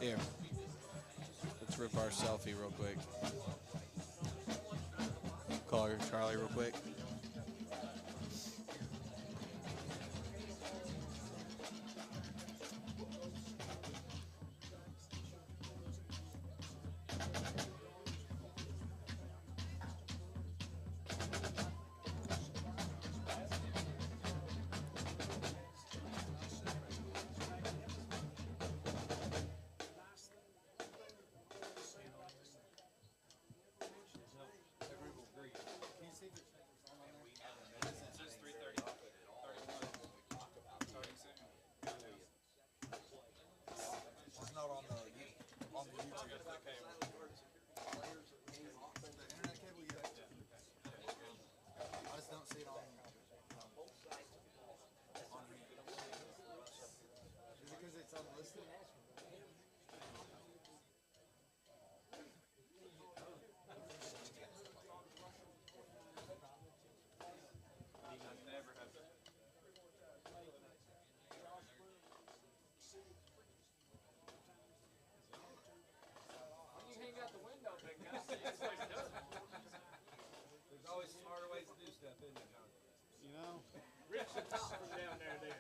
Here, let's rip our selfie real quick. Call her Charlie real quick. There's always smarter ways to do stuff, isn't there, John? You know, Rich the top from down there, dude.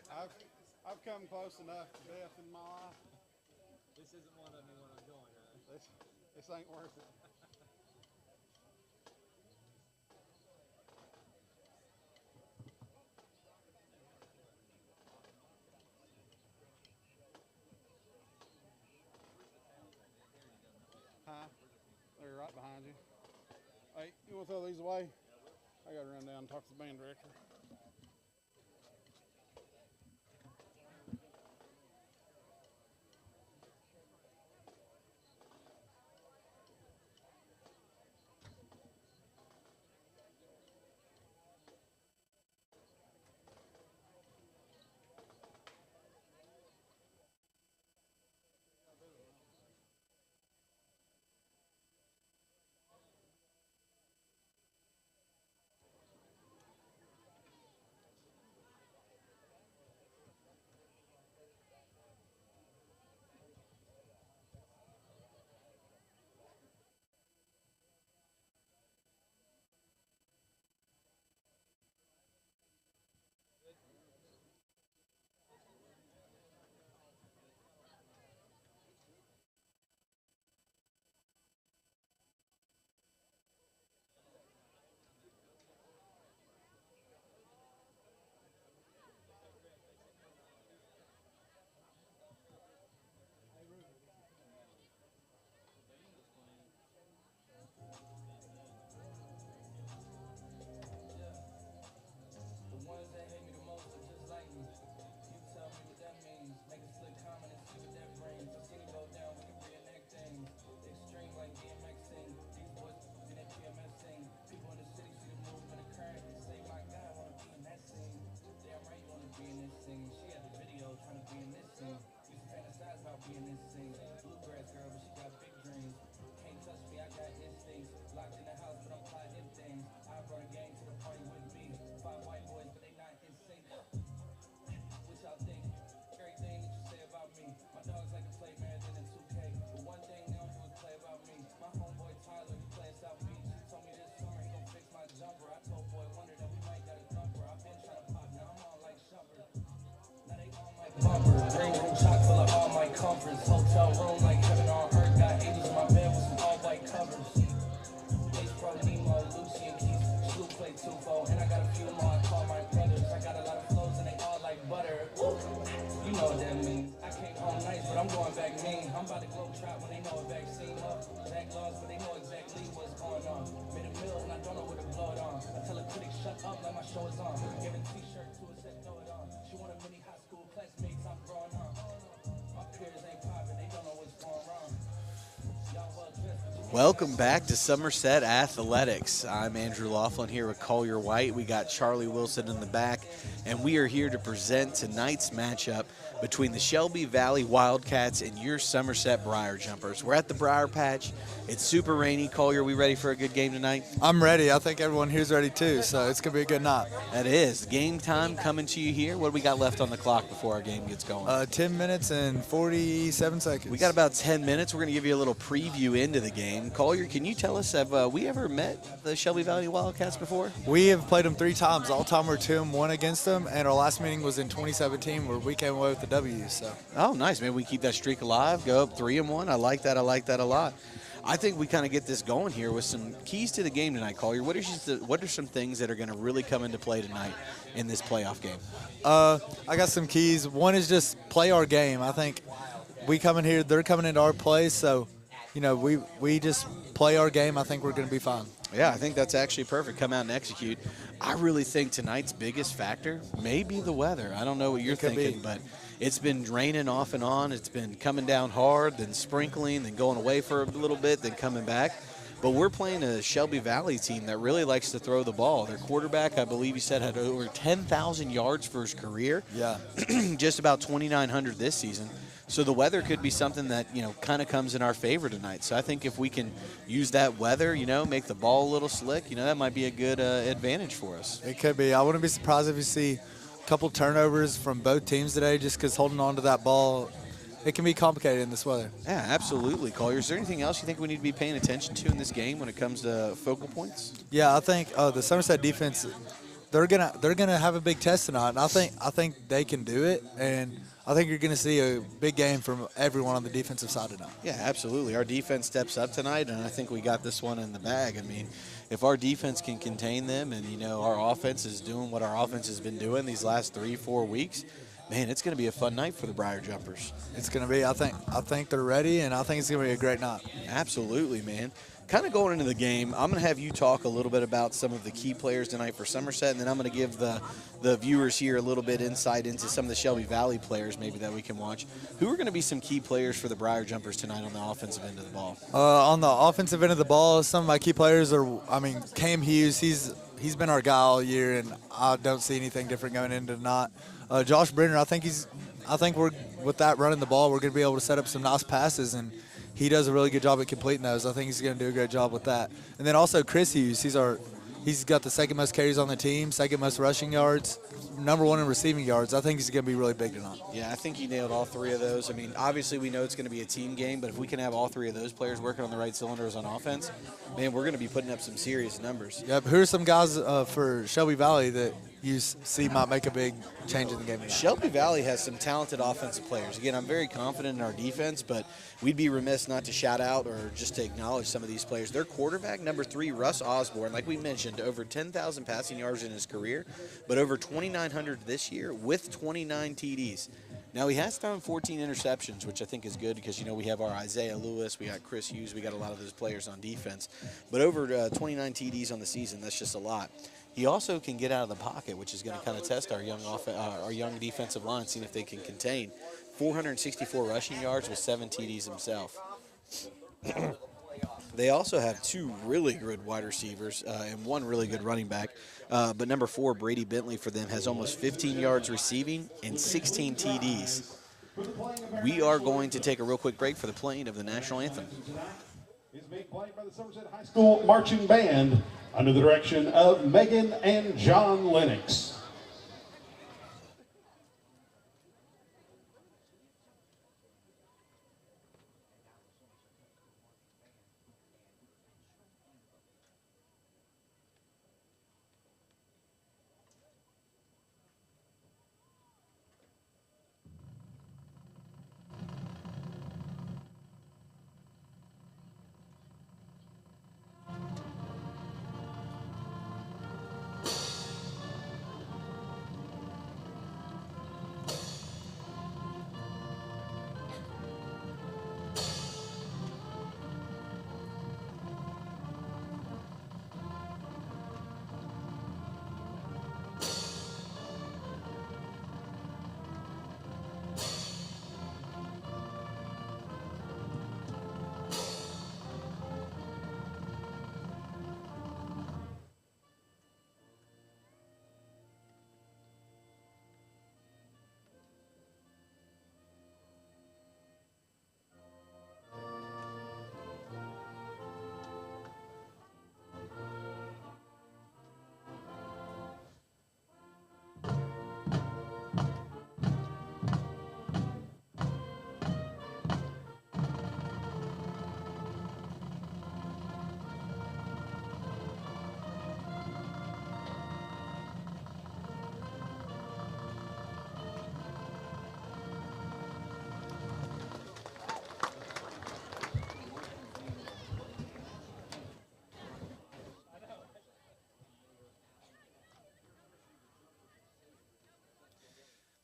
I've come close enough to death in my life. This isn't one of me when I'm going, huh? This ain't worth it. Huh? They're right behind you. Hey, you want to throw these away? I gotta run down and talk to the band director. hotel room like heaven on earth. Got angels in my bed with some all white covers. Ace Pro, Nemo, Lucy and Keith, Sloop play twofold. And I got a few more I call my brothers. I got a lot of flows and they all like butter. Woo. You know what that means. I came home nice, but I'm going back mean. I'm about to globe trap when they know a vaccine up. Back laws, but they know exactly what's going on. Made a mill and I don't know where to blow it on. I tell a critic, shut up, like my show is on. Give a t-shirt to her, said throw it on. She want a mini high school classmates, I'm growing on. My peers ain't popping, they don't know what's going wrong. Y'all well dressed, but you Welcome back to Somerset Athletics. I'm Andrew Laughlin here with Collier White. We got Charlie Wilson in the back, and we are here to present tonight's matchup between the Shelby Valley Wildcats and your Somerset Briar Jumpers. We're at the Briar Patch. It's super rainy. Collier, we ready for a good game tonight? I'm ready. I think everyone here's ready too, so it's going to be a good night. That is. Game time coming to you here. What do we got left on the clock before our game gets going? 10 minutes and 47 seconds. We got about 10 minutes. We're going to give you a little preview into the game. Collier, can you tell us, have we ever met the Shelby Valley Wildcats before? We have played them 3 times. All time we're 2-1 against them, and our last meeting was in 2017 where we came away with the W. So. Oh, nice. Maybe we keep that streak alive, go up 3-1. I like that. I like that a lot. I think we kind of get this going here with some keys to the game tonight, Collier. What are some things that are going to really come into play tonight in this playoff game? I got some keys. One is just play our game. I think we come in here, they're coming into our place, so, you know, we just play our game. I think we're going to be fine. Yeah, I think that's actually perfect. Come out and execute. I really think tonight's biggest factor may be the weather. I don't know what you're thinking, but it's been raining off and on. It's been coming down hard, then sprinkling, then going away for a little bit, then coming back. But we're playing a Shelby Valley team that really likes to throw the ball. Their quarterback, I believe you said, had over 10,000 yards for his career. Yeah. Just about 2,900 this season. So the weather could be something that, you know, kind of comes in our favor tonight. So I think if we can use that weather, you know, make the ball a little slick, you know, that might be a good advantage for us. It could be. I wouldn't be surprised if you see a couple turnovers from both teams today just because holding on to that ball, it can be complicated in this weather. Yeah, absolutely, Collier. Is there anything else you think we need to be paying attention to in this game when it comes to focal points? Yeah, I think the Somerset defense, they're gonna have a big test tonight, and I think they can do it, and I think you're gonna see a big game from everyone on the defensive side tonight. Yeah, absolutely. Our defense steps up tonight, and I think we got this one in the bag. I mean, if our defense can contain them, and you know our offense is doing what our offense has been doing these last 3-4 weeks, man, it's going to be a fun night for the Briar Jumpers. It's going to be. I think they're ready, and I think it's going to be a great night. Absolutely, man. Kind of going into the game, I'm going to have you talk a little bit about some of the key players tonight for Somerset, and then I'm going to give the viewers here a little bit insight into some of the Shelby Valley players maybe that we can watch. Who are going to be some key players for the Briar Jumpers tonight on the offensive end of the ball? On the offensive end of the ball, some of my key players are, Cam Hughes. He's been our guy all year, and I don't see anything different going into tonight. Josh Brenner, I think we're with that running the ball, we're going to be able to set up some nice passes, and he does a really good job at completing those. I think he's going to do a great job with that. And then also Chris Hughes, he's got the second most carries on the team, second most rushing yards, number 1 in receiving yards. I think he's going to be really big tonight. Yeah, I think he nailed all 3 of those. I mean, obviously we know it's going to be a team game, but if we can have all 3 of those players working on the right cylinders on offense, man, we're going to be putting up some serious numbers. Yep. Who are some guys for Shelby Valley that you see might make a big change in the game tonight? Shelby Valley has some talented offensive players. Again, I'm very confident in our defense, but we'd be remiss not to shout out or just to acknowledge some of these players. Their quarterback, number 3, Russ Osborne, like we mentioned, over 10,000 passing yards in his career, but over 2,900 this year with 29 TDs. Now, he has thrown 14 interceptions, which I think is good because, you know, we have our Isaiah Lewis, we got Chris Hughes, we got a lot of those players on defense. But over 29 TDs on the season, that's just a lot. He also can get out of the pocket, which is going to kind of test our young defensive line, seeing if they can contain. 464 rushing yards with 7 TDs himself. They also have 2 really good wide receivers and 1 really good running back. But number 4, Brady Bentley, for them, has almost 15 yards receiving and 16 TDs. We are going to take a real quick break for the playing of the national anthem. Is being played by the Somerset High School Marching Band under the direction of Megan and John Lennox.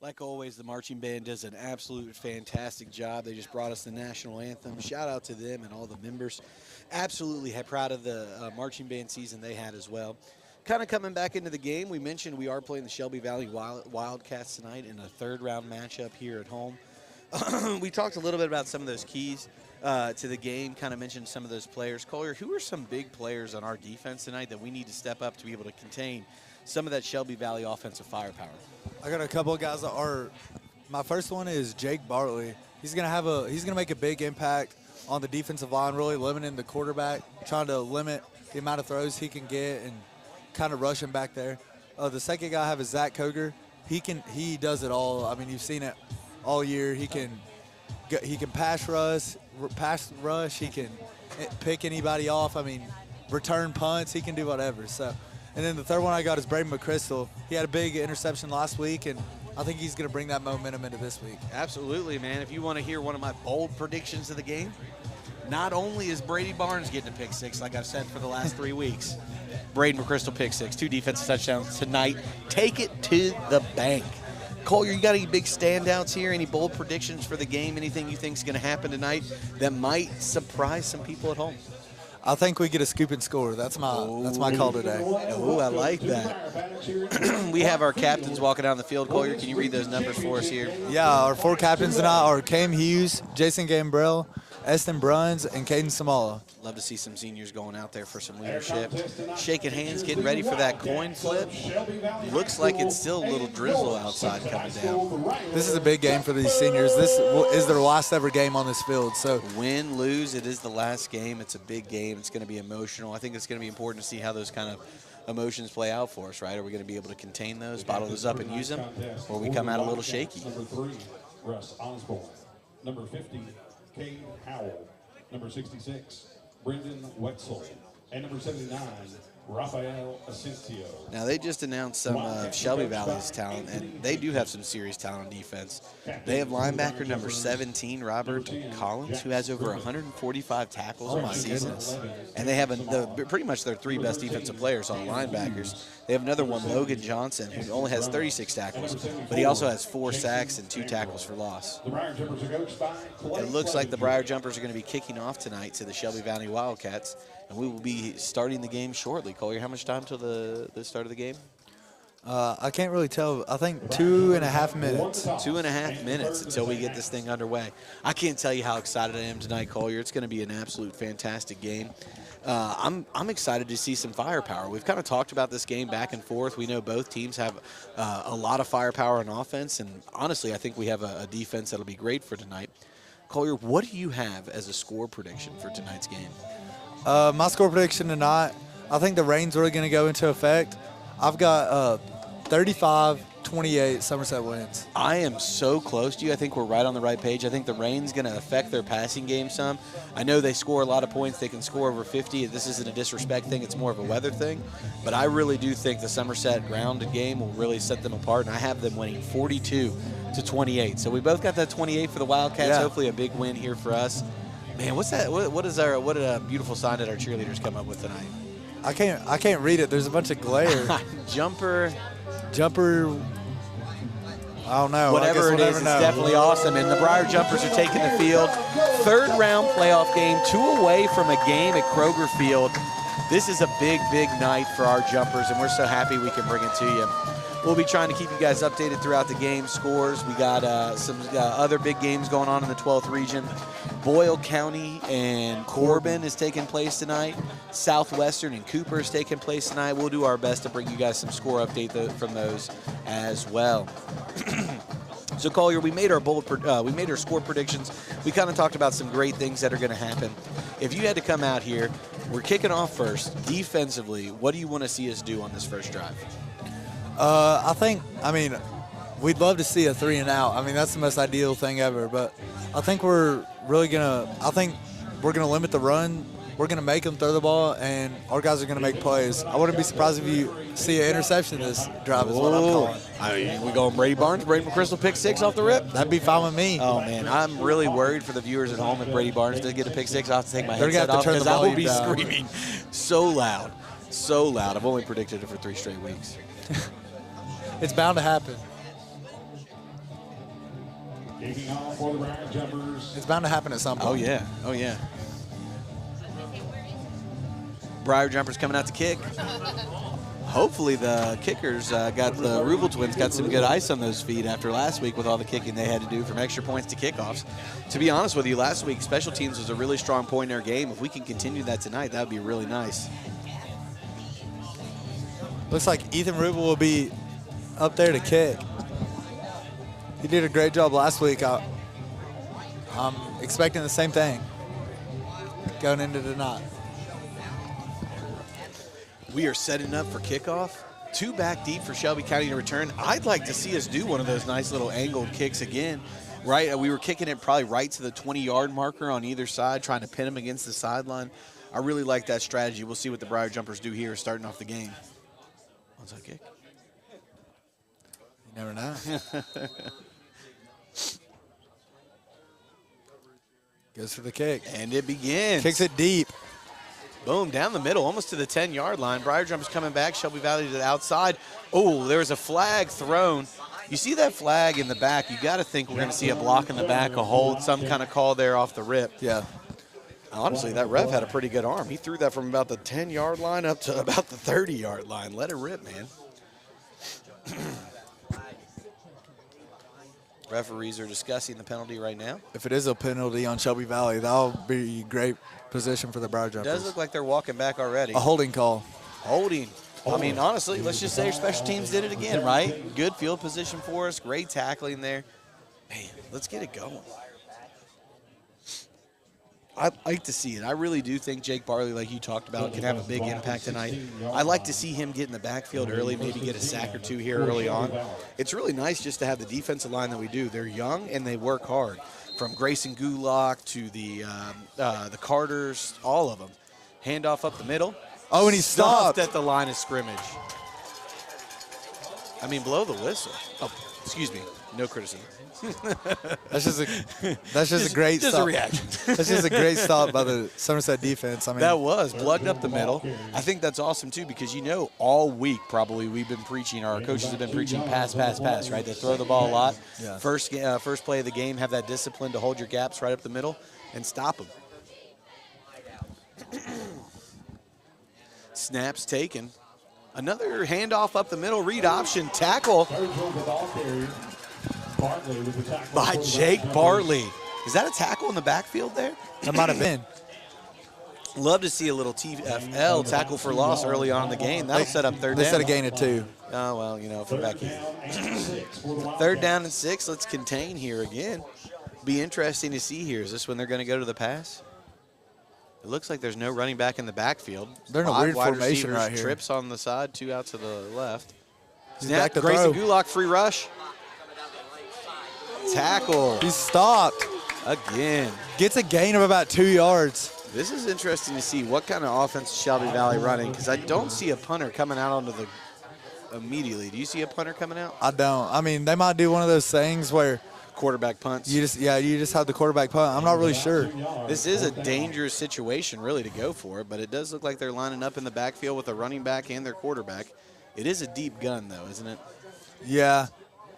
Like always, the marching band does an absolute fantastic job. They just brought us the national anthem. Shout out to them and all the members. Absolutely proud of the marching band season they had as well. Kind of coming back into the game, we mentioned we are playing the Shelby Valley Wildcats tonight in a third-round matchup here at home. We talked a little bit about some of those keys to the game, kind of mentioned some of those players. Collier, who are some big players on our defense tonight that we need to step up to be able to contain some of that Shelby Valley offensive firepower? I got a couple of guys that are. My first one is Jake Bartley. He's gonna make a big impact on the defensive line, really limiting the quarterback, trying to limit the amount of throws he can get and kind of rush him back there. The second guy I have is Zach Koger. He does it all. I mean, you've seen it all year. He can pass rush. He can pick anybody off. I mean, return punts. He can do whatever. So. And then the third one I got is Braden McChrystal. He had a big interception last week, and I think he's going to bring that momentum into this week. Absolutely, man. If you want to hear one of my bold predictions of the game, not only is Brady Barnes getting a pick six, like I've said for the last 3 weeks, Braden McChrystal pick six, 2 defensive touchdowns tonight. Take it to the bank. Collier, you got any big standouts here? Any bold predictions for the game? Anything you think is going to happen tonight that might surprise some people at home? I think we get a scoop and score. That's my call today. Oh, I like that. We have our captains walking down the field. Collier, can you read those numbers for us here? Yeah, our 4 captains tonight are Cam Hughes, Jason Gambrell, Eston Bruns, and Caden Samala. Love to see some seniors going out there for some leadership. Shaking hands, getting ready for that coin flip. Looks like it's still a little drizzle outside coming down. This is a big game for these seniors. This is their last ever game on this field. So win, lose, it is the last game. It's a big game. It's going to be emotional. I think it's going to be important to see how those kind of emotions play out for us, right? Are we going to be able to contain those, bottle those up and use them, or we come out a little shaky? Number 3, Russ Osborne. Number 50, Cade Howell. Number 66, Brendan Wetzel. And number 79, Rafael Asensio. Now, they just announced some of Shelby Valley's talent, and they do have some serious talent on defense. They have linebacker number 17, Robert Collins, who has over 145 tackles on the season. And they have pretty much their 3 best defensive players on linebackers. They have another one, Logan Johnson, who only has 36 tackles, but he also has 4 sacks and 2 tackles for loss. It looks like the Briar Jumpers are going to be kicking off tonight to the Shelby Valley Wildcats, and we will be starting the game shortly. Collier, how much time till the start of the game? I can't really tell. I think 2.5 minutes. 2.5 minutes until we get this thing underway. I can't tell you how excited I am tonight, Collier. It's going to be an absolute fantastic game. I'm excited to see some firepower. We've kind of talked about this game back and forth. We know both teams have a lot of firepower on offense, and honestly, I think we have a defense that'll be great for tonight. Collier, what do you have as a score prediction for tonight's game? My score prediction tonight, I think the rain's really going to go into effect. I've got 35-28 Somerset wins. I am so close to you. I think we're right on the right page. I think the rain's going to affect their passing game some. I know they score a lot of points. They can score over 50. This isn't a disrespect thing. It's more of a weather thing. But I really do think the Somerset grounded game will really set them apart, and I have them winning 42-28. So we both got that 28 for the Wildcats. Yeah. Hopefully a big win here for us. Man, what's that? What did a beautiful sign did our cheerleaders come up with tonight? I can't read it. There's a bunch of glare. Jumper. I don't know. Whatever it is, it's definitely awesome. And the Briar Jumpers are taking the field. 3rd round playoff game, 2 away from a game at Kroger Field. This is a big, big night for our Jumpers, and we're so happy we can bring it to you. We'll be trying to keep you guys updated throughout the game scores. We got some other big games going on in the 12th region. Boyle County and Corbin is taking place tonight. Southwestern and Cooper is taking place tonight. We'll do our best to bring you guys some score update from those as well. So Collier, we made our score predictions. We kind of talked about some great things that are going to happen. If you had to come out here, we're kicking off first. Defensively, what do you want to see us do on this first drive? We'd love to see a 3 and out. I mean, that's the most ideal thing ever. But I think we're gonna limit the run. We're gonna make them throw the ball, and our guys are gonna make plays. I wouldn't be surprised if you see an interception this drive. Is what I'm calling. We going Brady Barnes, Brady McChrystal pick 6 off the rip? That'd be fine with me. Oh man, I'm really worried for the viewers at home if Brady Barnes does get a pick 6. I'll have to take my They're headset gonna off have to turn because the I will be volume down. screaming so loud, so loud. I've only predicted it for 3 straight weeks. It's bound to happen. Kicking off for the Briar Jumpers. It's bound to happen at some point. Oh, yeah. Oh, yeah. Briar Jumpers coming out to kick. Hopefully the kickers got the Rubel twins got some good ice on those feet after last week with all the kicking they had to do from extra points to kickoffs. To be honest with you, last week special teams was a really strong point in their game. If we can continue that tonight, that would be really nice. Looks like Ethan Rubel will be up there to kick. He did a great job last week. I'm expecting the same thing going into tonight. We are setting up for kickoff. 2 back deep for Shelby County to return. I'd like to see us do one of those nice little angled kicks again. Right, we were kicking it probably right to the 20-yard marker on either side, trying to pin them against the sideline. I really like that strategy. We'll see what the Briar Jumpers do here starting off the game. Onside kick. You never know. Goes for the kick. And it begins. Kicks it deep. Boom, down the middle, almost to the 10-yard line. Briar Jumpers coming back. Shelby Valley to the outside. Oh, there's a flag thrown. You see that flag in the back, you got to think we're going to see a block in the back, a hold, some kind of call there off the rip. Yeah. Honestly, that ref had a pretty good arm. He threw that from about the 10-yard line up to about the 30-yard line. Let it rip, man. Referees are discussing the penalty right now. If it is a penalty on Shelby Valley, that'll be great position for the Briar It Jumpers. does look like they're walking back already. A holding call. Holding. I mean, honestly, let's just say your special teams did it again, right? Good field position for us. Great tackling there. Man, let's get it going. I'd like to see it. I really do think Jake Barley, like you talked about, can have a big impact tonight. I'd like to see him get in the backfield early, maybe get a sack or two here early on. It's really nice just to have the defensive line that we do. They're young and they work hard. From Grayson Gulak to the Carters, all of them. Handoff up the middle. Oh, and he stopped at the line of scrimmage. I mean, blow the whistle. Oh, excuse me. No criticism. That's just a great just stop. a reaction. That's just a great stop by the Somerset defense. I mean, That was blooding up the middle. I think that's awesome too because all week probably we've been preaching, our coaches have been preaching pass, right? They throw the ball a lot. Yeah. First play of the game, have that discipline to hold your gaps right up the middle and stop them. Snaps taken. Another handoff up the middle, read option, tackle by Jake Bartley. Is that a tackle in the backfield there? that might have been. Love to see a little TFL, tackle for loss, early on in the game. That'll set up third down. They said a gain of 2. Oh, well, for back here. 3rd down and 6. Let's contain here again. Be interesting to see here. Is this when they're going to go to the pass? It looks like there's no running back in the backfield. They're in a 5 weird wide formation receivers, right here. Trips on the side, 2 out to the left. He's Snap, back to Grayson throw. Gulak, free rush. Tackle He's stopped. again. Gets a gain of about 2 yards. This is interesting to see what kind of offense is Shelby Valley running because I don't see a punter coming out onto the immediately. Do you see a punter coming out? I don't. I mean, they might do one of those things where Quarterback punts. you just have the quarterback punt. I'm not really sure. This is a dangerous situation really to go for it, but it does look like they're lining up in the backfield with a running back and their quarterback. It is a deep gun though, isn't it? Yeah.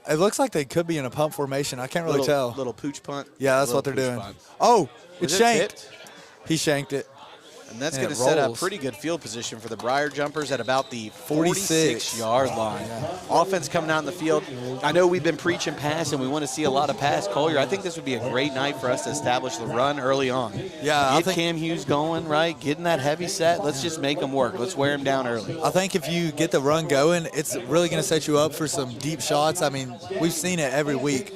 It looks like they could be in a punt formation. I can't really tell. Little pooch punt. Yeah, that's Little what they're pooch doing. punt. Oh, Was it's it shanked. tipped? He shanked it. And that's And going it to set up rolls. pretty good field position for the Briar Jumpers at about the 46. 46-yard line. Offense coming out in the field. I know we've been preaching pass, and we want to see a lot of pass. Collier, I think this would be a great night for us to establish the run early on. Yeah, I Get think- Cam Hughes going, right? Getting that heavy set. Let's just make them work. Let's wear them down early. I think if you get the run going, it's really going to set you up for some deep shots. I mean, we've seen it every week.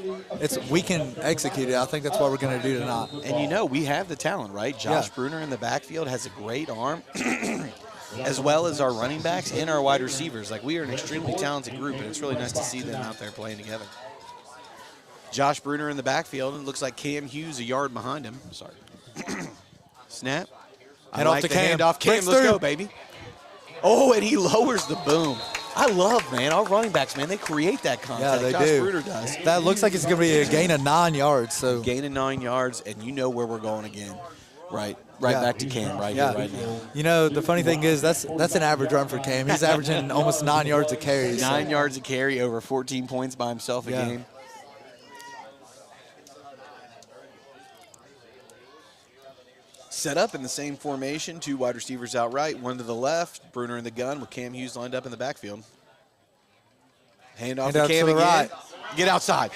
We can execute it. I think that's what we're going to do tonight. And we have the talent, right? Josh Yeah. Bruner in the backfield has a great arm, as well as our running backs and our wide receivers. Like, we are an extremely talented group, and it's really nice to see them out there playing together. Josh Bruner in the backfield, and it looks like Cam Hughes a yard behind him. Sorry. Snap. Hand off to the Cam. handoff. Cam, Breaks let's through. go, baby. Oh, and he lowers the boom. I love, man, our running backs, man, they create that Yeah, contact. they Josh do. Bruner does. That looks like it's going to be a gain of 9 yards. So Gain of 9 yards, and you know where we're going again. Right Yeah. back to Cam right Yeah. here, right now. You know, the funny thing is that's an average run for Cam. He's averaging almost 9 yards a carry. 9 yards a carry, over 14 points by himself a Yeah. game. Set up in the same formation, 2 wide receivers out right, 1 to the left. Bruner in the gun with Cam Hughes lined up in the backfield. Hand off to out Cam to the again. right. Get outside.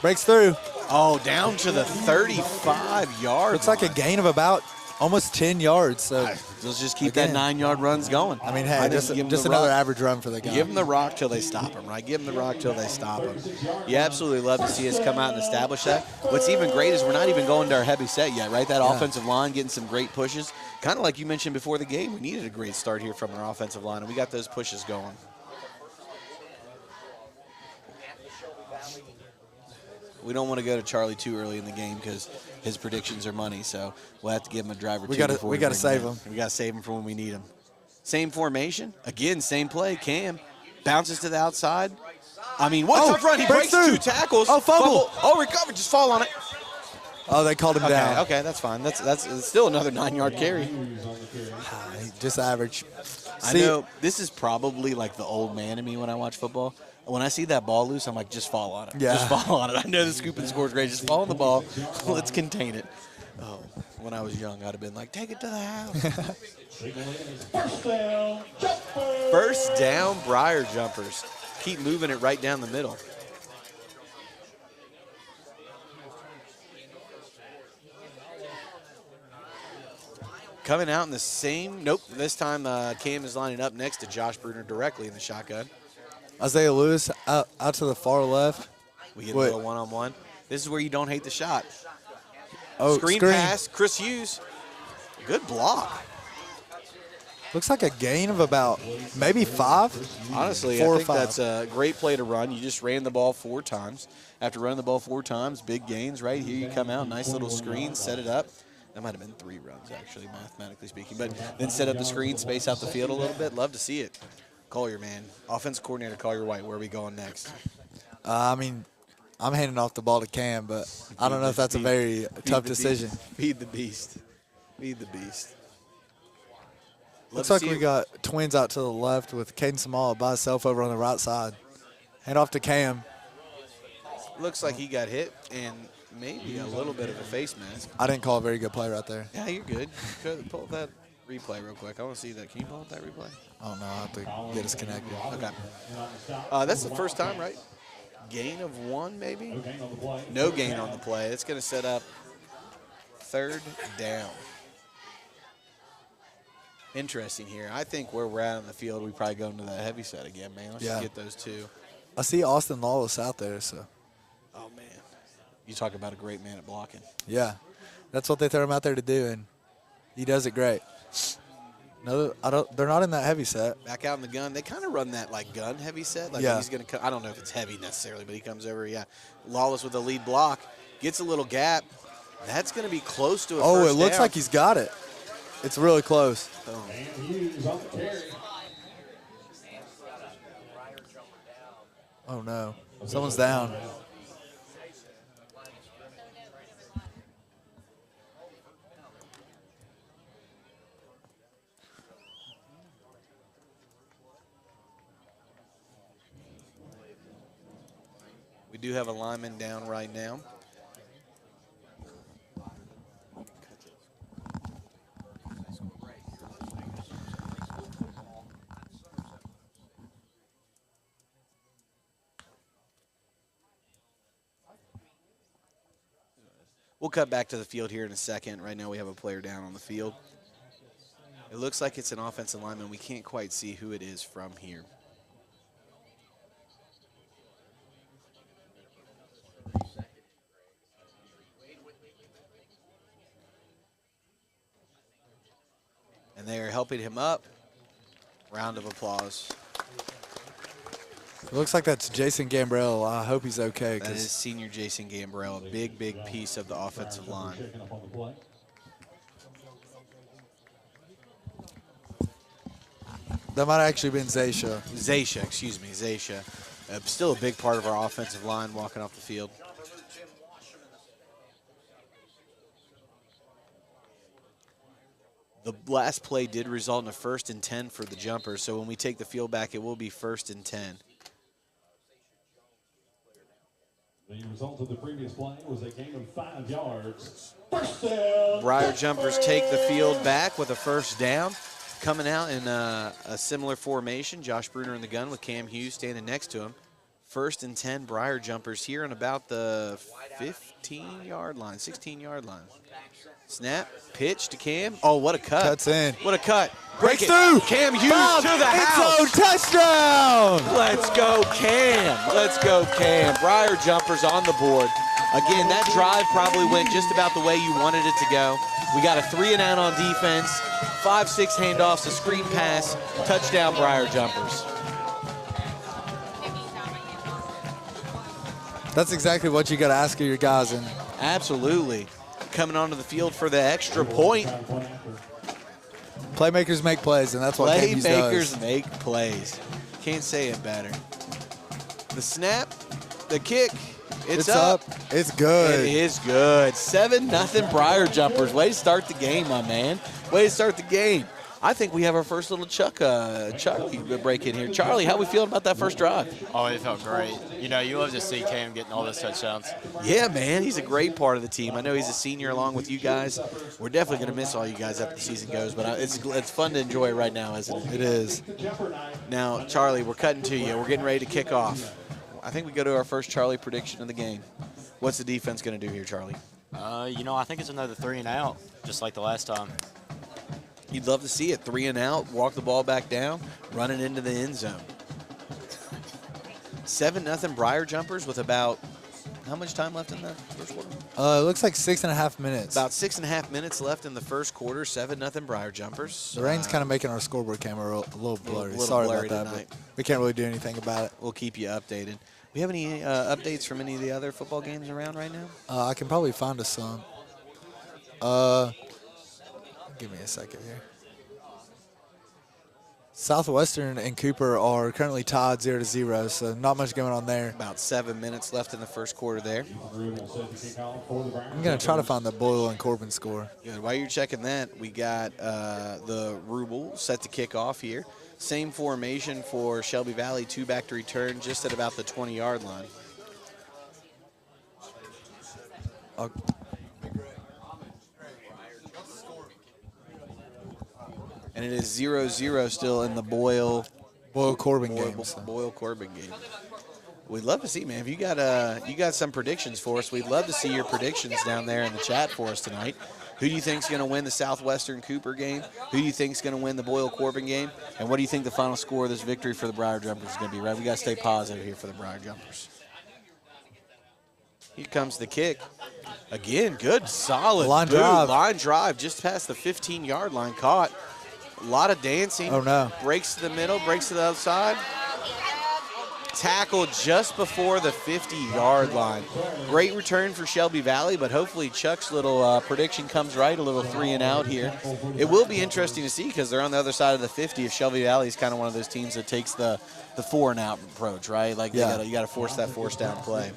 Breaks through. Oh, down to the 35-yard Looks like a gain of about almost 10 yards. So let's just keep Again. that 9-yard runs going. I mean, hey, just another average run for the guy. Give them the rock till they stop him, right? Give them the rock till they stop him. You absolutely love to see us come out and establish that. What's even great is we're not even going to our heavy set yet, right? That offensive line getting some great pushes. Kind of like you mentioned before the game, we needed a great start here from our offensive line, and we got those pushes going. We don't want to go to Charlie too early in the game because his predictions are money. So we'll have to give him a drive or two. We got to save him. We got to save him for when we need him. Same formation. Again, same play. Cam bounces to the outside. I mean, what's up front? He breaks through. 2 tackles. Oh, fumble. Oh, recover. Just fall on it. Oh, they called him down. Okay, that's fine. That's it's still another 9-yard carry. Just average. I know this is probably like the old man in me when I watch football. When I see that ball loose, I'm like, just fall on it. Yeah. Just fall on it. I know the scoop and score is great. Just fall on the ball. Let's contain it. Oh, when I was young, I'd have been like, take it to the house. First down, Briar Jumpers. Keep moving it right down the middle. Coming out in the same, nope, this time Cam is lining up next to Josh Bruner directly in the shotgun. Isaiah Lewis out to the far left. We get a little one-on-one. This is where you don't hate the shot. Oh, Screen pass, Chris Hughes. Good block. Looks like a gain of about maybe 5. Honestly, 4 I or think 5. that's a great play to run. You just ran the ball 4 times. After running the ball 4 times, big gains right here. You come out, nice little screen, set it up. That might have been 3 runs, actually, mathematically speaking. But then set up the screen, space out the field a little bit. Love to see it. Collier, man. Offensive coordinator Collier White, where are we going next? I mean, I'm handing off the ball to Cam, but I don't know if that's a very tough decision. Feed the beast. Feed the beast. Looks like we got twins out to the left with Caden Samal by himself over on the right side. Hand off to Cam. Looks like he got hit and maybe a little bit of a face mask. I didn't call a very good play right there. Yeah, you're good. Pull up that replay real quick. I want to see that. Can you pull up that replay? Oh, no, I have to get us connected. Okay. That's the first time, right? Gain of 1, maybe? No gain on the play. It's going to set up 3rd down. Interesting here. I think where we're at on the field, we probably go into that heavy set again, man. Let's just get those 2. I see Austin Lawless out there, so. Oh, man. You talk about a great man at blocking. Yeah, that's what they throw him out there to do, and he does it great. No, they're not in that heavy set. Back out in the gun. They kind of run that like gun heavy set. Like he's going to. I don't know if it's heavy necessarily, but he comes over. Yeah, Lawless with the lead block, gets a little gap. That's going to be close to a Oh, first it looks down. like he's got it. It's really close. Oh. Oh no, someone's down. We do have a lineman down right now. We'll cut back to the field here in a second. Right now we have a player down on the field. It looks like it's an offensive lineman. We can't quite see who it is from here. And they are helping him up. Round of applause. It looks like that's Jason Gambrell. I hope he's okay. That is senior Jason Gambrell, a big, big piece of the offensive line. That might have actually been Zaysha. Zaysha, excuse me, Zaysha. Still a big part of our offensive line walking off the field. The last play did result in a 1st and 10 for the Jumpers, so when we take the field back, it will be 1st and 10. The result of the previous play was a gain of 5 yards. First down. Briar Jumpers take the field back with a first down. Coming out in a similar formation, Josh Bruner in the gun with Cam Hughes standing next to him. 1st and 10 Briar Jumpers here on about the 15-yard line, 16-yard line. Snap, pitch to Cam. Oh, what a cut. Cuts in. What a cut. Breaks through. Cam Hughes Bob, to the house. End zone touchdown. Let's go, Cam. Let's go, Cam. Briar Jumpers on the board. Again, that drive probably went just about the way you wanted it to go. We got a 3-and-out on defense, 5-6 handoffs, a screen pass, touchdown Briar Jumpers. That's exactly what you got to ask of your guys. And Absolutely. Coming onto the field for the extra point. playmakers make plays, and that's what Cam Hughes Playmakers does. make plays. Can't say it better. The snap, the kick, it's up. It's good. It is good. 7-0 Briar Jumpers. Way to start the game, my man. Way to start the game. I think we have our first little Charlie break in here. Charlie, how we feeling about that first drive? Oh, it felt great. You know, you love to see Cam getting all those touchdowns. Yeah, man, he's a great part of the team. I know he's a senior along with you guys. We're definitely going to miss all you guys after the season goes, but it's fun to enjoy right now, isn't it? It is. Now, Charlie, we're cutting to you. We're getting ready to kick off. I think we go to our first Charlie prediction of the game. What's the defense going to do here, Charlie? You know, I think it's another 3-and-out, just like the last time. You'd love to see it. 3-and-out, walk the ball back down, run it into the end zone. 7-0 Briar Jumpers with about how much time left in the first quarter? It looks like 6.5 minutes. About 6.5 minutes left in the first quarter. 7-0 Briar Jumpers. The rain's kind of making our scoreboard camera a little blurry. little Sorry blurry about that, tonight. but we can't really do anything about it. We'll keep you updated. We have any updates from any of the other football games around right now? I can probably find us some. Give me a second here. Southwestern and Cooper are currently tied 0-0, so not much going on there. About 7 minutes left in the first quarter there. I'm going to try to find the Boyle and Corbin score. Good. While you're checking that, we got the Ruble set to kick off here. Same formation for Shelby Valley, 2 back to return, just at about the 20-yard line. And it is 0-0 still in the Boyle-Corbin game. Boyle-Corbin game. We'd love to see, man. If you got some predictions for us, we'd love to see your predictions down there in the chat for us tonight. Who do you think is going to win the Southwestern Cooper game? Who do you think is going to win the Boyle-Corbin game? And what do you think the final score of this victory for the Briar Jumpers is going to be, right? We got to stay positive here for the Briar Jumpers. Here comes the kick. Again, good, solid Line drive. Line drive just past the 15-yard line. Caught. A lot of dancing. Oh, no. Breaks to the middle, breaks to the outside. Tackled just before the 50-yard line. Great return for Shelby Valley, but hopefully Chuck's little prediction comes right, a little 3-and-out here. It will be interesting to see because they're on the other side of the 50 if Shelby Valley is kind of one of those teams that takes the 4-and-out approach, right? Like Yeah. you got to force that force down play.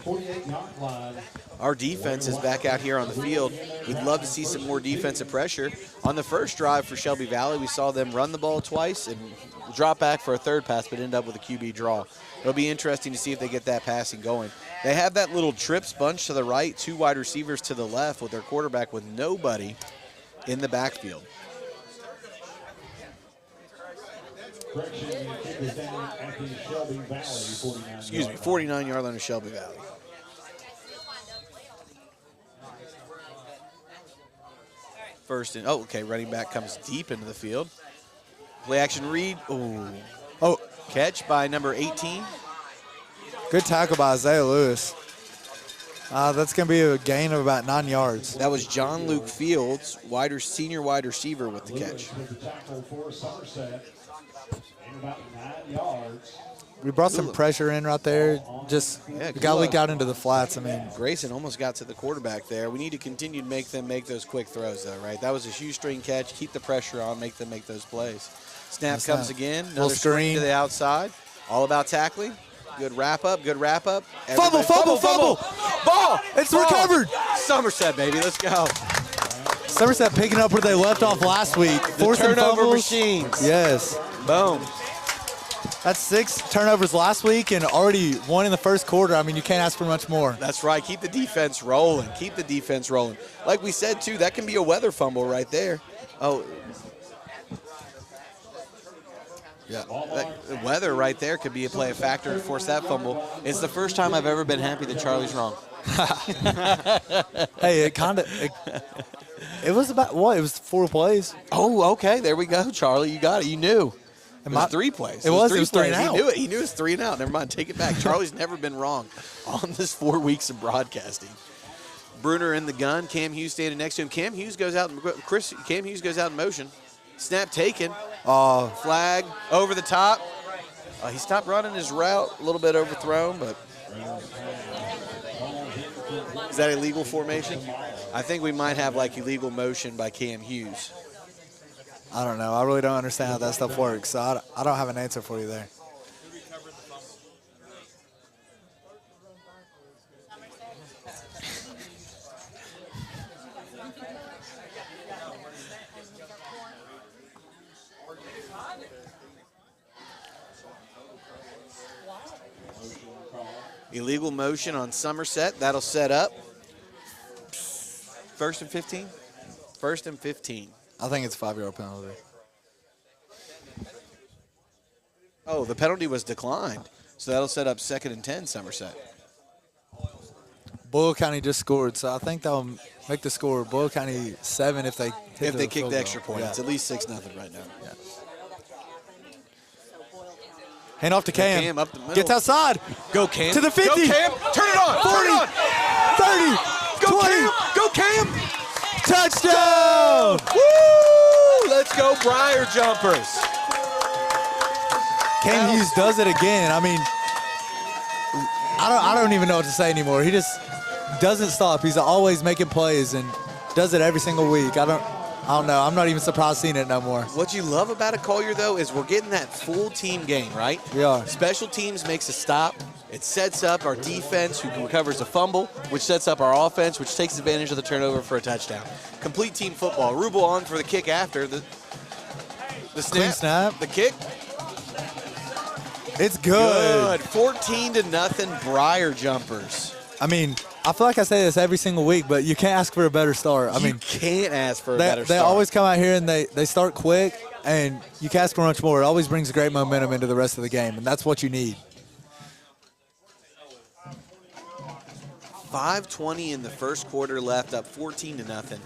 48-yard line. Our defense is back out here on the field. We'd love to see some more defensive pressure. On the first drive for Shelby Valley, we saw them run the ball twice and drop back for a third pass, but end up with a QB draw. It'll be interesting to see if they get that passing going. They have that little trips bunch to the right, 2 wide receivers to the left with their quarterback with nobody in the backfield. Correction, the kick is down at the Shelby Valley 49. Excuse me, 49-yard line of Shelby Valley. First and, okay, running back comes deep into the field. Play action read. Oh, catch by number 18. Good tackle by Isaiah Lewis. That's going to be a gain of about 9 yards. That was John Luke Fields, senior wide receiver with the catch. With the tackle for Somerset, and about 9 yards. We brought some pressure in right there. Just Yeah, the guy good leaked luck. out into the flats. I mean, Grayson almost got to the quarterback there. We need to continue to make them make those quick throws, though, right? That was a shoestring catch. Keep the pressure on, make them make those plays. Snap comes snap. again. Little Another screen to screen. the outside. All about tackling. Good wrap up. Good wrap up. Fumble, fumble, fumble. Ball. It's Ball. recovered. Somerset, baby. Let's go. Somerset picking up where they left off last week. The Forcing turnover fumbles. machines. Yes. Boom. That's 6 turnovers last week and already 1 in the first quarter. I mean, you can't ask for much more. That's right. Keep the defense rolling. Keep the defense rolling. Like we said, too, that can be a weather fumble right there. Oh, yeah. The weather right there could be a factor to force that fumble. It's the first time I've ever been happy that Charlie's wrong. Hey, it was about what? It was 4 plays. Oh, okay. There we go, Charlie. You got it. You knew. It was 3 plays. It was 3 plays. and out. He knew it. He knew it was 3 and out. Never mind. Take it back. Charlie's never been wrong on this 4 weeks of broadcasting. Bruner in the gun. Cam Hughes standing next to him. Cam Hughes goes out in motion. Snap taken. Flag over the top. He stopped running his route. A little bit overthrown, but is that illegal formation? I think we might have like illegal motion by Cam Hughes. I don't know. I really don't understand how that stuff works, so I don't have an answer for you there. Illegal motion on Somerset. That'll set up. First and 15? First and 15. I think it's a 5-yard penalty. Oh, the penalty was declined. So that'll set up 2nd and 10, Somerset. Boyle County just scored, so I think that'll make the score Boyle County 7 if they If they kick the extra point. Yeah. It's at least 6-0 right now. Yeah. Hand off to Cam. Cam up the middle. Gets outside. Go Cam. To the 50. Go Cam. Turn it on. 40. Turn it on. 30. Go 20. Cam. Go Cam. Touchdown. Woo! Let's go Briar Jumpers. Cam Hughes does it again. I mean, I don't even know what to say anymore. He just doesn't stop. He's always making plays and does it every single week. I don't know. I'm not even surprised seeing it no more. What you love about it, Collier, though, is we're getting that full team game, right? We are. Special teams makes a stop. It sets up our defense, who recovers a fumble, which sets up our offense, which takes advantage of the turnover for a touchdown. Complete team football. Rubel on for the kick after. The Clean snap. The kick. It's good. 14-0 Briar Jumpers. I mean, I feel like I say this every single week, but you can't ask for a better start. I mean, you can't ask for a better They start. always come out here and they start quick, and you can't ask for much more. It always brings great momentum into the rest of the game, and that's what you need. 5:20 in the first quarter left, up 14-0.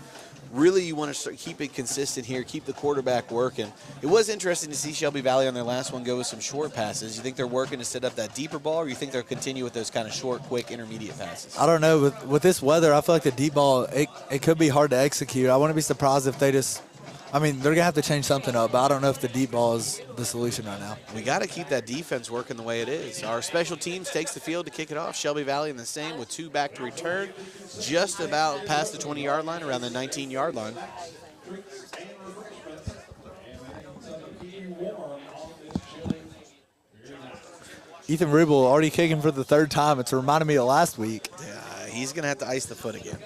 Really, you want to keep it consistent here, keep the quarterback working. It was interesting to see Shelby Valley on their last one go with some short passes. You think they're working to set up that deeper ball, or you think they'll continue with those kind of short, quick, intermediate passes? I don't know. With this weather, I feel like the deep ball, it could be hard to execute. I wouldn't be surprised if they just – I mean, they're going to have to change something up, but I don't know if the deep ball is the solution right now. We got to keep that defense working the way it is. Our special teams takes the field to kick it off. Shelby Valley in the same with 2 back to return, just about past the 20-yard line, around the 19-yard line. Ethan Rubel already kicking for the 3rd time. It's reminding me of last week. Yeah, he's going to have to ice the foot again.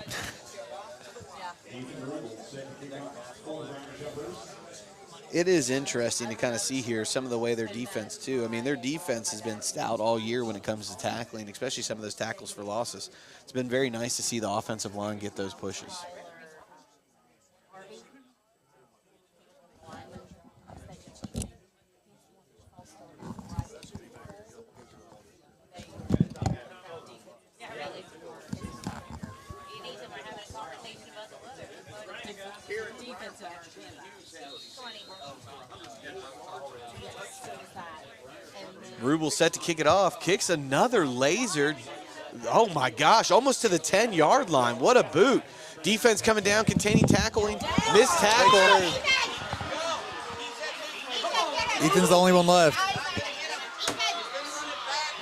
It is interesting to kind of see here some of the way their defense, too. I mean, their defense has been stout all year when it comes to tackling, especially some of those tackles for losses. It's been very nice to see the offensive line get those pushes. Rubel set to kick it off. Kicks another laser. Oh, my gosh. Almost to the 10-yard line. What a boot. Defense coming down, containing tackling. Missed tackle. Ethan's the only one left.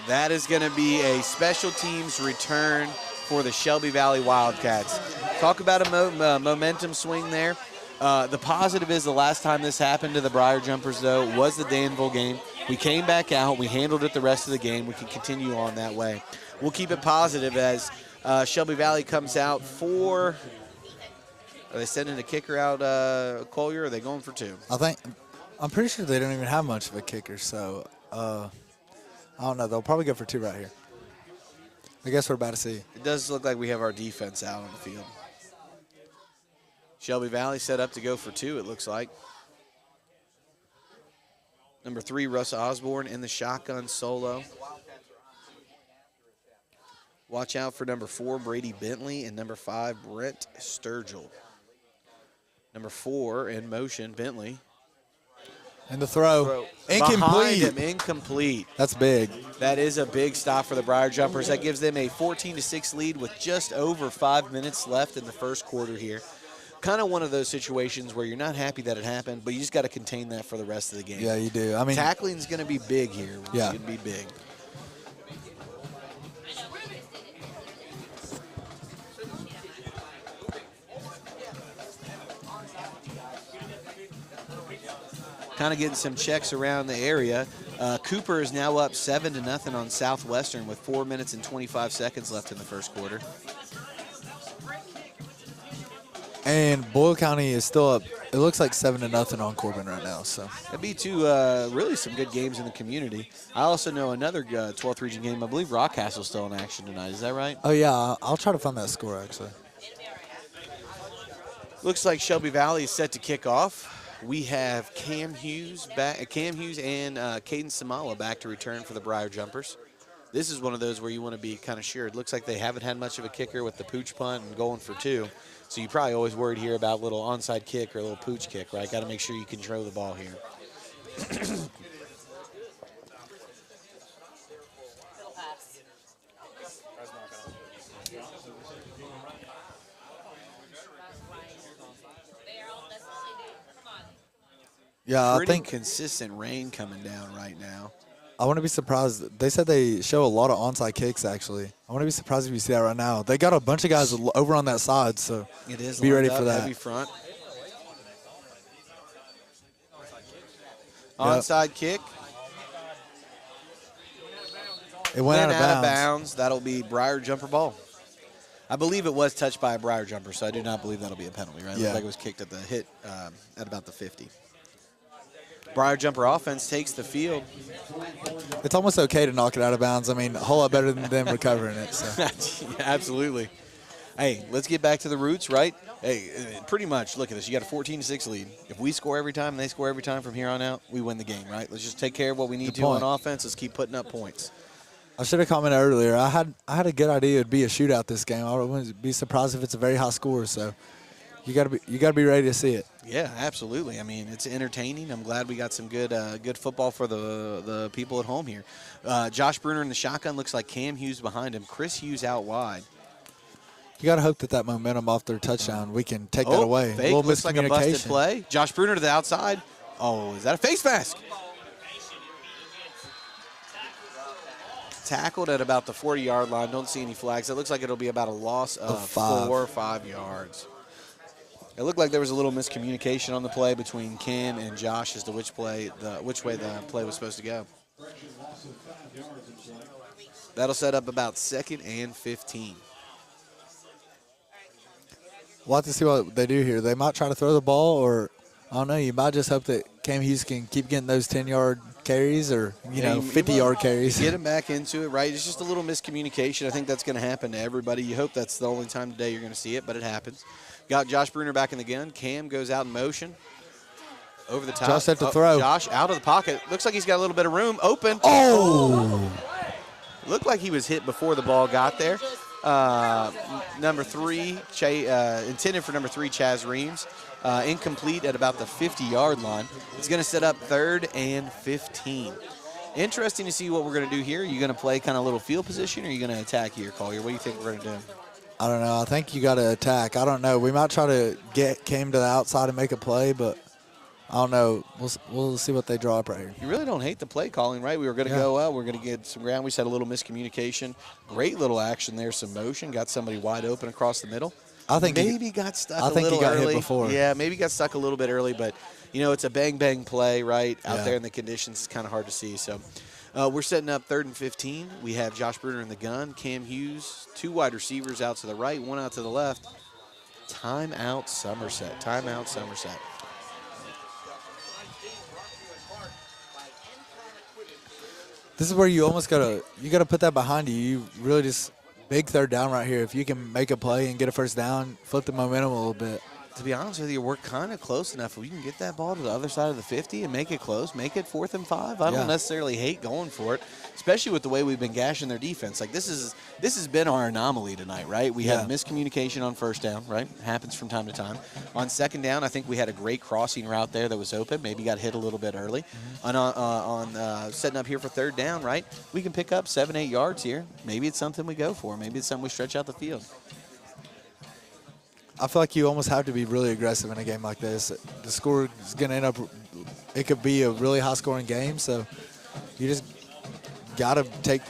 That is going to be a special teams return for the Shelby Valley Wildcats. Talk about a momentum swing there. The positive is the last time this happened to the Briar Jumpers, though, was the Danville game. We came back out. We handled it the rest of the game. We can continue on that way. We'll keep it positive as Shelby Valley comes out for – are they sending a kicker out, Collier, or are they going for 2? I'm pretty sure they don't even have much of a kicker, so I don't know. They'll probably go for 2 right here. I guess we're about to see. It does look like we have our defense out on the field. Shelby Valley set up to go for 2, it looks like. Number 3, Russ Osborne in the shotgun solo. Watch out for number 4, Brady Bentley, and number 5, Brent Sturgill. Number 4 in motion, Bentley. And the throw. Behind Incomplete. him, incomplete. That's big. That is a big stop for the Briar Jumpers. That gives them a 14-6 lead with just over 5 minutes left in the first quarter here. Kind of one of those situations where you're not happy that it happened, but you just got to contain that for the rest of the game. Yeah, you do. I mean, tackling is going to be big here. Yeah. It's going to be big. Kind of getting some checks around the area. Cooper is now up 7-0 on Southwestern with 4 minutes and 25 seconds left in the first quarter. and Boyle County is still up. It looks like 7-0 on Corbin right now. So It'd be two really some good games in the community. I also know another 12th region game. I believe Rockcastle's still in action tonight. Is that right? oh yeah, I'll try to find that score actually. Looks like Shelby Valley is set to kick off. We have Cam Hughes back, Cam Hughes and Caden Samala back to return for the Briar Jumpers. This is one of those where you want to be kind of sure. It looks like they haven't had much of a kicker with the pooch punt and going for two. So you're probably always worried here about a little onside kick or a little pooch kick, right? Got to make sure you control the ball here. Yeah, Pretty I think consistent rain coming down right now. I want to be surprised. They said they show a lot of onside kicks, actually. I want to be surprised if you see that right now. They got a bunch of guys over on that side, so It is be ready lined for up, that. heavy front. Onside kick. It went Went out of bounds. bounds. That'll be Briar Jumper ball. I believe it was touched by a Briar Jumper, so I do not believe that'll be a penalty, right? It Yeah. looked like it was kicked at the hit at about the 50. Briar Jumper offense takes the field. It's almost okay to knock it out of bounds. I mean, a whole lot better than them recovering it. So. Yeah, absolutely. Hey, let's get back to the roots, right? Hey, pretty much, look at this. You got a 14-6 lead. If we score every time and they score every time from here on out, we win the game, right? Let's just take care of what we need Good to point. on offense. Let's keep putting up points. I should have commented earlier. I had a good idea it'd be a shootout this game. I wouldn't be surprised if it's a very high score. So you gotta be ready to see it. Yeah, absolutely. I mean, it's entertaining. I'm glad we got some good football for the people at home here. Josh Bruner in the shotgun. Looks like Cam Hughes behind him. Chris Hughes out wide. You got to hope that momentum off their touchdown, we can take that away. Fake. A little Looks like a busted miscommunication. play. Josh Bruner to the outside. Oh, is that a face mask? Tackled at about the 40-yard line. Don't see any flags. It looks like it'll be about a loss of 4 or 5 yards. It looked like there was a little miscommunication on the play between Kim and Josh as to which way the play was supposed to go. That'll set up about 2nd and 15. We'll have to see what they do here. They might try to throw the ball, or I don't know. You might just hope that Cam Hughes can keep getting those 10-yard carries, or 50-yard carries. Get him back into it, right? It's just a little miscommunication. I think that's going to happen to everybody. You hope that's the only time today you're going to see it, but it happens. Got Josh Bruner back in the gun. Cam goes out in motion. Over the top. Josh had to throw. Josh out of the pocket. Looks like he's got a little bit of room. Open. Oh! Looked like he was hit before the ball got there. Number 3, intended for number 3, Chaz Reams. Incomplete at about the 50-yard line. It's going to set up 3rd and 15. Interesting to see what we're going to do here. Are you going to play kind of a little field position, or are you going to attack here, Collier? What do you think we're going to do? I don't know. I think you got to attack. I don't know. We might try to get Cam to the outside and make a play, but I don't know. We'll see what they draw up right here. You really don't hate the play calling, right? We were going to go out. We're going to get some ground. We just had a little miscommunication. Great little action there. Some motion. Got somebody wide open across the middle. I think maybe got stuck I a think little he got early. hit before. Yeah, maybe got stuck a little bit early, but, it's a bang-bang play, right? Out Yeah. there in the conditions, it's kind of hard to see. So we're setting up 3rd and 15. We have Josh Bruner in the gun, Cam Hughes, 2 wide receivers out to the right, 1 out to the left. Timeout Somerset. Timeout Somerset. This is where you almost gotta put that behind you. You really just big third down right here. If you can make a play and get a first down, flip the momentum a little bit. To be honest with you, we're kind of close enough. If we can get that ball to the other side of the 50 and make it close, make it 4th and 5. I don't necessarily hate going for it, especially with the way we've been gashing their defense. Like this has been our anomaly tonight, right? We had miscommunication on first down, right? Happens from time to time. On second down, I think we had a great crossing route there that was open. Maybe got hit a little bit early. On setting up here for third down, right? We can pick up 7-8 yards here. Maybe it's something we go for. Maybe it's something we stretch out the field. I feel like you almost have to be really aggressive in a game like this. The score is going to end up – it could be a really high-scoring game, so you just got to take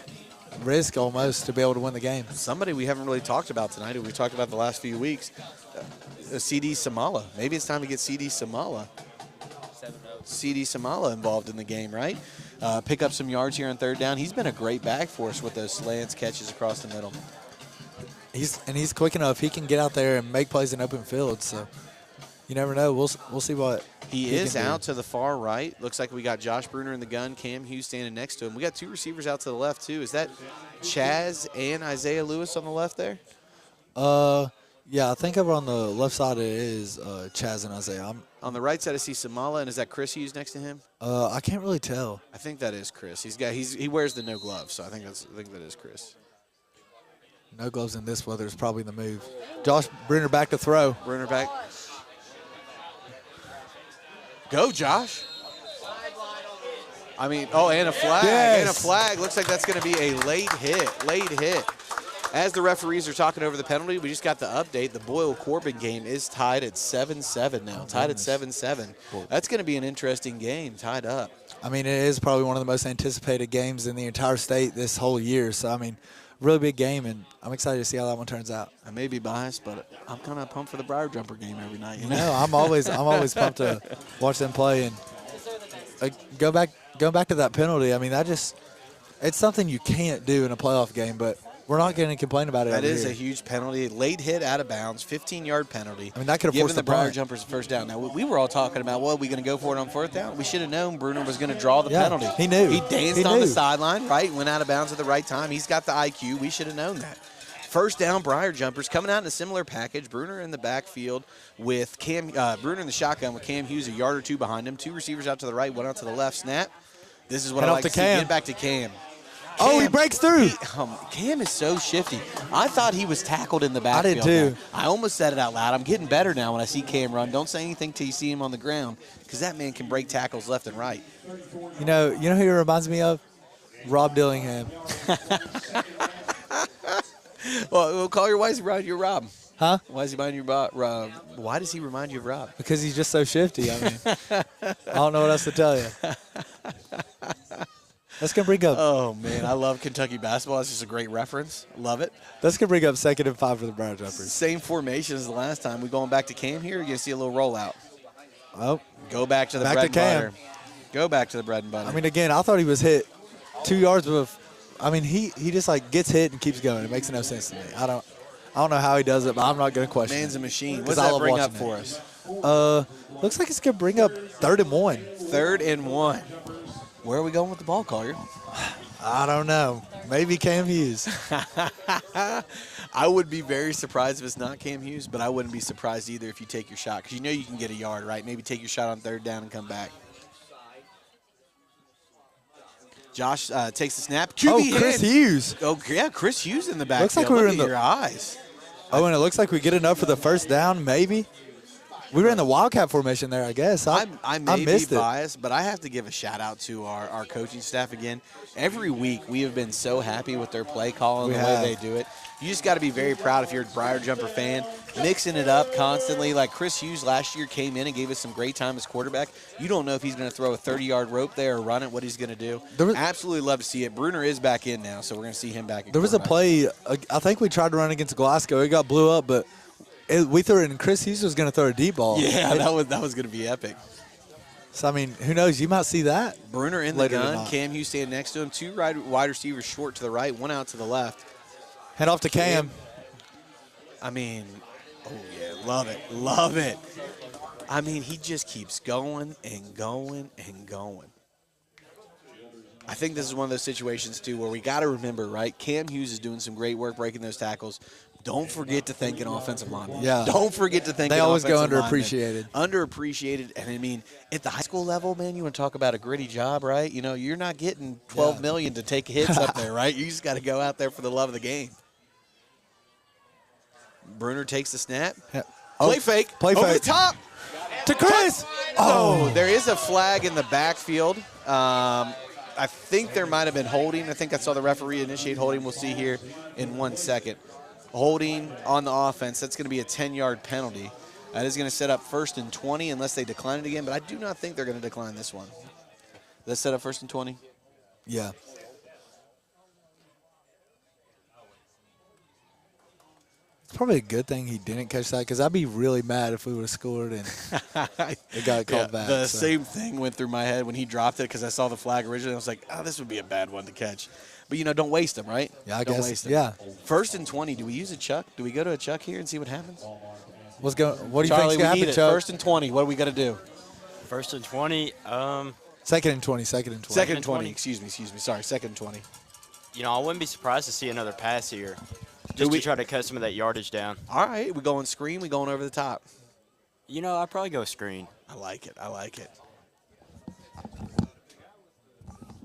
risk almost to be able to win the game. Somebody we haven't really talked about tonight, who we talked about the last few weeks, CD Samala. Maybe it's time to get CD Samala. CD Samala involved in the game, right? Pick up some yards here on third down. He's been a great back for us with those slants catches across the middle. He's quick enough. He can get out there and make plays in open fields. So you never know. We'll see what he is out to the far right. Looks like we got Josh Bruner in the gun. Cam Hughes standing next to him. We got 2 receivers out to the left too. Is that Chaz and Isaiah Lewis on the left there? Yeah, I think over on the left side it is Chaz and Isaiah. On the right side I see Samala, and is that Chris Hughes next to him? I can't really tell. I think that is Chris. He wears the no gloves, so I think that is Chris. No gloves in this weather is probably the move. Josh Bruner back to throw. Bruner back. Go, Josh. I mean, and a flag. Yes. And a flag. Looks like that's going to be a late hit. As the referees are talking over the penalty, we just got the update. The Boyle-Corbin game is tied at 7-7 now. Tied at 7-7. That's going to be an interesting game, tied up. I mean, it is probably one of the most anticipated games in the entire state this whole year. So, I mean, really big game, and I'm excited to see how that one turns out. I may be biased, but I'm kind of pumped for the Briar Jumper game every night. You know? No, I'm always pumped to watch them play and go back to that penalty. I mean, it's something you can't do in a playoff game, but we're not going to complain about it. That is a huge penalty. Late hit out of bounds, 15-yard penalty. I mean, that could have forced the the Briar punt. Jumpers first down. Now, we were all talking about, are we going to go for it on fourth down? We should have known Bruner was going to draw the penalty. He knew. He danced on the sideline, right? Went out of bounds at the right time. He's got the IQ. We should have known that. First down, Briar Jumpers coming out in a similar package. Bruner in the backfield with Bruner in the shotgun with Cam Hughes a yard or two behind him. 2 receivers out to the right, 1 out to the left. Snap. This is what I like to see. Get back to Cam. He breaks through. Cam is so shifty. I thought he was tackled in the backfield. I did too. I almost said it out loud. I'm getting better now when I see Cam run. Don't say anything till you see him on the ground, because that man can break tackles left and right. You know who he reminds me of? Rob Dillingham. Well, we'll call your wife around you Rob. Huh? Why does he remind you of Rob? Why does he remind you of Rob? Because he's just so shifty. I mean, I don't know what else to tell you. That's going to bring up. Oh, man. I love Kentucky basketball. It's just a great reference. Love it. That's going to bring up 2nd and 5 for the Briar Jumpers. Same formation as the last time. We going back to Cam here? You're going to see a little rollout. Oh. Go back to the bread and butter. Go back to the bread and butter. I mean, again, I thought he was hit 2 yards with. I mean, he just like gets hit and keeps going. It makes no sense to me. I don't know how he does it, but I'm not going to question. Man's a machine. What What's that bring up for us? Looks like it's going to bring up 3rd and 1. 3rd and 1. Where are we going with the ball, Collier? I don't know. Maybe Cam Hughes. I would be very surprised if it's not Cam Hughes, but I wouldn't be surprised either if you take your shot, because you know you can get a yard, right? Maybe take your shot on 3rd down and come back. Josh takes the snap. QB Chris Hughes. Oh, yeah, Chris Hughes in the back. Looks like we were in your eyes. Oh, and it looks like we get enough for the first down, maybe. We were in the Wildcat formation there, I guess. I may missed be biased, but I have to give a shout-out to our coaching staff again. Every week we have been so happy with their play call and the way they do it. You just got to be very proud if you're a Briar Jumper fan, mixing it up constantly. Like Chris Hughes last year came in and gave us some great time as quarterback. You don't know if he's going to throw a 30-yard rope there or run it, what he's going to do. Absolutely love to see it. Bruner is back in now, so we're going to see him back. There was a play, I think we tried to run against Glasgow. It got blew up, but we threw it, and Chris Hughes was going to throw a deep ball. Yeah, that was going to be epic. So, I mean, who knows? You might see that. Bruner in the gun. Cam Hughes standing next to him. 2 wide receivers short to the right, 1 out to the left. Head off to Cam. I mean, oh, yeah, love it. Love it. I mean, he just keeps going and going and going. I think this is one of those situations, too, where we got to remember, right? Cam Hughes is doing some great work breaking those tackles. Don't forget to thank an offensive lineman. Yeah. Don't forget to thank They an always go offensive lineman. underappreciated. Underappreciated. And, I mean, at the high school level, man, you want to talk about a gritty job, right? You know, you're not getting $12 million to take hits up there, right? You just got to go out there for the love of the game. Bruner takes the snap. Yeah. Play fake. Play Over fake. the top. To Chris. Oh, there is a flag in the backfield. I think there might have been holding. I think I saw the referee initiate holding. We'll see here in 1 second. Holding on the offense. That's going to be a 10-yard penalty. That is going to set up 1st and 20 unless they decline it again, but I do not think they're going to decline this one. Let's set up 1st and 20. Yeah. It's probably a good thing he didn't catch that because I'd be really mad if we would have scored and it got called back. The same thing went through my head when he dropped it because I saw the flag originally. I was like, oh, this would be a bad one to catch. But, you know, don't waste them, right? Yeah, I don't guess. Waste them. Yeah. 1st and 20. Do we use a chuck? Do we go to a chuck here and see what happens? What do you Charlie, think's going we to happen, need it. Chuck? 1st and 20. What do we got to do? 1st and 20. 2nd and 20. 2nd and 20. 2nd and 20. Excuse me. Sorry, 2nd and 20. You know, I wouldn't be surprised to see another pass here, just to try to cut some of that yardage down. All right, we going screen. We going over the top. You know, I'd probably go screen. I like it.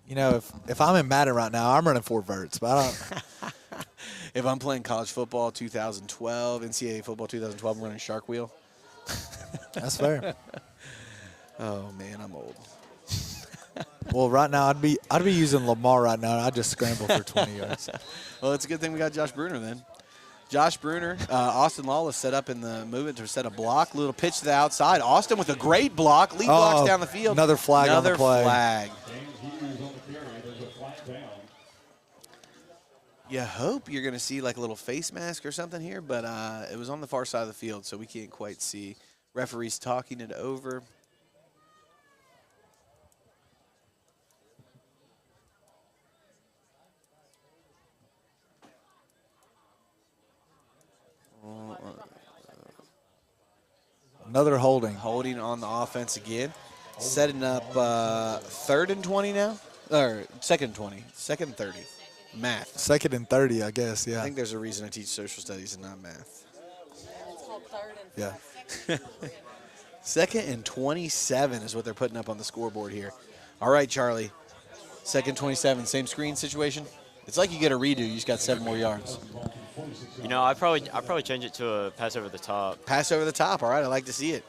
You know, if I'm in Madden right now, I'm running 4 verts, but I don't. If I'm playing college football 2012, NCAA football 2012, I'm running Shark Wheel. That's fair. Oh man, I'm old. Well, right now I'd be using Lamar right now. And I'd just scramble for 20 yards. Well, it's a good thing we got Josh Bruner then. Josh Bruner, Austin Lawless set up in the movement to set a block. Little pitch to the outside. Austin with a great block. Lead blocks down the field. Another flag on the play. Flag. You hope you're going to see like a little face mask or something here, but it was on the far side of the field, so we can't quite see. Referee's talking it over. Another holding. Holding on the offense again. Setting up 3rd and 20 now? Or 2nd and 20. 2nd and 30. Math. 2nd and 30, I guess, yeah. I think there's a reason I teach social studies and not math. It's called 3rd and Yeah. 2nd and 27 is what they're putting up on the scoreboard here. All right, Charlie. 2nd 27, same screen situation? It's like you get a redo, you just got 7 more yards. You know, I'd probably change it to a pass over the top. Pass over the top. All right, I like to see it.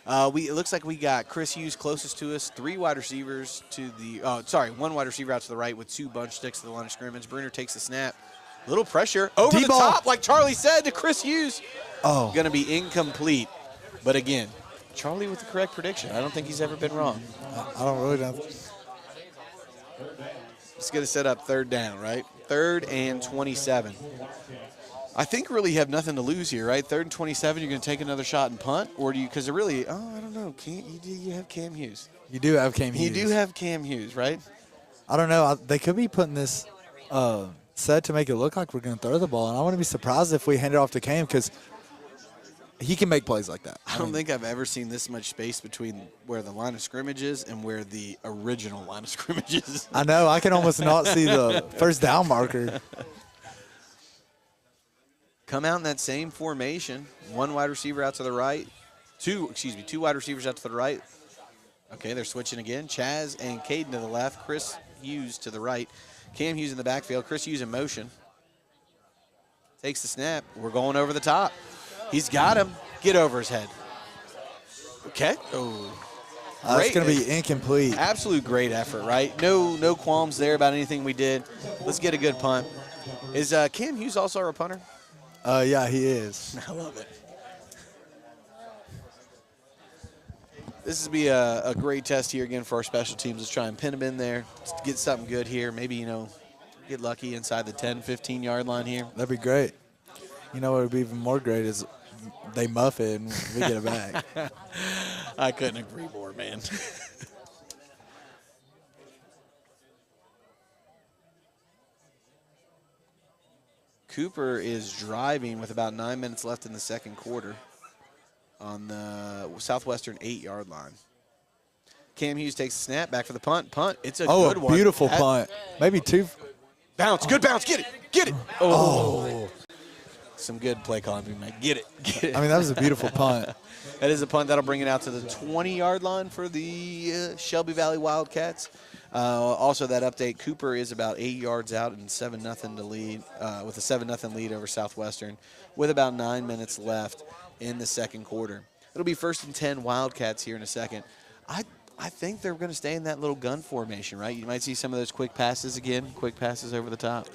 It looks like we got Chris Hughes closest to us, 3 wide receivers to the 1 wide receiver out to the right with 2 bunch sticks to the line of scrimmage. Bruner takes the snap. Little pressure over the top, like Charlie said, to Chris Hughes. Oh. Going to be incomplete. But again, Charlie with the correct prediction. I don't think he's ever been wrong. I don't really know. It's going to set up 3rd down, right? 3rd and 27. I think really you have nothing to lose here, right? 3rd and 27, you're going to take another shot and punt? Or do you, because I don't know. You have Cam Hughes. You do have Cam Hughes. You do have Cam Hughes, right? I don't know. They could be putting this set to make it look like we're going to throw the ball, and I wouldn't be surprised if we hand it off to Cam because he can make plays like that. I don't think I've ever seen this much space between where the line of scrimmage is and where the original line of scrimmage is. I know. I can almost not see the first down marker. Come out in that same formation. 1 wide receiver out to the right. 2 wide receivers out to the right. Okay, they're switching again. Chaz and Caden to the left. Chris Hughes to the right. Cam Hughes in the backfield. Chris Hughes in motion. Takes the snap. We're going over the top. He's got him. Get over his head. Okay. Oh. It's going to be incomplete. Absolute great effort, right? No qualms there about anything we did. Let's get a good punt. Is Cam Hughes also our punter? Yeah, he is. I love it. This would be a great test here again for our special teams. Let's try and pin them in there. Let's get something good here. Maybe, get lucky inside the 10, 15-yard line here. That'd be great. You know what would be even more great is they muff it and we get it back. I couldn't agree more, man. Cooper is driving with about 9 minutes left in the second quarter on the southwestern 8-yard line. Cam Hughes takes the snap, back for the punt. Punt, it's a Oh, good a one. beautiful punt. Maybe 2. Bounce, good bounce, get it. Oh. Some good play calling being made. Get it. I mean, that was a beautiful punt. That is a punt that'll bring it out to the 20-yard line for the Shelby Valley Wildcats. Also, that update, Cooper is about 8 yards out and 7-0 to lead, with a 7-0 lead over Southwestern, with about 9 minutes left in the second quarter. It'll be 1st and 10 Wildcats here in a second. I think they're going to stay in that little gun formation, right? You might see some of those quick passes again, quick passes over the top.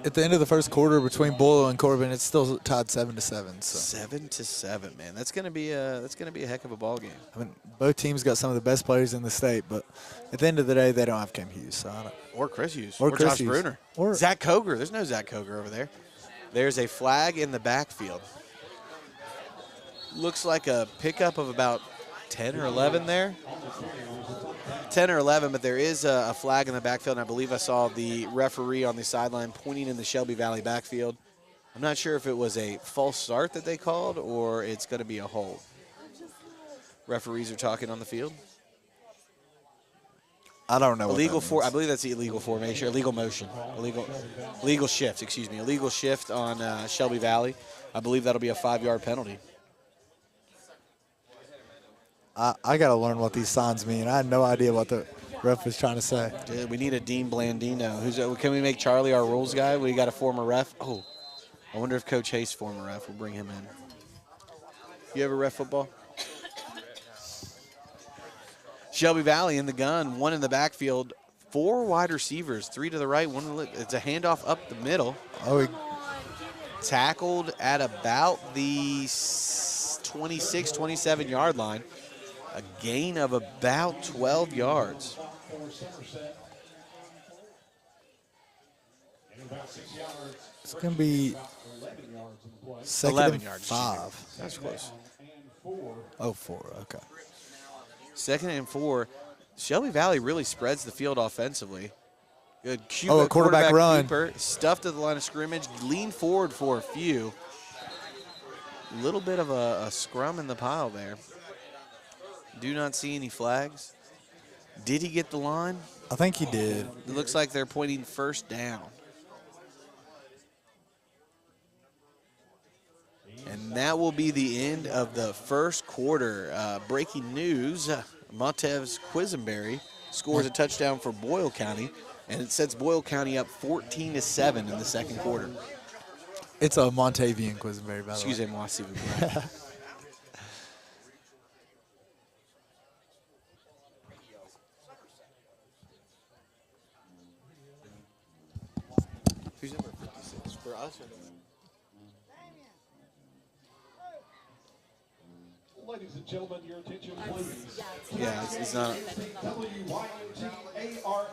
At the end of the first quarter, between Boyle and Corbin, it's still tied 7-7. So 7-7, man. That's going to be a heck of a ball game. I mean, both teams got some of the best players in the state, but at the end of the day, they don't have Cam Hughes. So I don't. Or Chris Hughes. Or Chris Josh Hughes. Bruner. Or Zach Koger. There's no Zach Koger over there. There's a flag in the backfield. Looks like a pickup of about 10 or 11 there. 10 or 11, but there is a flag in the backfield, and I believe I saw the referee on the sideline pointing in the Shelby Valley backfield. I'm not sure if it was a false start that they called or it's going to be a hold. Referees are talking on the field. I don't know. I believe that's the illegal formation, illegal motion, illegal shift. Excuse me, illegal shift on Shelby Valley. I believe that'll be a 5-yard penalty. I got to learn what these signs mean. I had no idea what the ref was trying to say. Dude, we need a Dean Blandino. Can we make Charlie our rules guy? We got a former ref. Oh, I wonder if Coach Hayes, former ref, will bring him in. You ever ref football? Shelby Valley in the gun, 1 in the backfield, 4 wide receivers, 3 to the right, 1 to the left. It's a handoff up the middle. Oh, Tackled at about the 26, 27-yard line. A gain of about 12 yards. It's going to be 11 yards. 5. That's close. Oh, 4. Okay. 2nd and 4. Shelby Valley really spreads the field offensively. Good a quarterback run. Cooper, stuffed to the line of scrimmage, leaned forward for a few. Little bit of a scrum in the pile there. Do not see any flags. Did he get the line? I think he did. It looks like they're pointing 1st down. And that will be the end of the first quarter. Breaking news, Montez Quisenberry scores a touchdown for Boyle County, and it sets Boyle County up 14-7 in the second quarter. It's a Montavian Quisenberry, by the way. Excusez-moi, s'il vous plaît. Who's number 56 for us or Ladies and gentlemen, your attention, please. Yeah, it's not.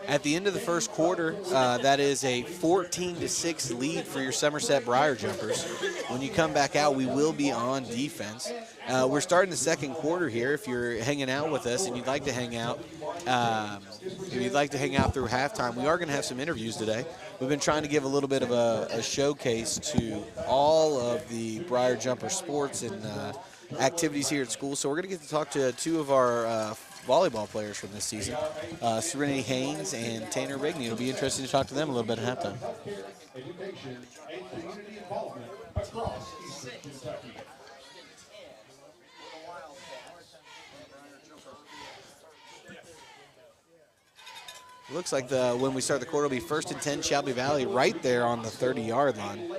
At the end of the first quarter, that is a 14-6 lead for your Somerset Briar Jumpers. When you come back out, we will be on defense. We're starting the second quarter here. If you're hanging out with us and you'd like to hang out, through halftime, we are going to have some interviews today. We've been trying to give a little bit of a showcase to all of the Briar Jumper sports and activities here at school. So we're going to get to talk to 2 of our volleyball players from this season, Serenity Haynes and Tanner Rigney. It'll be interesting to talk to them a little bit at halftime. Education and community involvement across Eastern Kentucky. Looks like when we start the quarter, it'll be 1st and 10 Shelby Valley right there on the 30-yard line.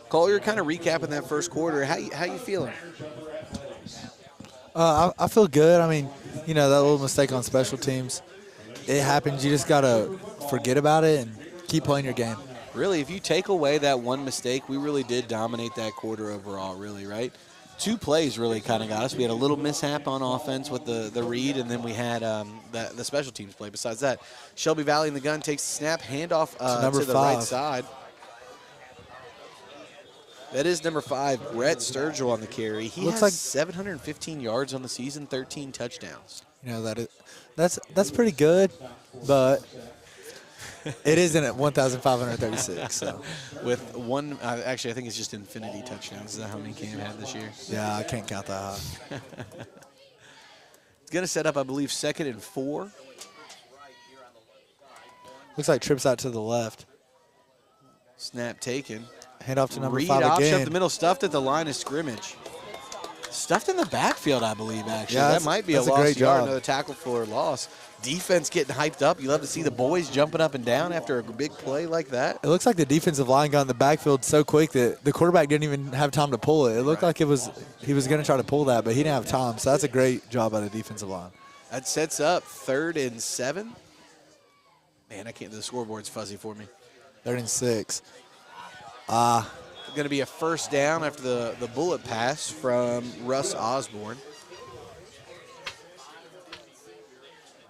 Cole, you're kind of recapping that first quarter. How you feeling? I feel good. I mean, that little mistake on special teams, it happens. You just got to forget about it and keep playing your game. Really, if you take away that one mistake, we really did dominate that quarter overall, really, right? 2 plays really kind of got us. We had a little mishap on offense with the read, and then we had the special teams play. Besides that, Shelby Valley in the gun takes the snap, handoff to the right side. That is number 5, Brett Sturgill on the carry. He Looks has like 715 yards on the season, 13 touchdowns. That's pretty good, but it isn't at 1,536. So. With one, actually, I think it's just infinity touchdowns. Is that how many Cam had this year? Yeah, I can't count that high. It's going to set up, I believe, 2nd and 4. Looks like trips out to the left. Snap taken. Hand off to number Read 5 option again. up the middle, stuffed at the line of scrimmage. Stuffed in the backfield, I believe, actually. Yeah, that might be a that's a lost great yard, job. another tackle for a loss. Defense getting hyped up. You love to see the boys jumping up and down after a big play like that. It looks like the defensive line got in the backfield so quick that the quarterback didn't even have time to pull it. It looked like he was going to try to pull that, but he didn't have time. So that's a great job by the defensive line. That sets up 3rd and 7. Man, I can't. The scoreboard's fuzzy for me. 3rd and 6. Going to be a first down after the bullet pass from Russ Osborne.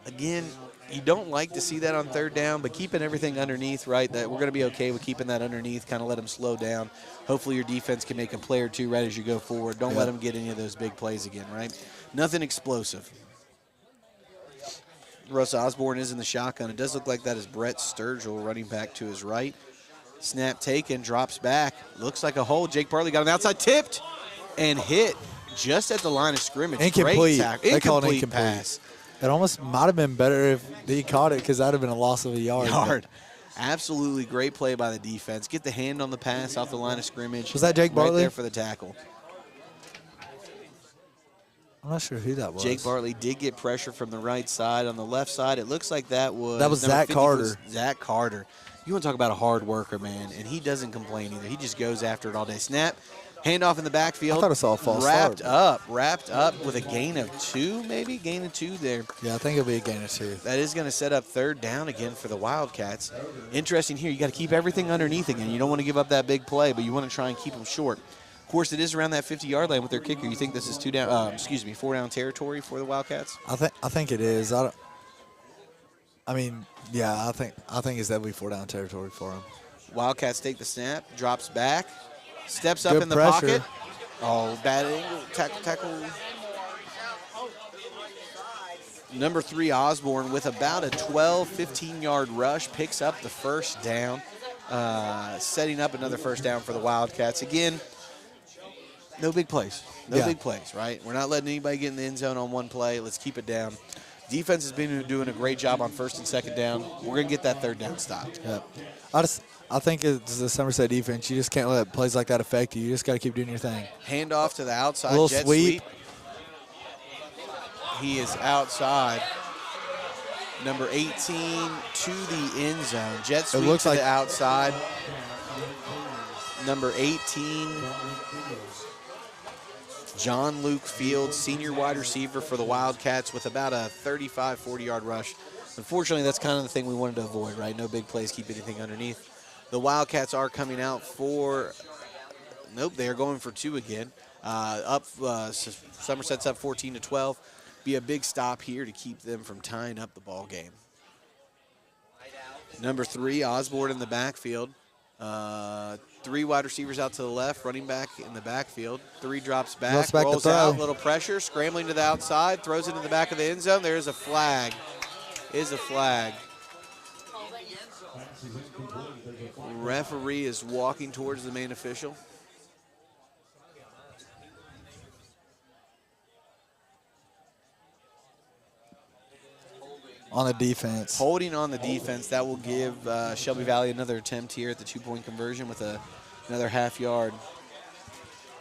Again, you don't like to see that on 3rd down, but keeping everything underneath, right, that we're going to be okay with keeping that underneath, kind of let them slow down. Hopefully your defense can make a play or two right as you go forward. Don't let them get any of those big plays again, right? Nothing explosive. Russ Osborne is in the shotgun. It does look like that is Brett Sturgill running back to his right. Snap taken, drops back. Looks like a hole. Jake Bartley got on the outside, tipped, and hit just at the line of scrimmage. Incomplete. Great tackle. They call it incomplete. Pass. It almost might have been better if he caught it because that would have been a loss of a yard. Absolutely great play by the defense. Get the hand on the pass off the line of scrimmage. Was that Jake Bartley? Right there for the tackle. I'm not sure who that was. Jake Bartley did get pressure from the right side. On the left side, it looks like that was number Zach 50 Carter. Zach Carter. You want to talk about a hard worker, man, and he doesn't complain either. He just goes after it all day. Snap, handoff in the backfield. I thought I saw a false wrapped start. up with a gain of 2, maybe? Gain of 2 there. Yeah, I think it'll be a gain of 2. That is going to set up 3rd down again for the Wildcats. Interesting here. You got to keep everything underneath again. You don't want to give up that big play, but you want to try and keep them short. Of course, it is around that 50-yard line with their kicker. You think this is 4 down territory for the Wildcats? I think it is. I think it's definitely 4 down territory for him. Wildcats take the snap, drops back, steps up Good in the pressure. pocket. Oh, bad angle, tackle. Number 3, Osborne, with about a 12, 15-yard rush, picks up the first down, setting up another first down for the Wildcats. Again, no big plays. No big plays, right? We're not letting anybody get in the end zone on one play. Let's keep it down. Defense has been doing a great job on 1st and 2nd down. We're going to get that 3rd down stopped. Yep. I think it's the Somerset defense. You just can't let plays like that affect you. You just got to keep doing your thing. Hand off to the outside. A little jet sweep. He is outside. Number 18 to the end zone. Jet sweep looks to like the outside. Number 18, John Luke Fields, senior wide receiver for the Wildcats with about a 35, 40-yard rush. Unfortunately, that's kind of the thing we wanted to avoid, right? No big plays, keep anything underneath. The Wildcats are coming out for – nope, they are going for 2 again. Somerset's up 14-12. Be a big stop here to keep them from tying up the ball game. Number 3, Osborne in the backfield. 3 wide receivers out to the left, running back in the backfield. 3 drops back, rolls out, little pressure, scrambling to the outside, throws it in the back of the end zone. There's a flag. Is a flag. Referee is walking towards the main official. On the defense. Holding on the defense. That will give Shelby Valley another attempt here at the 2-point conversion with another half yard.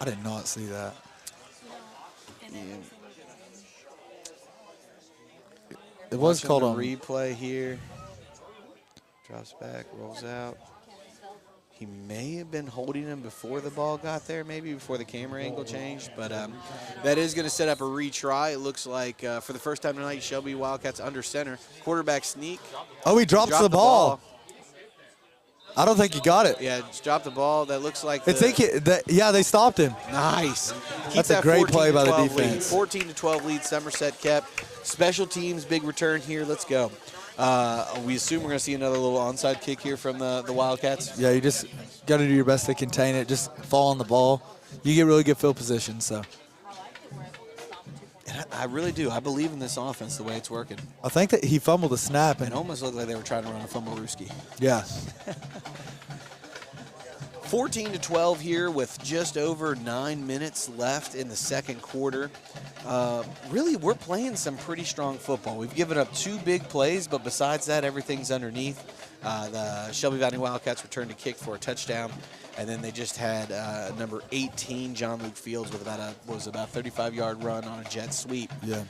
I did not see that. Yeah. It was called on on replay here. Drops back, rolls out. He may have been holding him before the ball got there, maybe before the camera angle changed. But that is going to set up a retry. It looks like for the first time tonight, Shelby Wildcats under center. Quarterback sneak. Oh, he dropped the ball. I don't think he got it. Yeah, just dropped the ball. That looks like they stopped him. Nice. That's a great play by the defense. 14-12 lead Somerset kept. Special teams, big return here. Let's go. We assume we're going to see another little onside kick here from the Wildcats. Yeah, you just got to do your best to contain it. Just fall on the ball. You get really good field position. So And I really do. I believe in this offense the way it's working. I think that he fumbled the snap. And it almost looked like they were trying to run a fumble Rooski. Yeah. 14-12 here with just over 9 minutes left in the second quarter. Really, we're playing some pretty strong football. We've given up 2 big plays, but besides that, everything's underneath. The Shelby Valley Wildcats returned to kick for a touchdown, and then they just had number 18, John Luke Fields, with about a 35-yard run on a jet sweep. Yeah.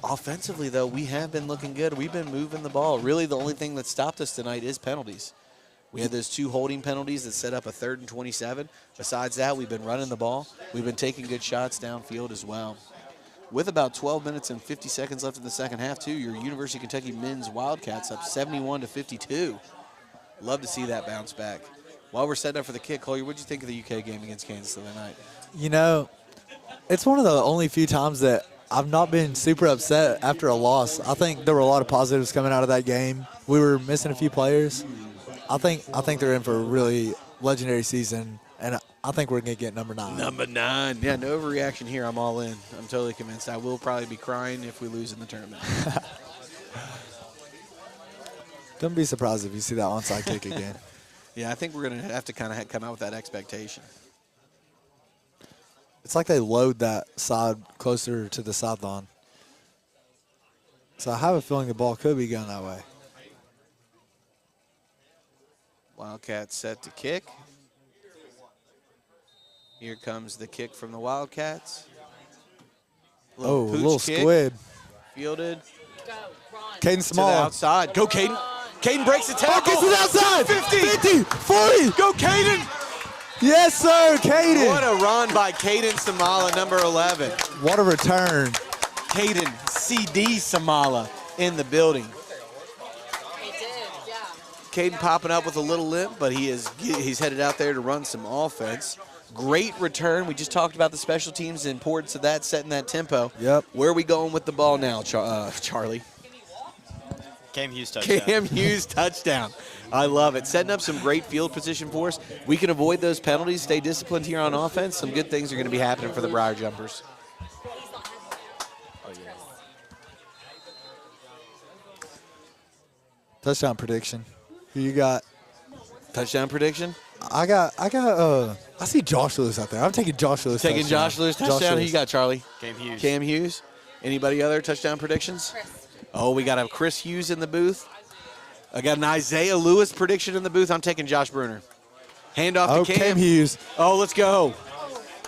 Offensively, though, we have been looking good. We've been moving the ball. Really, the only thing that stopped us tonight is penalties. We had those 2 holding penalties that set up a 3rd and 27. Besides that, we've been running the ball. We've been taking good shots downfield as well. With about 12 minutes and 50 seconds left in the second half, too, your University of Kentucky men's Wildcats up 71-52. Love to see that bounce back. While we're setting up for the kick, Collier, what did you think of the UK game against Kansas the other night? You know, it's one of the only few times that I've not been super upset after a loss. I think there were a lot of positives coming out of that game. We were missing a few players. I think they're in for a really legendary season, and I think we're going to get number 9. Number 9. Yeah, no overreaction here. I'm all in. I'm totally convinced. I will probably be crying if we lose in the tournament. Don't be surprised if you see that onside kick again. Yeah, I think we're going to have to kind of come out with that expectation. It's like they load that side closer to the sideline. So I have a feeling the ball could be going that way. Wildcats set to kick. Here comes the kick from the Wildcats. A Pooch little kick. squid. Fielded. Caden To the Small. outside. Go, Caden. Caden breaks the tackle. Gets to the outside. 50, 40. Go, Caden. Yes, sir, Caden. What a run by Caden Samala, number 11. What a return. Caden CD Samala in the building. He did, yeah. Caden popping up with a little limp, but he's headed out there to run some offense. Great return. We just talked about the special teams, the importance of that, setting that tempo. Yep. Where are we going with the ball now, Charlie? Cam Hughes touchdown. Cam Hughes touchdown. I love it. Setting up some great field position for us. We can avoid those penalties, stay disciplined here on offense. Some good things are going to be happening for the Briar Jumpers. Touchdown prediction. Who you got? Touchdown prediction? I see Josh Lewis out there. I'm taking Josh Lewis. Taking touchdown. Josh Lewis touchdown. Who you got, Charlie? Cam Hughes. Cam Hughes. Anybody other touchdown predictions? Chris. Oh, we got a Chris Hughes in the booth. I got an Isaiah Lewis prediction in the booth. I'm taking Josh Bruner. Hand off to Cam Hughes. Oh, let's go.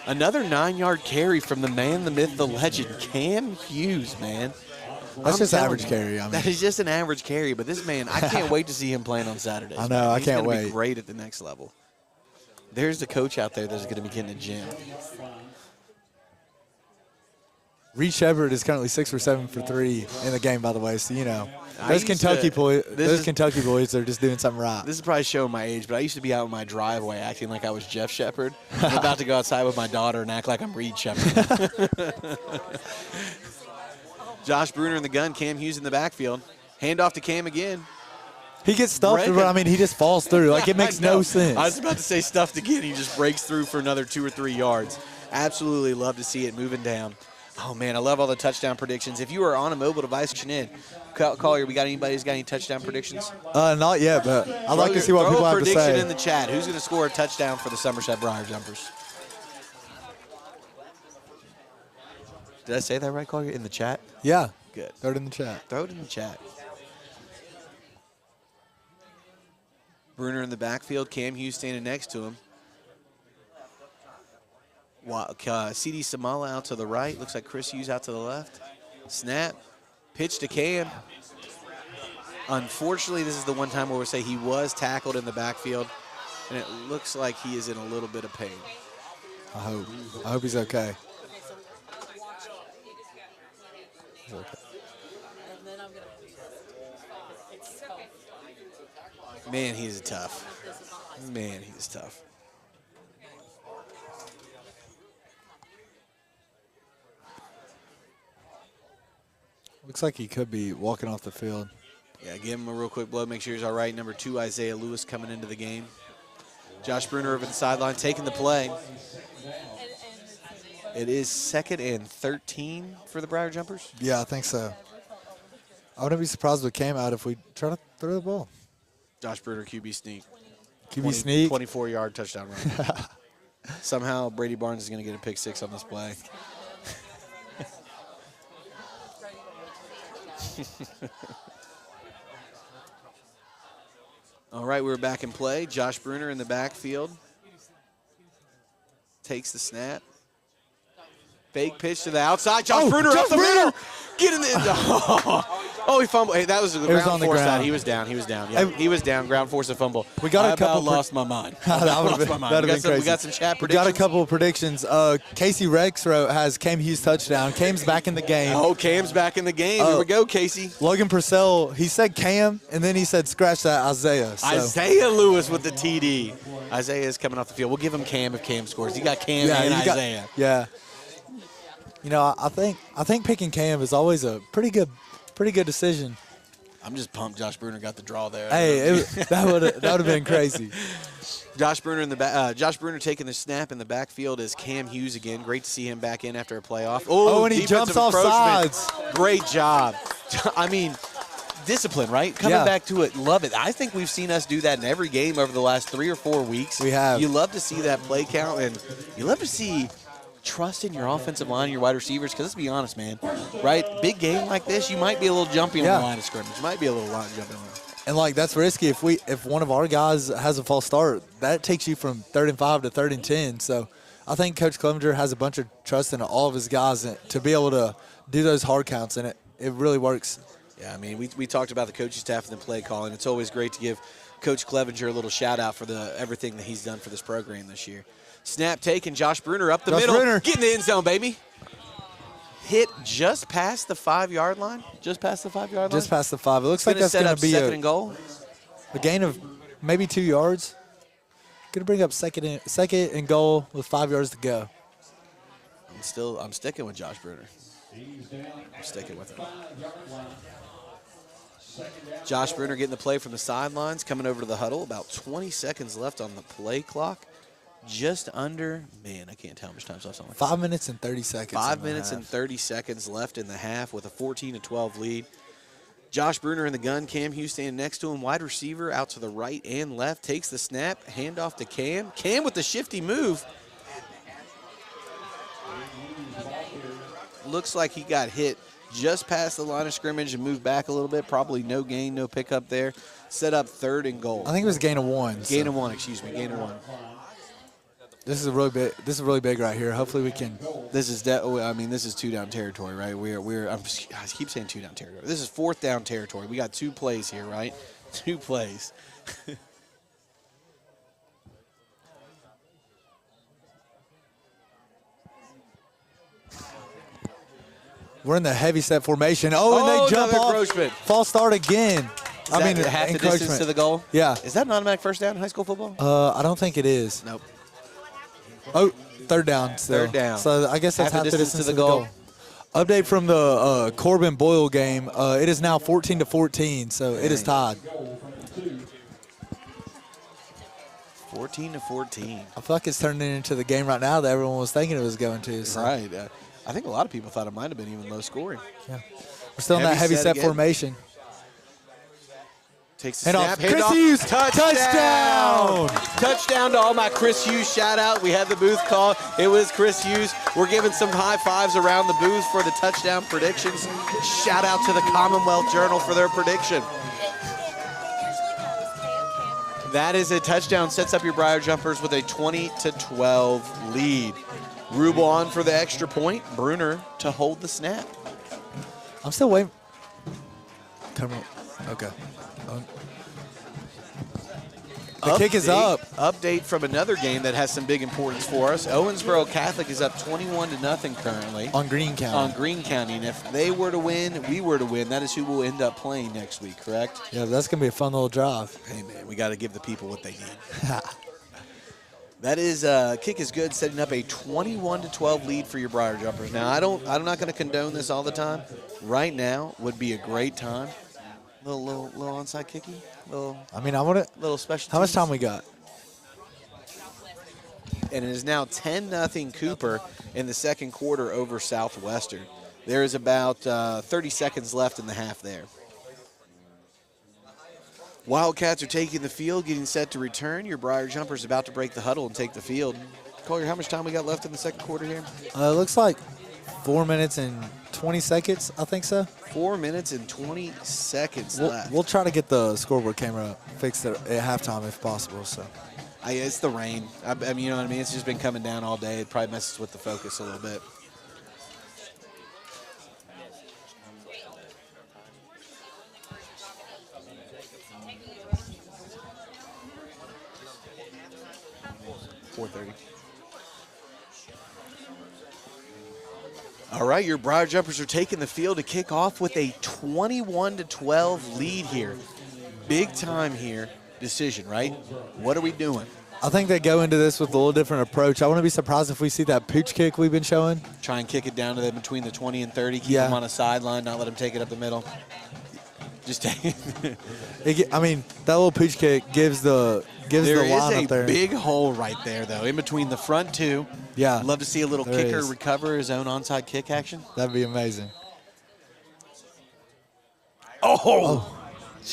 Another 9-yard carry from the man, the myth, the legend, Cam Hughes, man. That's I'm just telling average you, carry. I mean, That is just an average carry, but this man, I can't wait to see him playing on Saturdays. I know, I He's can't gonna wait. Be great at the next level. There's the coach out there that's going to be getting a gym. Reed Shepard is currently 6 for 7 for 3 in the game, by the way. So you know, I those used Kentucky to- boys, this is- Kentucky boys are just doing something right. This is probably showing my age, but I used to be out in my driveway acting like I was Jeff Shepard. I'm about to go outside with my daughter and act like I'm Reed Shepard. Josh Bruner in the gun, Cam Hughes in the backfield. Hand off to Cam again. He gets stuffed, Breaking. but I mean, he just falls through. Like, it makes I know. no sense. I was about to say stuffed again. He just breaks through for another 2 or 3 yards. Absolutely love to see it moving down. Oh, man, I love all the touchdown predictions. If you are on a mobile device, tune in. Collier, we got anybody who's got any touchdown predictions? Not yet, but I'd like to see what Throw people a have to prediction say. in the chat. Who's going to score a touchdown for the Somerset Briar Jumpers? Did I say that right, Collier? In the chat? Yeah, Good. throw it in the chat. Throw it in the chat. Bruner in the backfield. Cam Hughes standing next to him. CD Samala out to the right. Looks like Chris Hughes out to the left. Snap. Pitch to Cam. Unfortunately, this is the one time where we say he was tackled in the backfield, and it looks like he is in a little bit of pain. I hope he's okay. And then I'm going to. Man, he's tough. Man, he's tough. Looks like he could be walking off the field. Yeah, give him a real quick blow. Make sure he's all right. Number 2, Isaiah Lewis coming into the game. Josh Bruner over the sideline taking the play. It is 2nd and 13 for the Briar Jumpers. Yeah, I think so. I wouldn't be surprised if it came out if we try to throw the ball. Josh Bruner, QB sneak. QB sneak. 24-yard touchdown run. Somehow Brady Barnes is going to get a pick six on this play. All right, we're back in play. Josh Bruner in the backfield. Takes the snap. Fake pitch to the outside. Josh Bruner up the middle. Get in the Oh, he fumbled. Hey, that was the ground on the force ground. side. He was down. Yeah, he was down. Ground force and fumble. We got I a couple. about lost my mind. That'd have been crazy. We got some chat We predictions. got a couple of predictions. Casey Rexroth has Cam Hughes touchdown. Cam's back in the game. Oh, Cam's back in the game. Here we go, Casey. Logan Purcell, he said Cam, and then he said scratch that Isaiah. So. Isaiah Lewis with the TD. Isaiah is coming off the field. We'll give him Cam if Cam scores. You got Cam and Isaiah. Yeah. You know, I think picking Cam is always a pretty good decision. I'm just pumped Josh Bruner got the draw there. Hey, that would have been crazy. Josh Bruner in the back. Josh Bruner taking the snap in the backfield is Cam Hughes again. Great to see him back in after a playoff. Oh, and he defensive jumps off encroachment. sides. Great job. I mean, discipline, right? Coming back to it. Love it. I think we've seen us do that in every game over the last 3 or 4 weeks. We have. You love to see that play count, and you love to see trust in your offensive line, your wide receivers, because let's be honest, man, right? Big game like this, you might be a little jumpy on the line of scrimmage. You might be a little line jumping on. And like that's risky. If one of our guys has a false start, that takes you from 3rd and 5 to 3rd and 10. So I think Coach Clevenger has a bunch of trust in all of his guys to be able to do those hard counts, and it really works. Yeah, I mean, we talked about the coaching staff and the play calling. It's always great to give Coach Clevenger a little shout out for everything that he's done for this program this year. Snap taken, Josh Bruner up the middle. Get in the end zone, baby. Hit just past the 5-yard line. Just past the 5-yard line. Just past the 5. It looks like that's going to be second and goal. A gain of maybe 2 yards. Going to bring up second and goal with 5 yards to go. I'm sticking with Josh Bruner. I'm sticking with him. Josh Bruner getting the play from the sidelines, coming over to the huddle. About 20 seconds left on the play clock. Just under, man, I can't tell how much time's left on it. 5 minutes and 30 seconds. 5 minutes and 30 seconds left in the half with a 14-12 lead. Josh Bruner in the gun. Cam Hughes standing next to him. Wide receiver out to the right and left. Takes the snap. Handoff to Cam. Cam with the shifty move. Looks like he got hit just past the line of scrimmage and moved back a little bit. Probably no gain, no pickup there. Set up 3rd and goal. I think it was a gain of 1. Gain of 1, excuse me. Gain of 1. This is really big. This is really big right here. Hopefully we can. This is this is 2 down territory, right? I keep saying 2 down territory. This is 4th down territory. We got 2 plays here, right? 2 plays. We're in the heavy set formation. Oh, and they jump off. Encroachment. False start again. I mean, half the distance to the goal? Yeah. Is that an automatic first down in high school football? I don't think it is. Nope. Oh, 3rd down still. 3rd down. So I guess that's half the distance to the goal. Update from the Corbin Boyle game. It is now 14-14, so it is tied. 14-14. I feel like it's turning into the game right now that everyone was thinking it was going to. So. Right. I think a lot of people thought it might have been even low scoring. Yeah. We're still in that heavy set formation. Takes the snap. Chris Hughes. Touchdown! Touchdown to all my Chris Hughes shout out. We had the booth call. It was Chris Hughes. We're giving some high fives around the booth for the touchdown predictions. Shout out to the Commonwealth Journal for their prediction. That is a touchdown. Sets up your Briar Jumpers with a 20-12 lead. Rubel on for the extra point. Bruner to hold the snap. I'm still waiting. Come on. Okay. The kick is up. Update from another game that has some big importance for us. Owensboro Catholic is up 21-0 currently. On Greene County. On Greene County. And if they were to win, we were to win, that is who will end up playing next week, correct? Yeah, that's going to be a fun little drive. Hey, man, we got to give the people what they need. That is, kick is good, setting up a 21-12 lead for your Briar Jumpers. Now, I'm not going to condone this all the time. Right now would be a great time. Little onside kicky. Little special. How much time we got? And it is now 10-0 Cooper in the second quarter over Southwestern. There is about 30 seconds left in the half there. Wildcats are taking the field, getting set to return. Your Briar Jumpers about to break the huddle and take the field. Collier, how much time we got left in the second quarter here? It looks like 4 minutes and 20 seconds, I think so. 4 minutes and 20 seconds left. We'll try to get the scoreboard camera fixed at halftime if possible. So, It's the rain. I mean, you know what I mean? It's just been coming down all day. It probably messes with the focus a little bit. .430. All right, your Briar Jumpers are taking the field to kick off with a 21-12 lead here. Big time here decision, right? What are we doing? I think they go into this with a little different approach. I wouldn't be surprised if we see that pooch kick we've been showing. Try and kick it down to them between the 20 and 30. Keep them on a sideline, not let them take it up the middle. Just take I mean, that little pooch kick gives the line up there. There is a big hole right there, though, in between the front two. Yeah. Love to see a little kicker recover his own onside kick action. That'd be amazing. Oh!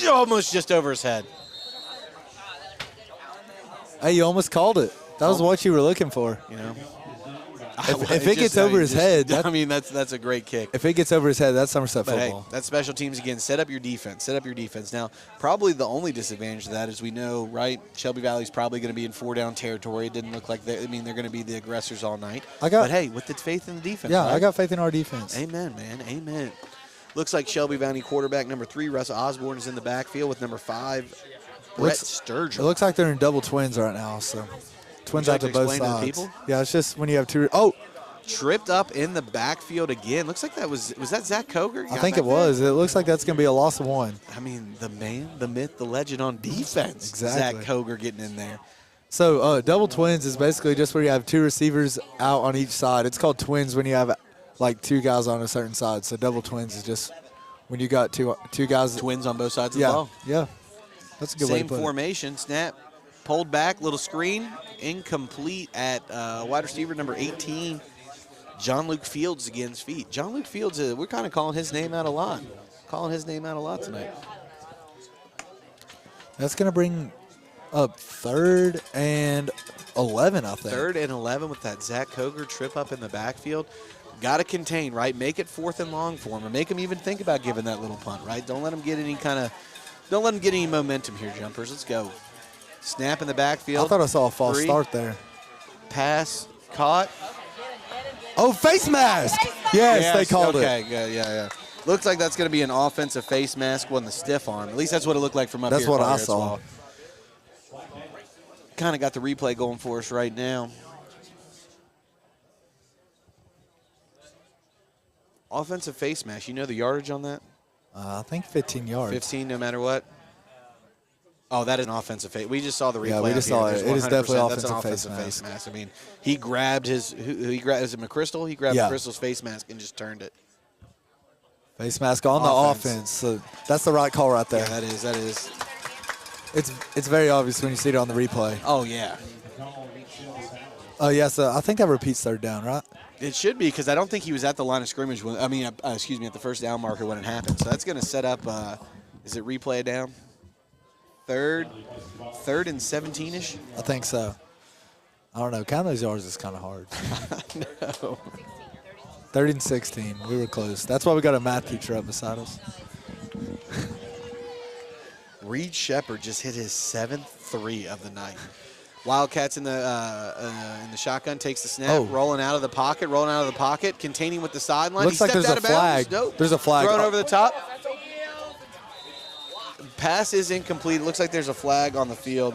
Almost just over his head. Hey, you almost called it. That was what you were looking for. You know? If it gets over his head, that's a great kick. If it gets over his head, that's Somerset But football. hey, that's special teams again. Set up your defense. Set up your defense. Now, probably the only disadvantage of that is we know, right, Shelby Valley's probably going to be in 4-down territory. It didn't look like they're going to be the aggressors all night. But hey, with the faith in the defense. Yeah, right? I got faith in our defense. Amen, man. Amen. Looks like Shelby Valley quarterback number 3, Russ Osborne, is in the backfield with number 5, Brett Sturgill. It looks like they're in double twins right now. So twins out to both sides. people? Yeah, it's just when you have two. Oh. Tripped up in the backfield again. Looks like was that Zach Koger? I think it was. It looks like that's going to be a loss of 1. I mean, the man, the myth, the legend on defense. Exactly. Zach Koger getting in there. So double twins is basically just where you have 2 receivers out on each side. It's called twins when you have like 2 guys on a certain side. So double twins is just when you got two guys. Twins on both sides of the ball. Yeah, that's a good way to put it. Same formation. Snap, pulled back, little screen, incomplete at wide receiver number 18. John Luke Fields against feet. John Luke Fields, we're kind of calling his name out a lot. Tonight. That's going to bring up 3rd and 11, I think. 3rd and 11 with that Zach Koger trip up in the backfield. Got to contain, right? Make it 4th and long for him, and make him even think about giving that little punt, right? Don't let him get any momentum here, Jumpers. Let's go. Snap in the backfield. I thought I saw a false start there. Pass caught. Oh, face mask. Yes, they called it. Okay, good. Yeah. Looks like that's going to be an offensive face mask on the stiff arm. At least that's what it looked like from up here. That's what I saw. Kind of got the replay going for us right now. Offensive face mask. You know the yardage on that? I think 15 yards. 15 no matter what. Oh, that is an offensive face. We just saw the replay. Yeah, we just saw it. It is definitely offensive face mask. I mean, he grabbed his. He grabbed. Is it McChrystal? He grabbed McChrystal's face mask and just turned it. Face mask on the offense. So that's the right call right there. Yeah, that is. It's very obvious when you see it on the replay. Oh yeah. Oh yeah. So I think that repeats 3rd down, right? It should be because I don't think he was at the line of scrimmage when. I mean, at the first down marker when it happened. So that's going to set up. Is it replay down? 3rd and 17-ish? I think so. I don't know. Counting those yards is kind of hard. No. 3rd and 16. We were close. That's why we got a math teacher up beside us. Reed Shepard just hit his 7th 3 of the night. Wildcats in the shotgun, takes the snap, rolling out of the pocket, containing with the sideline. Looks like there's a flag. Nope. There's a flag. Thrown over the top. Pass is incomplete. It looks like there's a flag on the field.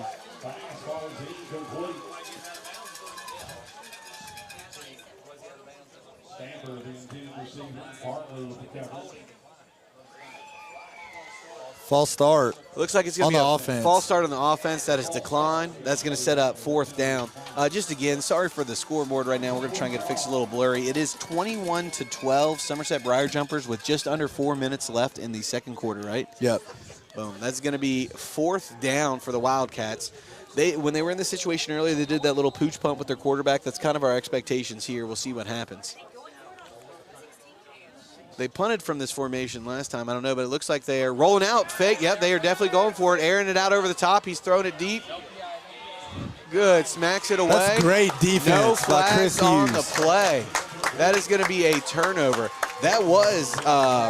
False start. Looks like it's going to be on the a offense. false start on the offense. That is declined. That's going to set up 4th down. Just again, sorry for the scoreboard right now. We're going to try and get it fixed a little blurry. It is 21-12. Somerset Briar Jumpers with just under 4 minutes left in the second quarter, right? Yep. Boom. That's going to be 4th down for the Wildcats. When they were in this situation earlier, they did that little pooch pump with their quarterback. That's kind of our expectations here. We'll see what happens. They punted from this formation last time. I don't know, but it looks like they are rolling out. Fake. Yep, they are definitely going for it. Airing it out over the top. He's throwing it deep. Good. Smacks it away. That's great defense No by Chris flags on Hughes. the play. That is going to be a turnover. That was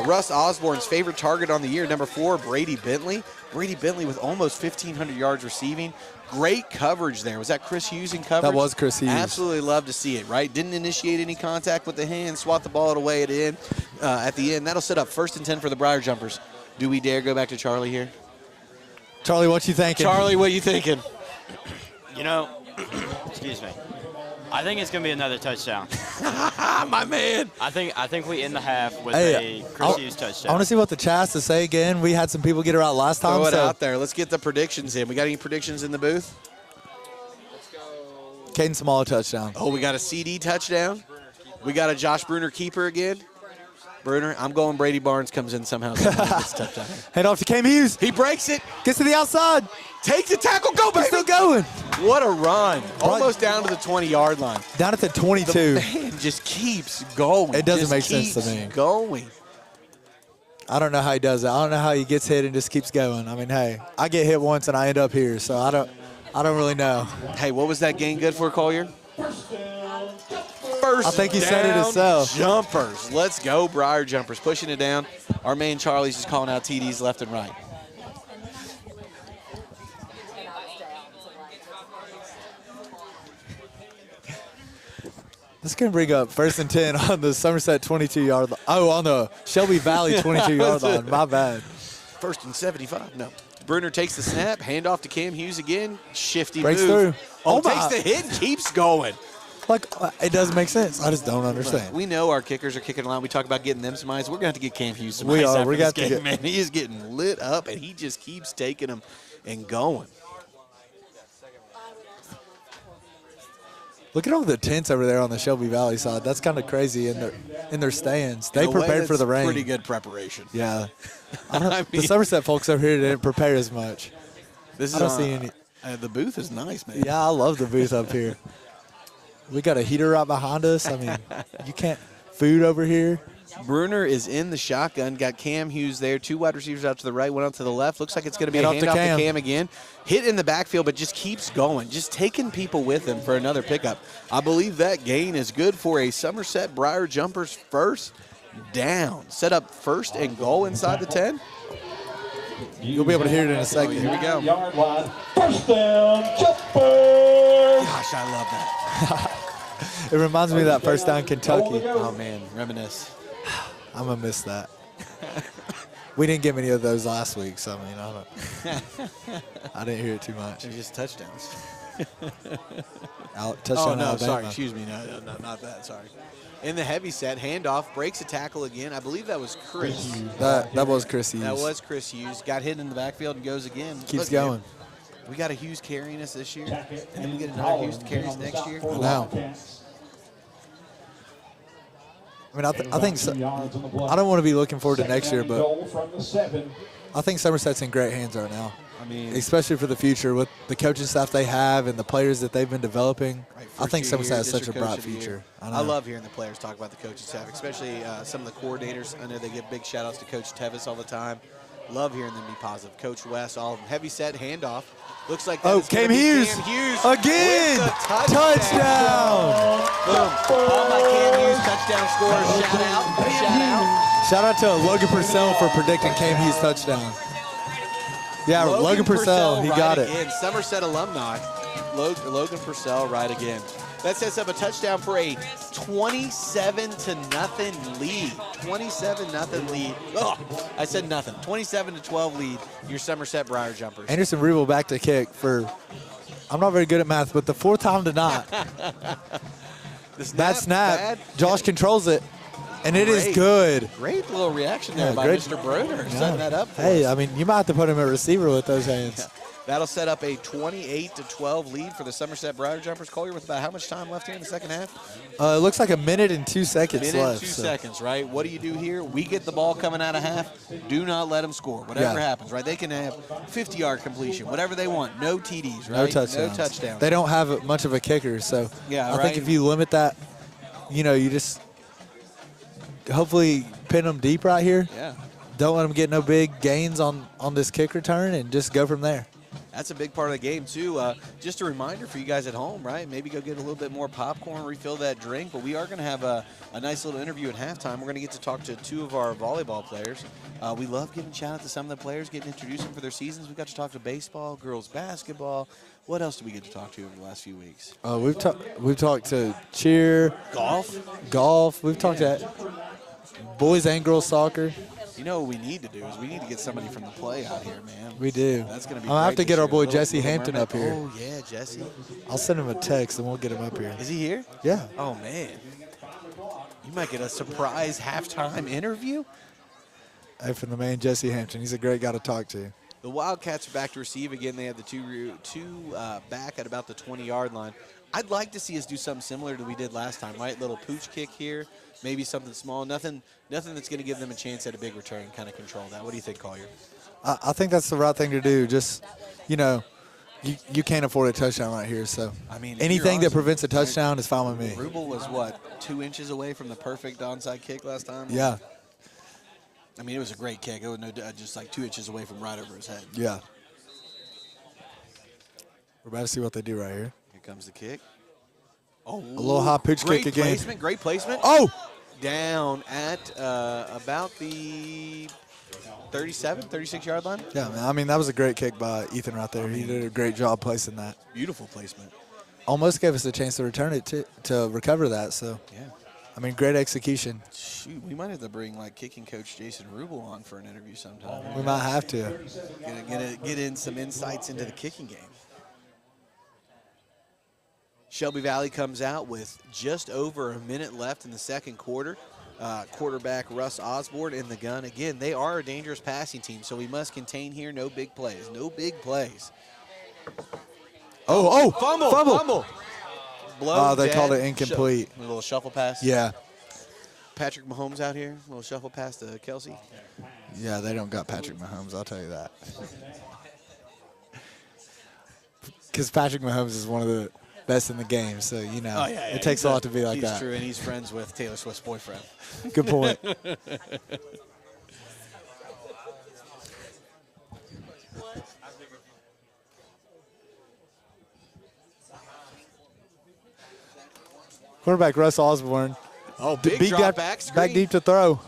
Russ Osborne's favorite target on the year, number 4, Brady Bentley. Brady Bentley with almost 1,500 yards receiving. Great coverage there. Was that Chris Hughes in coverage? That was Chris Hughes. Absolutely love to see it, right? Didn't initiate any contact with the hand, swat the ball away at the end. That'll set up 1st and 10 for the Briar Jumpers. Do we dare go back to Charlie here? Charlie, what you thinking? Charlie, what you thinking? You know, excuse me. I think it's going to be another touchdown. My man. I think we end the half with a Chris Hughes touchdown. I want to see what the Chas to say again. We had some people get her out last time. Throw it so out there. Let's get the predictions in. We got any predictions in the booth? Caden Small touchdown. Oh, we got a CD touchdown. We got a Josh Bruner keeper again. Bruner, I'm going Brady Barnes comes in somehow. Gets a touchdown. Hand off to Cam Hughes. He breaks it. Gets to the outside. Takes the tackle. Go, baby. He's still going. What a run. Almost down to the 20-yard line. Down at the 22. The man just keeps going. It doesn't Just make sense to keeps me. Going. I don't know how he does it. I don't know how he gets hit and just keeps going. I mean, hey, I get hit once and I end up here, so I don't really know. Hey, what was that gain good for, Collier? First I think he said it down himself. Jumpers. Let's go, Briar Jumpers. Pushing it down. Our main Charlie's just calling out TDs left and right. This can bring up 1st and 10 on the Somerset 22-yard line. Oh, on the Shelby Valley 22-yard line. My bad. 1st and 75. No. Bruner takes the snap. Handoff to Cam Hughes again. Shifty Breaks move. through. Oh, my. takes the hit and keeps going. Like, it doesn't make sense. I just don't understand. We know our kickers are kicking a line. We talk about getting them some eyes. We're going to have to get Cam Hughes some We eyes are. after We're this gonna have to game, man. He is getting lit up, and he just keeps taking them and going. Look at all the tents over there on the Shelby Valley side. That's kind of crazy in their stands. They In a way, prepared for the that's rain. Pretty good preparation. Yeah. I The mean, Somerset folks over here didn't prepare as much. this I is don't see any. the booth is nice, man. Yeah, I love the booth up here. We got a heater right behind us. I mean, you can't food over here. Bruner is in the shotgun. Got Cam Hughes there. 2 wide receivers out to the right, one out to the left. Looks like it's going to be a Hand off handoff to to Cam. Cam again. Hit in the backfield, but just keeps going. Just taking people with him for another pickup. I believe that gain is good for a Somerset Briar Jumpers 1st down. Set up 1st and goal inside the 10. You'll be able to hear it in a second. Here we go. Yard line. 1st down, Jumpers. Gosh, I love that. It reminds me of that first down Kentucky. Oh, man. Reminisce. I'm going to miss that. We didn't get many of those last week, so I mean, I didn't hear it too much. They're just touchdowns. Touchdown no, Alabama. sorry. Excuse me. No, not that. Sorry. In the heavy set, handoff, breaks a tackle again. I believe that was Chris. That was Chris Hughes. That was Chris Hughes. Got hit in the backfield and goes again. Keeps Look, man, going. we got a Hughes carrying us this year, and then we get another Hughes to carry us next year. I know. I mean, I think so, I don't want to be looking forward to next year, but I think Somerset's in great hands right now. I mean, Especially for the future with the coaching staff they have and the players that they've been developing. right, I think first year Somerset has here, such a district coach bright of the year. future. I know. love hearing the players talk about the coaching staff, especially some of the coordinators. I know they give big shout outs to Coach Tevis all the time. Love hearing them be positive. Coach West, all of them. Heavy set, handoff. Looks like that is gonna Cam be Hughes. Cam Hughes Again. with the Touchdown. Boom. All my Cam Hughes touchdown scores. Shout out. Shout out. Shout out to Logan Purcell for predicting Cam Hughes touchdown. Yeah, Logan Purcell, he right got it. again. Somerset alumni. Logan Purcell right again. That sets up a touchdown for a 27-0 lead. 27-0 lead. Oh, I said nothing. 27-12 lead. Your Somerset Briar Jumpers. Anderson Reeble back to kick for, I'm not very good at math, but the 4th time tonight. That snap, bad. Josh controls it, and it is Great. good. Great little reaction there Yeah, by great. Mr. Bruner, setting that up for Hey, us. I mean, you might have to put him at receiver with those hands. That'll set up a 28-12 lead for the Somerset Briar Jumpers. Collier, with about how much time left here in the second half? It looks like a minute and 2 seconds Minute and left. 2 so- seconds, right? What do you do here? We get the ball coming out of half. Do not let them score. Whatever Yeah. happens, right? They can have 50-yard completion, whatever they want. No TDs, right? No touchdowns. No touchdowns. They don't have much of a kicker, so Yeah, I right. think if you limit that, you just hopefully pin them deep right here. Yeah. Don't let them get no big gains on this kick return, and just go from there. That's a big part of the game, too. Just a reminder for you guys at home, right? Maybe go get a little bit more popcorn, refill that drink. But we are going to have a nice little interview at halftime. We're going to get to talk to 2 of our volleyball players. We love giving shout out to some of the players, getting introduced them for their seasons. We got to talk to baseball, girls basketball. What else did we get to talk to over the last few weeks? We've talked to cheer, golf. We've talked to boys and girls soccer. You know what we need to do is we need to get somebody from the play out here, man. We do. That's going to be I'll have great to get this our year. boy Little- Jesse Little Hampton Mermaid. up here. Oh, yeah, Jesse. I'll send him a text, and we'll get him up here. Is he here? Yeah. Oh, man. You might get a surprise halftime interview. Hey, from the man Jesse Hampton. He's a great guy to talk to. The Wildcats are back to receive again. They have the two back at about the 20-yard line. I'd like to see us do something similar to what we did last time, right? Little pooch kick here, maybe something small. Nothing that's going to give them a chance at a big return and kind of control that. What do you think, Collier? I think that's the right thing to do. Just, you can't afford a touchdown right here. So, I mean, if anything you're that prevents a touchdown is fine with me. Rubel was, what, 2 inches away from the perfect onside kick last time? Yeah. I mean, it was a great kick. It was just like 2 inches away from right over his head. Yeah. We're about to see what they do right here. Here comes the kick. Oh, A little high pitch kick again. Great placement. Oh! Down at about the 37, 36-yard line. Yeah, man. I mean, that was a great kick by Ethan right there. He did a great job placing that. Beautiful placement. Almost gave us a chance to return it to recover that. So, Yeah. I mean, great execution. Shoot, we might have to bring like kicking coach Jason Rubel on for an interview sometime. We might have to. Get in some insights into the kicking game. Shelby Valley comes out with just over a minute left in the second quarter. Quarterback Russ Osborne in the gun. Again, they are a dangerous passing team, so we must contain here. No big plays. No big plays. Oh, Fumble. Blow they dead. called it incomplete. A little shuffle pass. Yeah. Patrick Mahomes out here. A little shuffle pass to Kelsey. Yeah, they don't got Patrick Mahomes, I'll tell you that. Because Patrick Mahomes is one of the best in the game, so, it takes a lot to be like he's that. True, and he's friends with Taylor Swift's boyfriend. Good point. Quarterback Russ Osborne. Oh, big Beat drop that back screen. back deep to throw.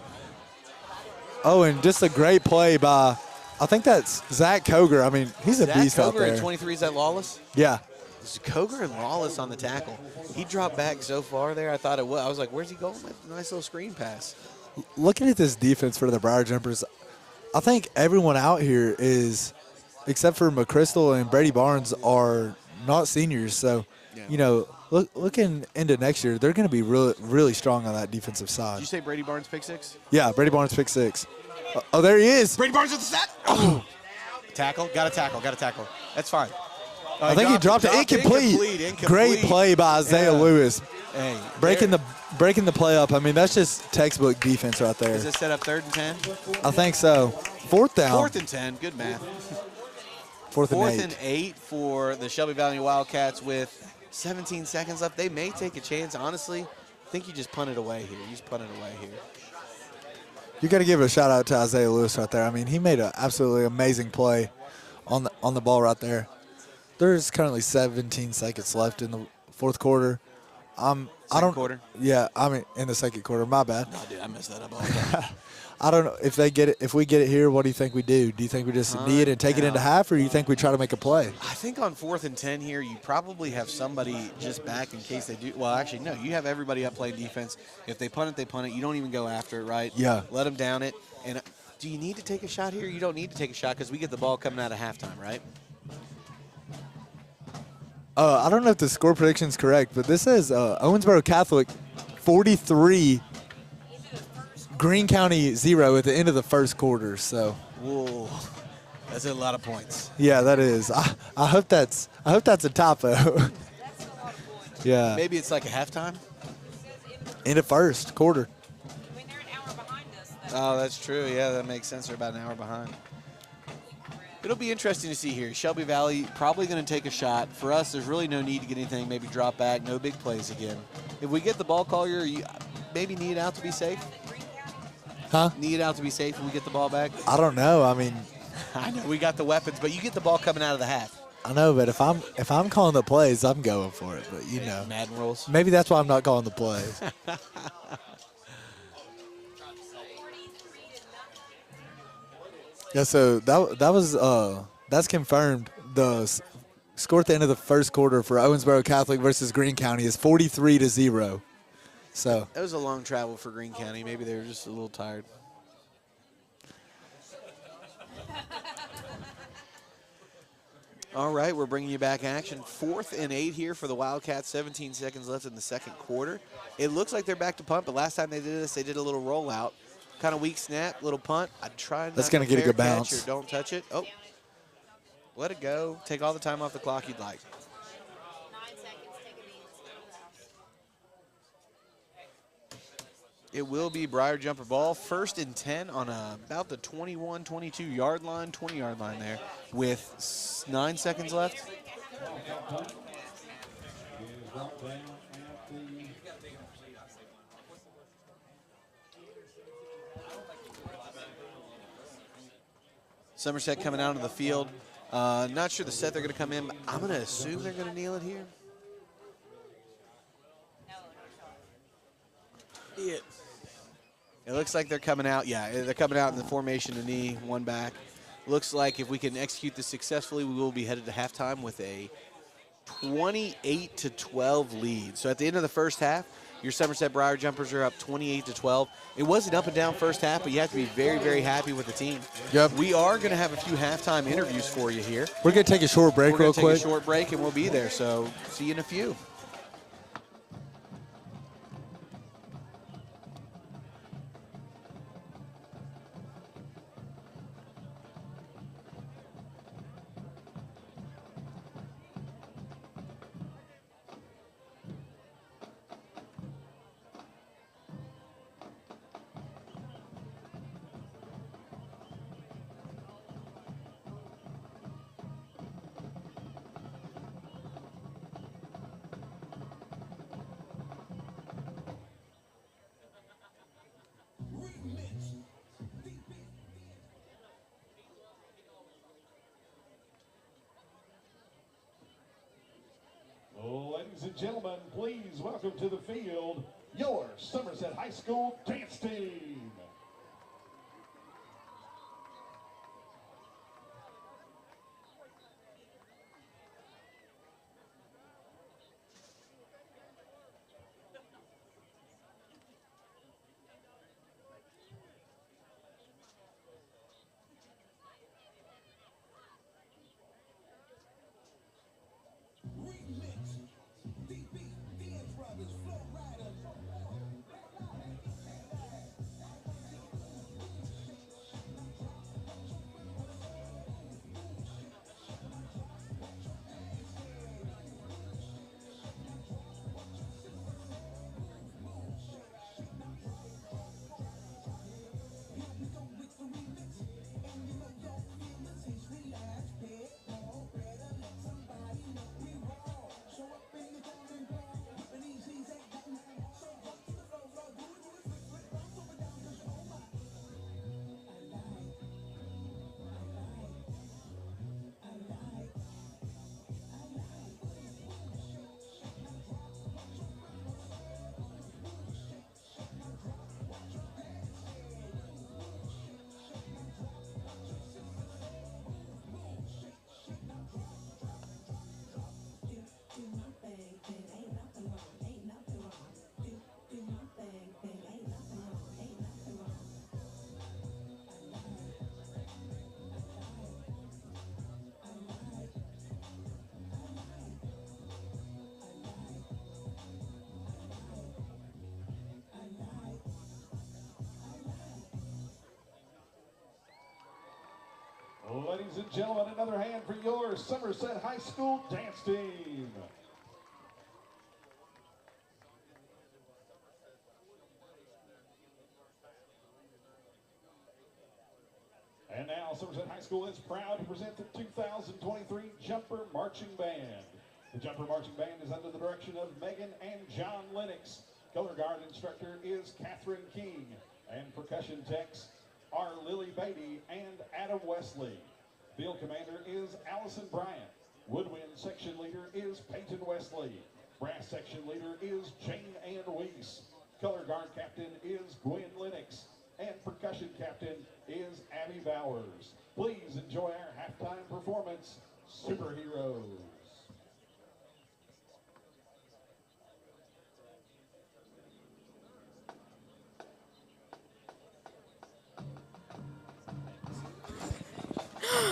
Oh, and just a great play by, I think that's Zach Koger. I mean, he's a beast out Koger there. at 23, is that Lawless? Yeah. It's Koger and Lawless on the tackle. He dropped back so far there, I thought it was. I was like, where's he going? Nice little screen pass. Looking at this defense for the Briar Jumpers, I think everyone out here is, except for McChrystal and Brady Barnes, are not seniors. So, Yeah. looking into next year, they're going to be really, really strong on that defensive Did side. you say Brady Barnes pick six? Yeah, Brady Barnes pick 6. Oh, there he is. Brady Barnes at the set. Oh. Tackle. Got to tackle. That's fine. I think he dropped it incomplete. Great play by Isaiah Lewis. Hey, Breaking the play up. I mean, that's just textbook defense right there. Is this set up 3rd and 10? I think so. 4th down. 4th and 10. Good math. 4th and 8. 4th and 8 for the Shelby Valley Wildcats with 17 seconds left. They may take a chance. Honestly, I think you just punt it away here. You got to give a shout out to Isaiah Lewis right there. I mean, he made an absolutely amazing play on the ball right there. There's currently 17 seconds left in the 4th quarter. Second quarter? Yeah, I mean in the 2nd quarter. My bad. No, dude, I messed that up all the time. I don't know if they get it. If we get it here, what do you think we do? Do you think we just knee it and take it into half, or do you think we try to make a play? I think on 4th and 10 here, you probably have somebody just back in case they do. Well, actually, no. You have everybody up playing defense. If they punt it, they punt it. You don't even go after it, right? Yeah. Let them down it. And do you need to take a shot here? You don't need to take a shot because we get the ball coming out of halftime, right? I don't know if the score prediction is correct, but this says Owensboro Catholic 43, Greene County 0 at the end of the 1st quarter. So, Whoa, that's a lot of points. yeah, that is. I hope that's a typo. Yeah. Maybe it's like a halftime. End of 1st quarter. I mean, they're an hour behind us. Oh, that's true. Yeah, that makes sense. They're about an hour behind. It'll be interesting to see here. Shelby Valley probably going to take a shot. For us, there's really no need to get anything. Maybe drop back. No big plays again. If we get the ball, Collier, you maybe need it out to be safe. Huh? Knee it out to be safe when we get the ball back? I don't know. I mean, I know we got the weapons, but you get the ball coming out of the half. I know, but if I'm calling the plays, I'm going for it. But you know, Madden rules. maybe that's why I'm not calling the plays. Yeah, so that's confirmed. The score at the end of the first quarter for Owensboro Catholic versus Greene County is 43-0. So That was a long travel for Greene County. Maybe they were just a little tired. All right, we're bringing you back action. 4th and 8 here for the Wildcats. 17 seconds left in the second quarter. It looks like they're back to punt, but last time they did this, they did a little rollout. Kind of weak snap, little punt. I'd try not That's gonna get a good fair catch bounce. or don't touch it. Oh, let it go. Take all the time off the clock you'd like. 9 seconds, take a beat. It will be Briar jumper ball. 1st and 10 on about the 21, 22-yard line, 20-yard line there with 9 seconds left. Somerset coming out of the field. Not sure the set they're going to come in, but I'm going to assume they're going to kneel it here. Yeah. It looks like they're coming out. Yeah, they're coming out in the formation, the knee, one back. Looks like if we can execute this successfully, we will be headed to halftime with a 28-12 lead. So at the end of the first half, your Somerset Briar Jumpers are up 28-12. It was an up and down first half, but you have to be very, very happy with the team. Yep. We are going to have a few halftime interviews for you here. We're going to take a short break We're going real to take quick. a short break, and we'll be there. So see you in a few. Ladies and gentlemen, please welcome to the field your Somerset High School dance team. Ladies and gentlemen, another hand for your Somerset High School dance team. And now Somerset High School is proud to present the 2023 Jumper Marching Band. The Jumper Marching Band is under the direction of Megan and John Lennox. Color guard instructor is Catherine King. And percussion techs are Lily Beatty and Adam Wesley. Field commander is Allison Bryant. Woodwind section leader is Peyton Wesley. Brass section leader is Jane Ann Weiss. Color guard captain is Gwen Lennox. And percussion captain is Abby Bowers. Please enjoy our halftime performance, Superheroes.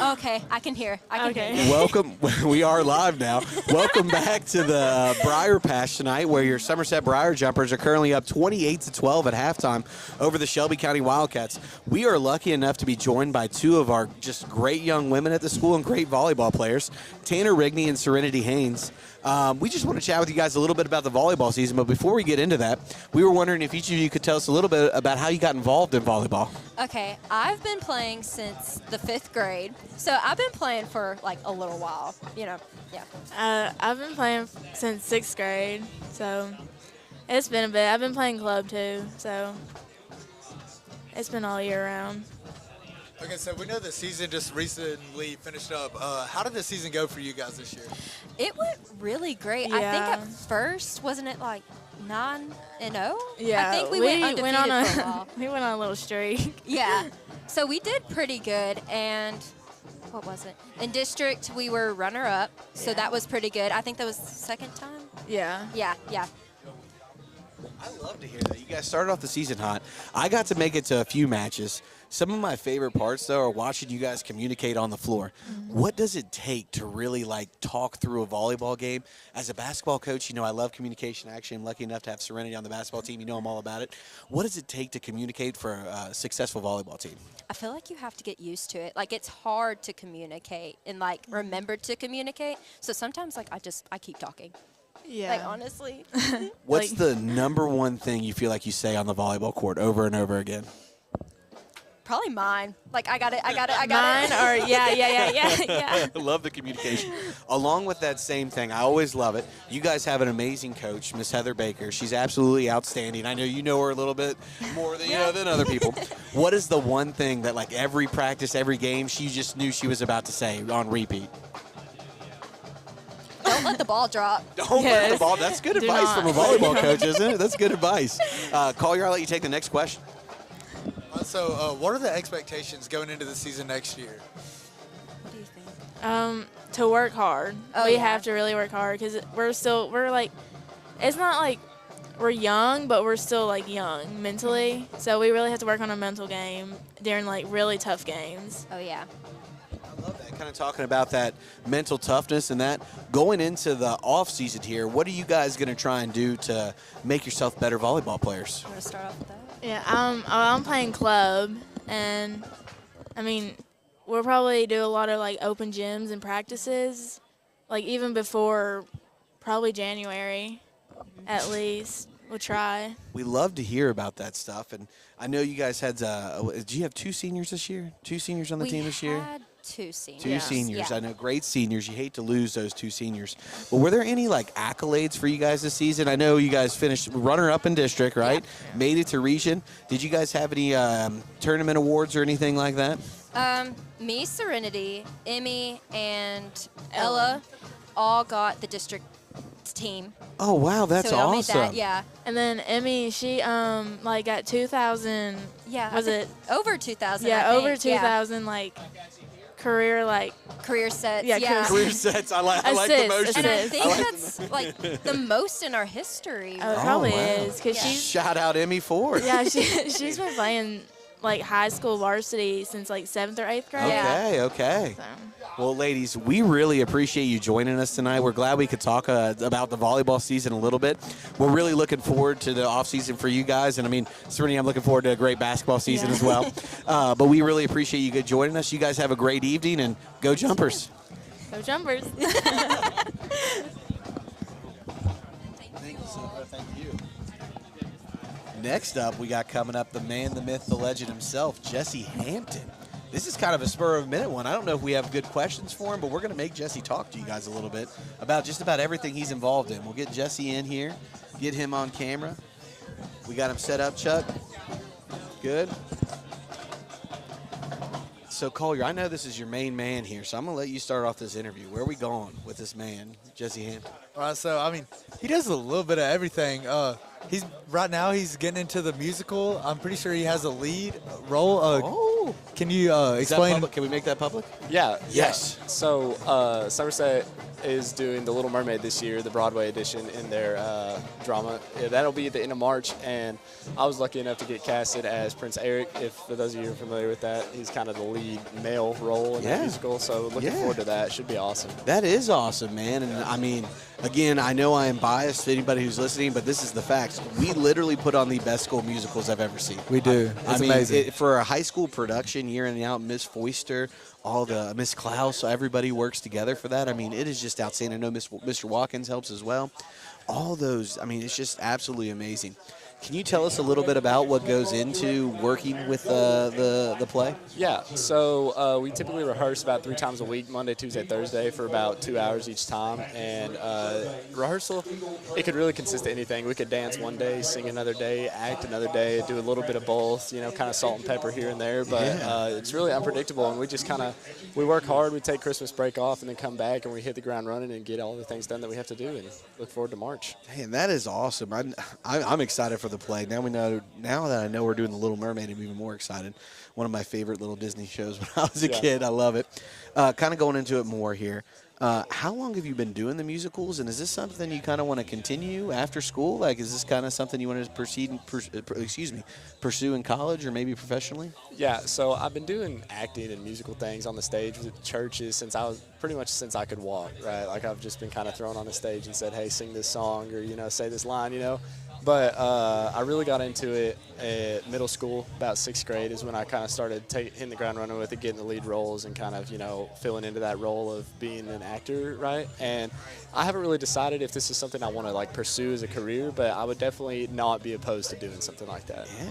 Okay, I can hear. I can hear. Welcome. We are live now. Welcome back to the Briar Patch tonight, where your Somerset Briar Jumpers are currently up 28-12 at halftime over the Shelby County Wildcats. We are lucky enough to be joined by two of our just great young women at the school and great volleyball players, Tanner Rigney and Serenity Haynes. We just want to chat with you guys a little bit about the volleyball season, but before we get into that, we were wondering if each of you could tell us a little bit about how you got involved in volleyball. Okay, I've been playing since the 5th grade, so I've been playing for like a little while, yeah. I've been playing since 6th grade, so it's been a bit. I've been playing club too, so it's been all year round. Okay, so we know the season just recently finished up. How did the season go for you guys this year? It went really great. Yeah. I think at first, wasn't it like 9-0? Yeah, I think we went undefeated on a for a while. we went on a little streak. Yeah, so we did pretty good, and what was it? In district, we were runner-up, so that was pretty good. I think that was the second time. Yeah. Yeah. I love to hear that. You guys started off the season hot. I got to make it to a few matches. Some of my favorite parts, though, are watching you guys communicate on the floor. Mm-hmm. What does it take to really, talk through a volleyball game? As a basketball coach, I love communication. Actually, I'm lucky enough to have Serenity on the basketball team. I'm all about it. What does it take to communicate for a successful volleyball team? I feel like you have to get used to it. It's hard to communicate and, remember to communicate. So sometimes, I keep talking. Yeah. Honestly. What's the number one thing you feel like you say on the volleyball court over and over again? Probably mine. I got it. Mine or yeah. I love the communication. Along with that same thing, I always love it. You guys have an amazing coach, Miss Heather Baker. She's absolutely outstanding. I know you know her a little bit more than than other people. What is the one thing that every practice, every game, she just knew she was about to say on repeat? Don't let the ball drop. Don't let the ball. That's good advice from a volleyball coach, isn't it? That's good advice. Collier, I'll let you take the next question. So, what are the expectations going into the season next year? What do you think? To work hard. Oh, we yeah. have to really work hard because it's not like we're young, but we're still young mentally. So we really have to work on a mental game during really tough games. Oh, yeah. I love that. Kind of talking about that mental toughness and that. Going into the off season here, what are you guys going to try and do to make yourself better volleyball players? You want to start off with that? Yeah, I'm playing club, and we'll probably do a lot of open gyms and practices, even before probably January, at least. We'll try. We love to hear about that stuff, and I know you guys had. Did you have 2 seniors this year? 2 seniors on the team this year? We had 2 seniors. 2 seniors. Yeah. I know, great seniors. You hate to lose those 2 seniors. But were there any accolades for you guys this season? I know you guys finished runner-up in district, right? Yeah. Made it to region. Did you guys have any tournament awards or anything like that? Me, Serenity, Emmy, and Ella all got the district team. Oh wow, that's so we all awesome. made that, yeah. And then Emmy, she got 2,000. Yeah. Was it over 2,000? Yeah, I think. over 2,000 career sets. Yeah, career sets. I like the motion. And I think that's the most in our history. Oh, it probably is because she's shout out Emmy Ford. Yeah, she's been playing high school varsity since 7th or 8th grade. Okay. So. Well, ladies, we really appreciate you joining us tonight. We're glad we could talk about the volleyball season a little bit. We're really looking forward to the off season for you guys, and Serenity, I'm looking forward to a great basketball season as well. But we really appreciate you joining us. You guys have a great evening, and go Jumpers. Go Jumpers. Thank you, Silva. Thank you. Next up, we got coming up the man, the myth, the legend himself, Jesse Hampton. This is kind of a spur-of-the-minute one. I don't know if we have good questions for him, but we're going to make Jesse talk to you guys a little bit about just about everything he's involved in. We'll get Jesse in here, get him on camera. We got him set up, Chuck. Good. So, Collier, I know this is your main man here, so I'm going to let you start off this interview. Where are we going with this man, Jesse Hampton? All right, so, I mean, he does a little bit of everything. Right now he's getting into the musical. I'm pretty sure he has a lead role. Can you explain? Can we make that public? Yeah. Yes. Yeah. So Somerset is doing The Little Mermaid this year, the Broadway edition in their drama. Yeah, that'll be at the end of March, and I was lucky enough to get casted as Prince Eric. If for those of you who are familiar with that, he's kind of the lead male role in the musical. So looking forward to that. It should be awesome. That is awesome, man. And I mean, again, I know I am biased to anybody who's listening, but this is the facts. We literally put on the best school musicals I've ever seen. We do. It's amazing. For a high school production, year in and out, Miss Foister, all the Miss Klaus, everybody works together for that. I mean, it is just outstanding. I know Mr. Watkins helps as well. All those, I mean, it's just absolutely amazing. Can you tell us a little bit about what goes into working with the play? Yeah, so we typically rehearse about 3 times a week, Monday, Tuesday, Thursday, for about 2 hours each time. And rehearsal, it could really consist of anything. We could dance one day, sing another day, act another day, do a little bit of both, you know, kind of salt and pepper here and there. But it's really unpredictable, and we just we work hard, we take Christmas break off, and then come back, and we hit the ground running and get all the things done that we have to do, and look forward to March. Man, that is awesome. I'm excited for the play. Now that I know we're doing The Little Mermaid, I'm even more excited. One of my favorite little Disney shows when I was a kid. I love it. Kind of going into it more here. How long have you been doing the musicals, and is this something you kind of want to continue after school? Like, is this kind of something you want to pursue in college or maybe professionally? Yeah, so I've been doing acting and musical things on the stage with churches since I could walk, right? Like, I've just been kind of thrown on the stage and said, hey, sing this song or, you know, say this line, you know. But I really got into it at middle school. About 6th grade is when I kind of started hitting the ground running with it, getting the lead roles and kind of, you know, filling into that role of being an actor, right? And I haven't really decided if this is something I want to, like, pursue as a career, but I would definitely not be opposed to doing something like that. Yeah.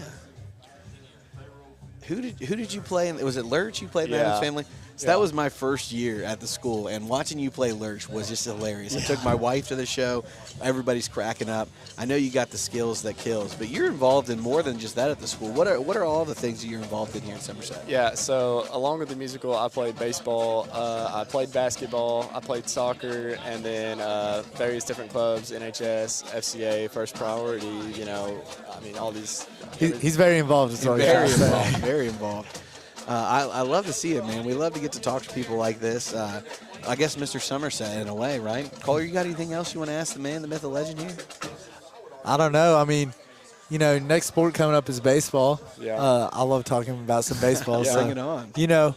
Who did you play in? Was it Lurch you played in the Addams Family? So that was my first year at the school, and watching you play Lurch was just hilarious. I took my wife to the show. Everybody's cracking up. I know you got the skills that kills, but you're involved in more than just that at the school. What are all the things that you're involved in here in Somerset? Yeah, so along with the musical, I played baseball, I played basketball, I played soccer, and then various different clubs, NHS, FCA, First Priority, you know, I mean, all these. He's very involved. Very involved. I love to see it, man. We love to get to talk to people like this. I guess Mr. Somerset in a way, right? Collier, you got anything else you want to ask the man, the myth, the legend here? I don't know. I mean, you know, next sport coming up is baseball. Yeah. I love talking about some baseball. Yeah. So, Bring it on. You know,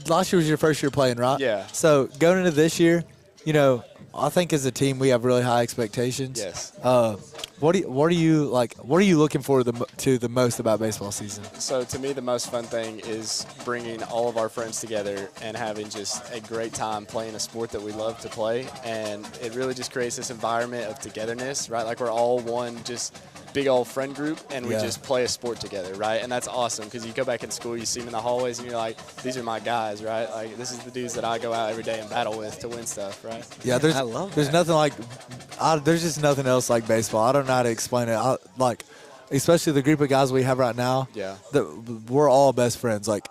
last year was your first year playing, right? Yeah. So going into this year, you know, I think as a team we have really high expectations. Yes. What are you looking for the most about baseball season? So to me, the most fun thing is bringing all of our friends together and having just a great time playing a sport that we love to play. And it really just creates this environment of togetherness, right? Like we're all one just big old friend group, and we just play a sport together, right? And that's awesome because you go back in school, you see them in the hallways, and you're like, these are my guys, right? Like this is the dudes that I go out every day and battle with to win stuff, right? Yeah, there's nothing like there's just nothing else like baseball. I don't know how to explain it. Like, especially the group of guys we have right now. Yeah, we're all best friends. Like,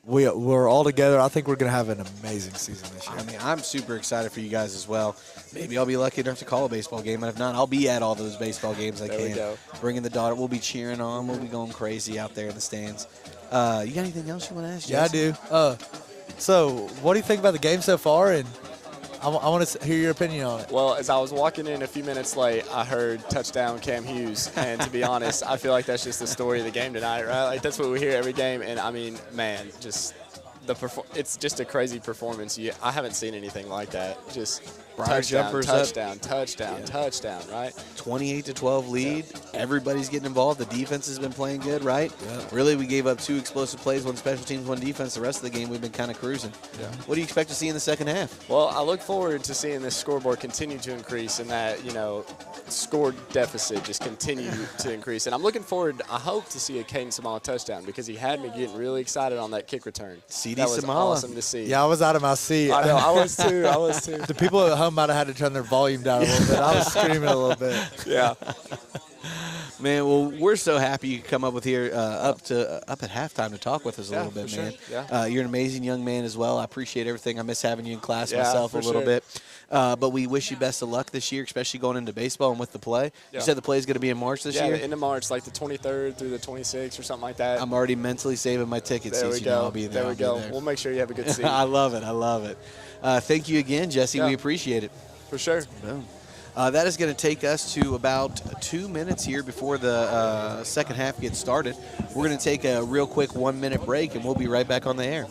we're all together. I think we're gonna have an amazing season this year. I mean, I'm super excited for you guys as well. Maybe I'll be lucky enough to call a baseball game, and if not, I'll be at all those baseball games I there can. We go. Bringing the daughter, we'll be cheering on. We'll be going crazy out there in the stands. You got anything else you want to ask? Yeah, Jason? I do. So, what do you think about the game so far? And I want to hear your opinion on it. Well, as I was walking in a few minutes late, I heard touchdown Cam Hughes, and to be honest, I feel like that's just the story of the game tonight, right? Like that's what we hear every game, and I mean, man, just it's just a crazy performance. I haven't seen anything like that. Just touchdown, touchdown, right? 28-12 lead. Everybody's getting involved. The defense has been playing good, right? Yeah. Really, we gave up 2 explosive plays, 1 special teams, 1 defense. The rest of the game, we've been kind of cruising. Yeah. What do you expect to see in the second half? Well, I look forward to seeing this scoreboard continue to increase and that, you know, score deficit just continue to increase. And I'm looking forward, I hope to see a Caden Samala touchdown because he had me getting really excited on that kick return. CD That was Samala. awesome to see. Yeah, I was out of my seat. I know, I was too. The people at home might have had to turn their volume down a little bit. I was screaming a little bit. Yeah. Man, well, we're so happy you could come up with here up at halftime to talk with us a little bit, for man. sure. Yeah. You're an amazing young man as well. I appreciate everything. I miss having you in class Yeah, myself a for little sure. bit. But we wish you best of luck this year, especially going into baseball and with the play. Yeah. You said the play is going to be in March this Yeah, year? the end of March, like the 23rd through the 26th or something like that. I'm already mentally saving my tickets. There since we you know go. I'll be there. There we I'll be go. there. We'll make sure you have a good seat. I love it. I love it. Thank you again, Jesse. Yeah. We appreciate it. For sure. Boom. That is going to take us to about 2 minutes here before the second half gets started. We're going to take a real quick 1 minute break, and we'll be right back on the air.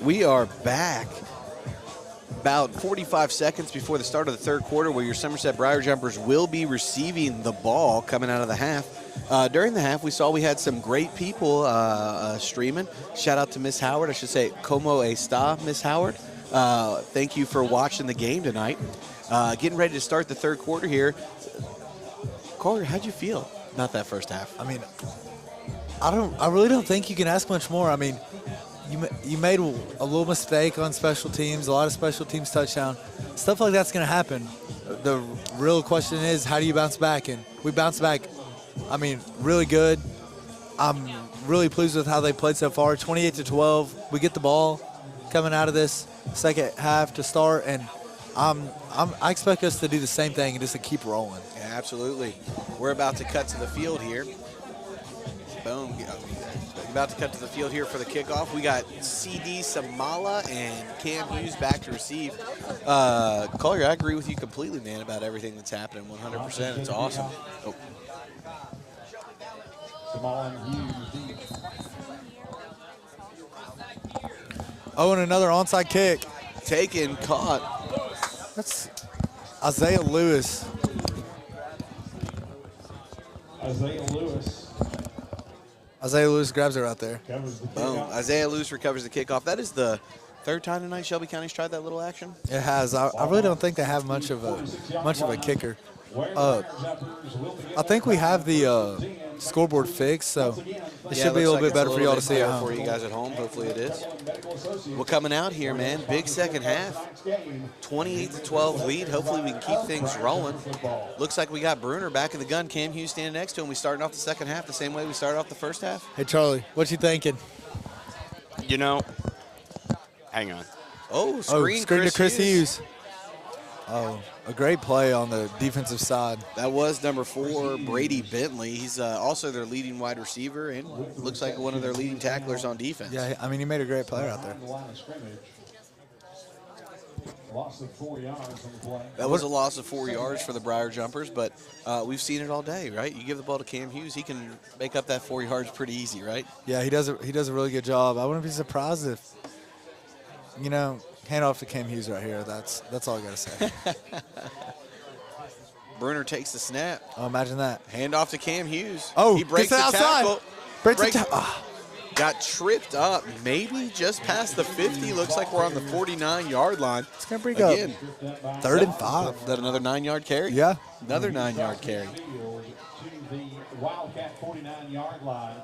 We are back about 45 seconds before the start of the third quarter, where your Somerset Briar Jumpers will be receiving the ball coming out of the half. During the half, we had some great people streaming. Shout out to Miss Howard. I should say, como está, Miss Howard. Thank you for watching the game tonight. Getting ready to start the third quarter here. Carter, how'd you feel about that first half? I mean, I really don't think you can ask much more. I mean, you made a little mistake on special teams, a lot of special teams touchdown. Stuff like that's going to happen. The real question is, how do you bounce back? And we bounced back, I mean, really good. I'm really pleased with how they played so far. 28-12. We get the ball coming out of this second half to start, and I expect us to do the same thing and just to keep rolling. Yeah, absolutely. We're about to cut to the field here. Boom. About to cut to the field here for the kickoff. We got CD Samala and Cam Hughes back to receive. Collier, I agree with you completely, man, about everything that's happening. 100%. It's awesome. Oh. Oh, and another onside kick. Taken, caught. That's Isaiah Lewis. Isaiah Lewis grabs it right there. Boom. Isaiah Lewis recovers the kickoff. That is the third time tonight Shelby County's tried that little action. It has. I really don't think they have much of a kicker. I think we have the scoreboard fixed, so it should be a little bit better for y'all to see at home. For you guys at home, hopefully it is. Well, coming out here, man, big second half. 28-12 lead. Hopefully we can keep things rolling. Looks like we got Bruner back in the gun. Cam Hughes standing next to him. We starting off the second half the same way we started off the first half. Hey, Charlie, what you thinking? You know, hang on. Oh, screen to Chris Hughes. Oh, a great play on the defensive side. That was number 4, Brady Bentley. He's also their leading wide receiver and looks like one of their leading tacklers on defense. Yeah, I mean, he made a great play out there. Loss of 4 yards on the play. That was a loss of 4 yards for the Briar Jumpers, but we've seen it all day, right? You give the ball to Cam Hughes, he can make up that 4 yards pretty easy, right? Yeah, he does a really good job. I wouldn't be surprised if, hand off to Cam Hughes right here. That's all I got to say. Bruner takes the snap. Oh, imagine that. Hand off to Cam Hughes. Oh, he breaks gets it the outside. tackle. Breaks the Got tripped up, maybe just past the 50. Looks like we're on the 49-yard line. It's going to bring again. Up 3rd and 5. Is that another 9-yard carry? Yeah. Another 9-yard carry. To the Wildcat 49-yard line.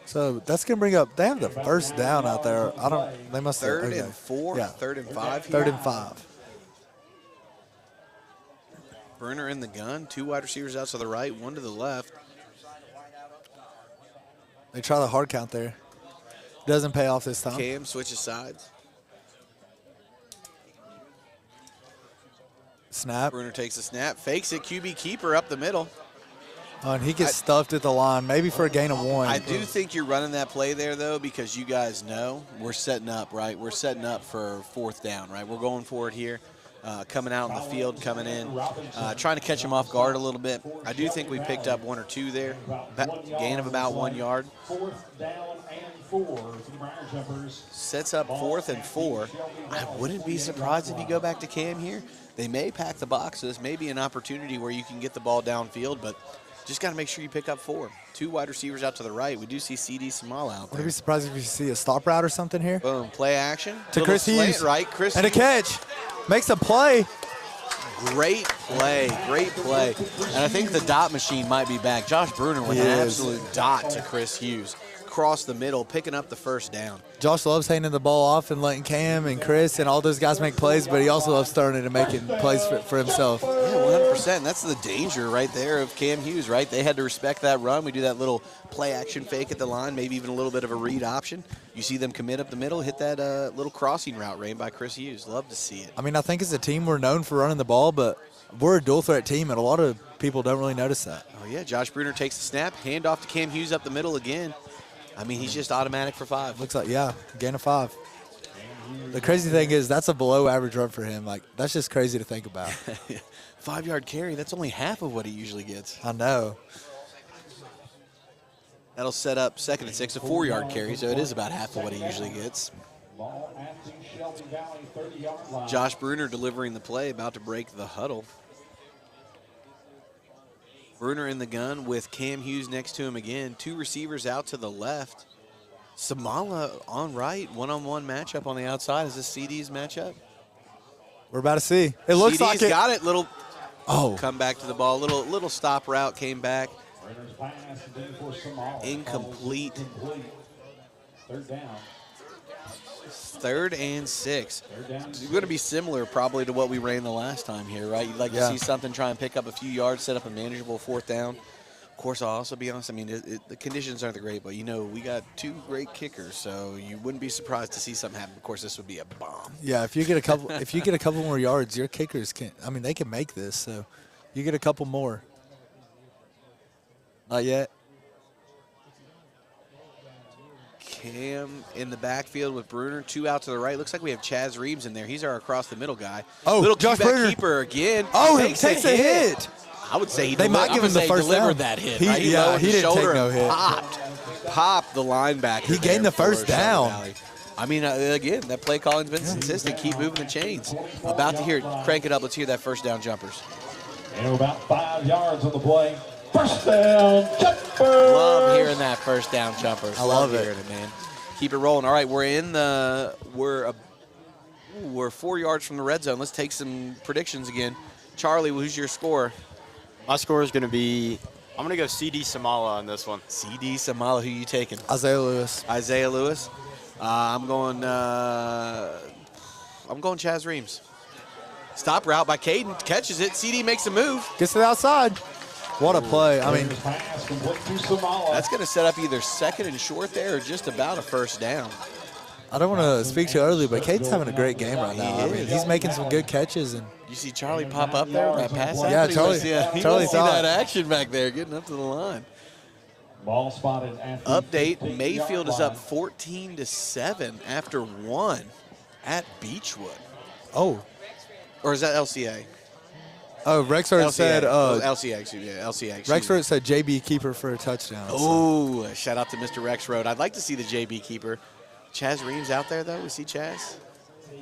So that's going to bring up, they have the first down out there. They must have. 3rd and 4, yeah. 3rd and 5. 3rd and 5. Bruner in the gun, 2 wide receivers out to the right, 1 to the left. They try the hard count there. Doesn't pay off this time. Cam switches sides. Snap. Bruner takes a snap, fakes it, QB keeper up the middle. Oh, and he gets stuffed at the line, maybe for a gain of 1. I do think you're running that play there, though, because you guys know we're setting up, right? We're setting up for 4th down, right? We're going for it here, coming out in the field, coming in, trying to catch him off guard a little bit. I do think we picked up 1 or 2 there, gain of about 1 yard. 4th down and 4 for the Briar Jumpers. Sets up 4th and 4. I wouldn't be surprised if you go back to Cam here. They may pack the box, so this may be an opportunity where you can get the ball downfield, but just got to make sure you pick up 4. 2 wide receivers out to the right. We do see CD Small out there. Would be surprised if you see a stop route or something here. Boom, play action. To Chris Hughes. Right, Chris and Hughes. A catch. Makes a play. Great play, great play. And I think the dot machine might be back. Josh Bruner with an absolute dot to Chris Hughes. Across the middle, picking up the 1st down. Josh loves handing the ball off and letting Cam and Chris and all those guys make plays, but he also loves throwing it and making plays for himself. Yeah, 100%. That's the danger right there of Cam Hughes, right? They had to respect that run. We do that little play action fake at the line, maybe even a little bit of a read option. You see them commit up the middle, hit that little crossing route ran by Chris Hughes. Love to see it. I mean, I think as a team we're known for running the ball, but we're a dual threat team, and a lot of people don't really notice that. Oh, yeah. Josh Bruner takes the snap, hand off to Cam Hughes up the middle again. I mean, he's just automatic for 5. Looks like, yeah, gain of 5. The crazy thing is that's a below average run for him. Like, that's just crazy to think about. 5-yard carry, that's only half of what he usually gets. I know. That'll set up 2nd and 6, a 4-yard carry, so it is about half of what he usually gets. Ball at the Shelby Valley 30-yard line. Josh Bruner delivering the play, about to break the huddle. Bruner in the gun with Cam Hughes next to him again. 2 receivers out to the left. Samala on right, one-on-one matchup on the outside. Is this CD's matchup? We're about to see. It looks CD's like it. Got it. Little come back to the ball. Little stop route came back. Incomplete. Third down. 3rd and 6. Third down. It's going to be similar probably to what we ran the last time here, right? You'd like to see something, try and pick up a few yards, set up a manageable 4th down. Of course, I'll also be honest, I mean, the conditions aren't that great, but, you know, we got 2 great kickers, so you wouldn't be surprised to see something happen. Of course, this would be a bomb. Yeah, if you get a couple more yards, your kickers can. I mean, they can make this. So, you get a couple more. Not yet. Cam in the backfield with Bruner. 2 out to the right. Looks like we have Chaz Reeves in there. He's our across the middle guy. Oh, little Josh keeper Bruner. again. Oh, he takes a hit. I would say They might give him the first delivered down. that hit. He- Right? yeah, lowered he the didn't take shoulder no and hit. Popped the linebacker. He gained the first for Charlotte down. Valley. I mean, again, that play calling's been consistent. Keep moving the chains. About to hear it. Crank it up. Let's hear that first down jumpers. And about 5 yards on the play. First down, jumper. Love hearing that first down jumpers. I love it. hearing it, man. Keep it rolling. All right, we're 4 yards from the red zone. Let's take some predictions again. Charlie, who's your score? My score is going to be, I'm going to go CD Samala on this one. CD Samala, who you taking? Isaiah Lewis. Isaiah Lewis. I'm going Chaz Reams. Stop route by Caden. Catches it. CD makes a move. Gets to the outside. What a play. I mean, Pass complete to Samala. That's going to set up either 2nd and short there or just about a first down. I don't want to speak too early, but Cade's having a great game right now. I mean, he's making some good catches. And You see Charlie pop up there with that pass? Yeah, action? Charlie- He Charlie wants to see thought. that action back there, getting up to the line. Ball spotted at the Update, 15-yard Mayfield is up line. 14-7 after 1 at Beechwood. oh, Or is that LCA? Rexford said LCA, excuse me. Yeah, LCA. excuse me. Rexford said JB keeper for a touchdown. so. Oh, shout out to Mr. Rexroad. I'd like to see the JB keeper. Chaz Reams out there, though. We see Chaz?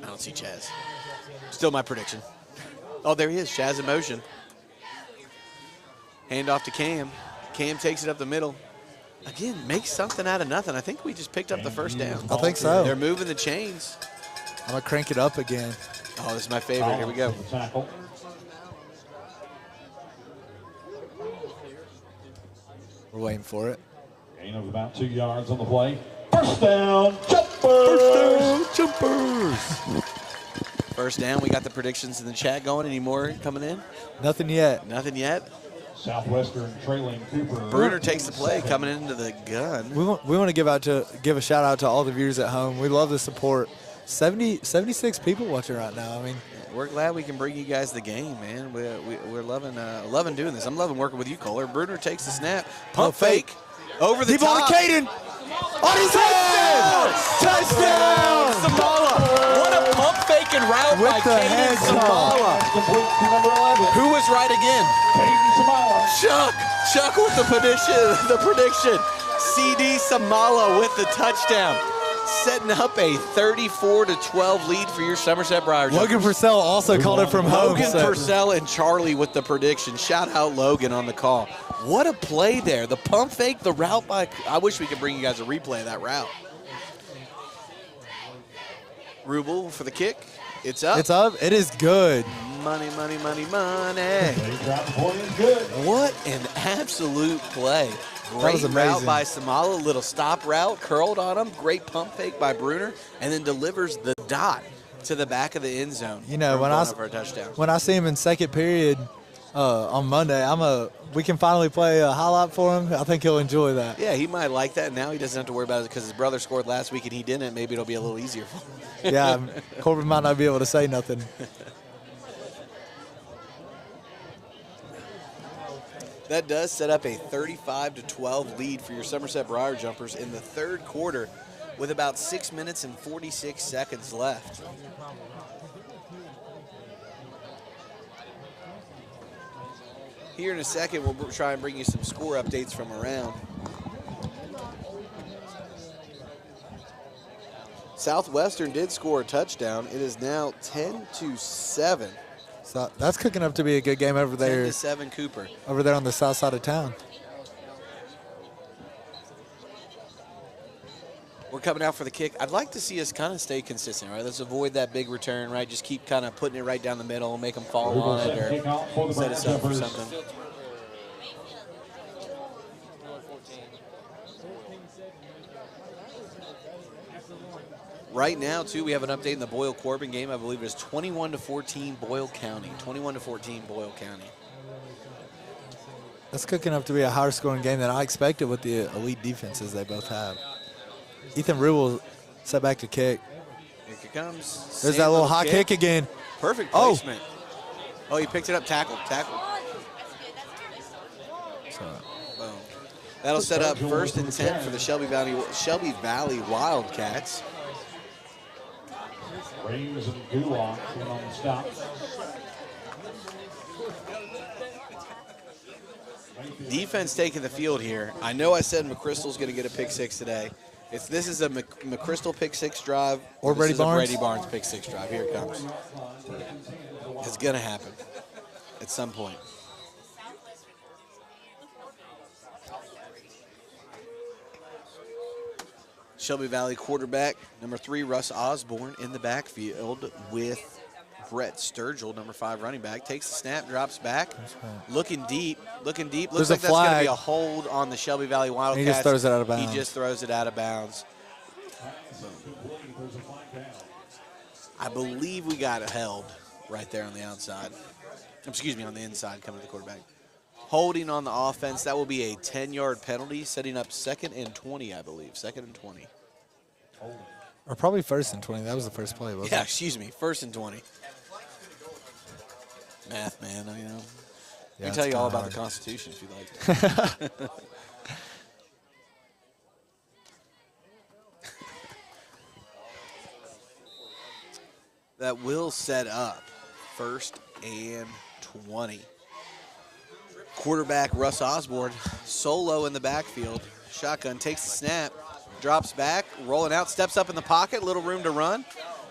I don't see Chaz. Still my prediction. Oh, there he is. Chaz in motion. Hand off to Cam. Cam takes it up the middle. Again, makes something out of nothing. I think we just picked up the first down. I think so. They're moving the chains. I'm going to crank it up again. Oh, this is my favorite. Here we go. Tackle. We're waiting for it. Gain of about 2 yards on the play. First down, jumper. Jumpers. First down. We got the predictions in the chat going. Any more coming in? Nothing yet. Nothing yet. Southwestern trailing Cooper. Bruner takes the play coming into the gun. We want to give a shout out to all the viewers at home. We love the support. 76 people watching right now. I mean, We're glad we can bring you guys the game, man. We're loving doing this. I'm loving working with you, Kohler. Bruner takes the snap. Pump fake. Over the deep ball to top. Caden. On his head! Touchdown! Samala. What a pump fake and route With by the Caden head Samala. Complete to number 11. Who was right again? Caden Samala. Chuck with the prediction. CD Samala with the touchdown. Setting up a 34-12 lead for your Somerset Briar. Logan Purcell also called it from home. Logan so- Purcell and Charlie with the prediction. Shout out Logan on the call. What a play there. The pump fake, the route by. I wish we could bring you guys a replay of that route. Rubel for the kick. It's up. It's up. It is good. Money, money, money, money. They drop the point is good. What an absolute play. Great was route amazing. by Samala, little stop route, curled on him. Great pump fake by Bruner, and then delivers the dot to the back of the end zone. You know, for a touchdown. when I see him in second period on Monday, we can finally play a highlight for him. I think he'll enjoy that. Yeah, he might like that. Now he doesn't have to worry about it because his brother scored last week and he didn't. Maybe it'll be a little easier for him. Yeah, Corbin might not be able to say nothing. That does set up a 35-12 lead for your Somerset Briar Jumpers in the third quarter with about 6 minutes and 46 seconds left. Here in a second, we'll try and bring you some score updates from around. Southwestern did score a touchdown. It is now 10-7. So that's cooking up to be a good game over there. 10-7 Cooper. Over there on the south side of town. We're coming out for the kick. I'd like to see us kind of stay consistent, right? Let's avoid that big return, right? Just keep kind of putting it right down the middle, make them fall on it, or set us up for something. Right now, too, we have an update in the Boyle-Corbin game. I believe it is 21-14 Boyle County. 21-14 Boyle County. That's cooking up to be a higher scoring game than I expected with the elite defenses they both have. Ethan Rue will set back to kick. Here it comes. There's that little high kick again. Perfect placement. Oh, he picked it up. Tackle. Boom. That'll set up 1st and 10 for the Shelby Valley Wildcats. Rains and Gulon on the stop. Defense taking the field here. I know I said McChrystal's going to get a pick 6 today. This is a McChrystal pick 6 drive. Or Brady Barnes. Brady Barnes pick 6 drive. Here it comes. It's going to happen at some point. Shelby Valley quarterback, number 3, Russ Osborne in the backfield with Brett Sturgill, number 5 running back. Takes the snap, drops back, looking deep. Looks like that's going to be a hold on the Shelby Valley Wildcats. He just throws it out of bounds. He just throws it out of bounds. I believe we got held right there on the outside. Excuse me, on the inside coming to the quarterback. Holding on the offense, that will be a 10-yard penalty, setting up 2nd and 20, I believe. 2nd and 20. Or probably 1st and 20. That was the first play, wasn't Yeah, it? excuse me, 1st and 20. Math, man, you know. Yeah, I can tell you all about the Constitution if you like. That will set up 1st and 20. Quarterback Russ Osborne solo in the backfield. Shotgun takes the snap, drops back, rolling out, steps up in the pocket, little room to run.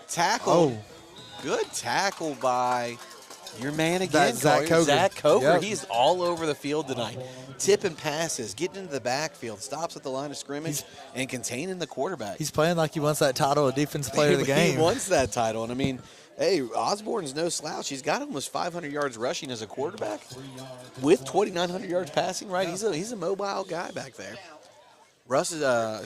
Tackle. Oh. Good tackle by your man again, Zach Coker. Zach Coker. Yep. He's all over the field tonight. Tipping passes, getting into the backfield, stops at the line of scrimmage, and containing the quarterback. He's playing like he wants that title of Defensive Player of the Game. He wants that title. And, I mean, hey, Osborne's no slouch. He's got almost 500 yards rushing as a quarterback with 2,900 yards passing, right? He's a mobile guy back there. Osborne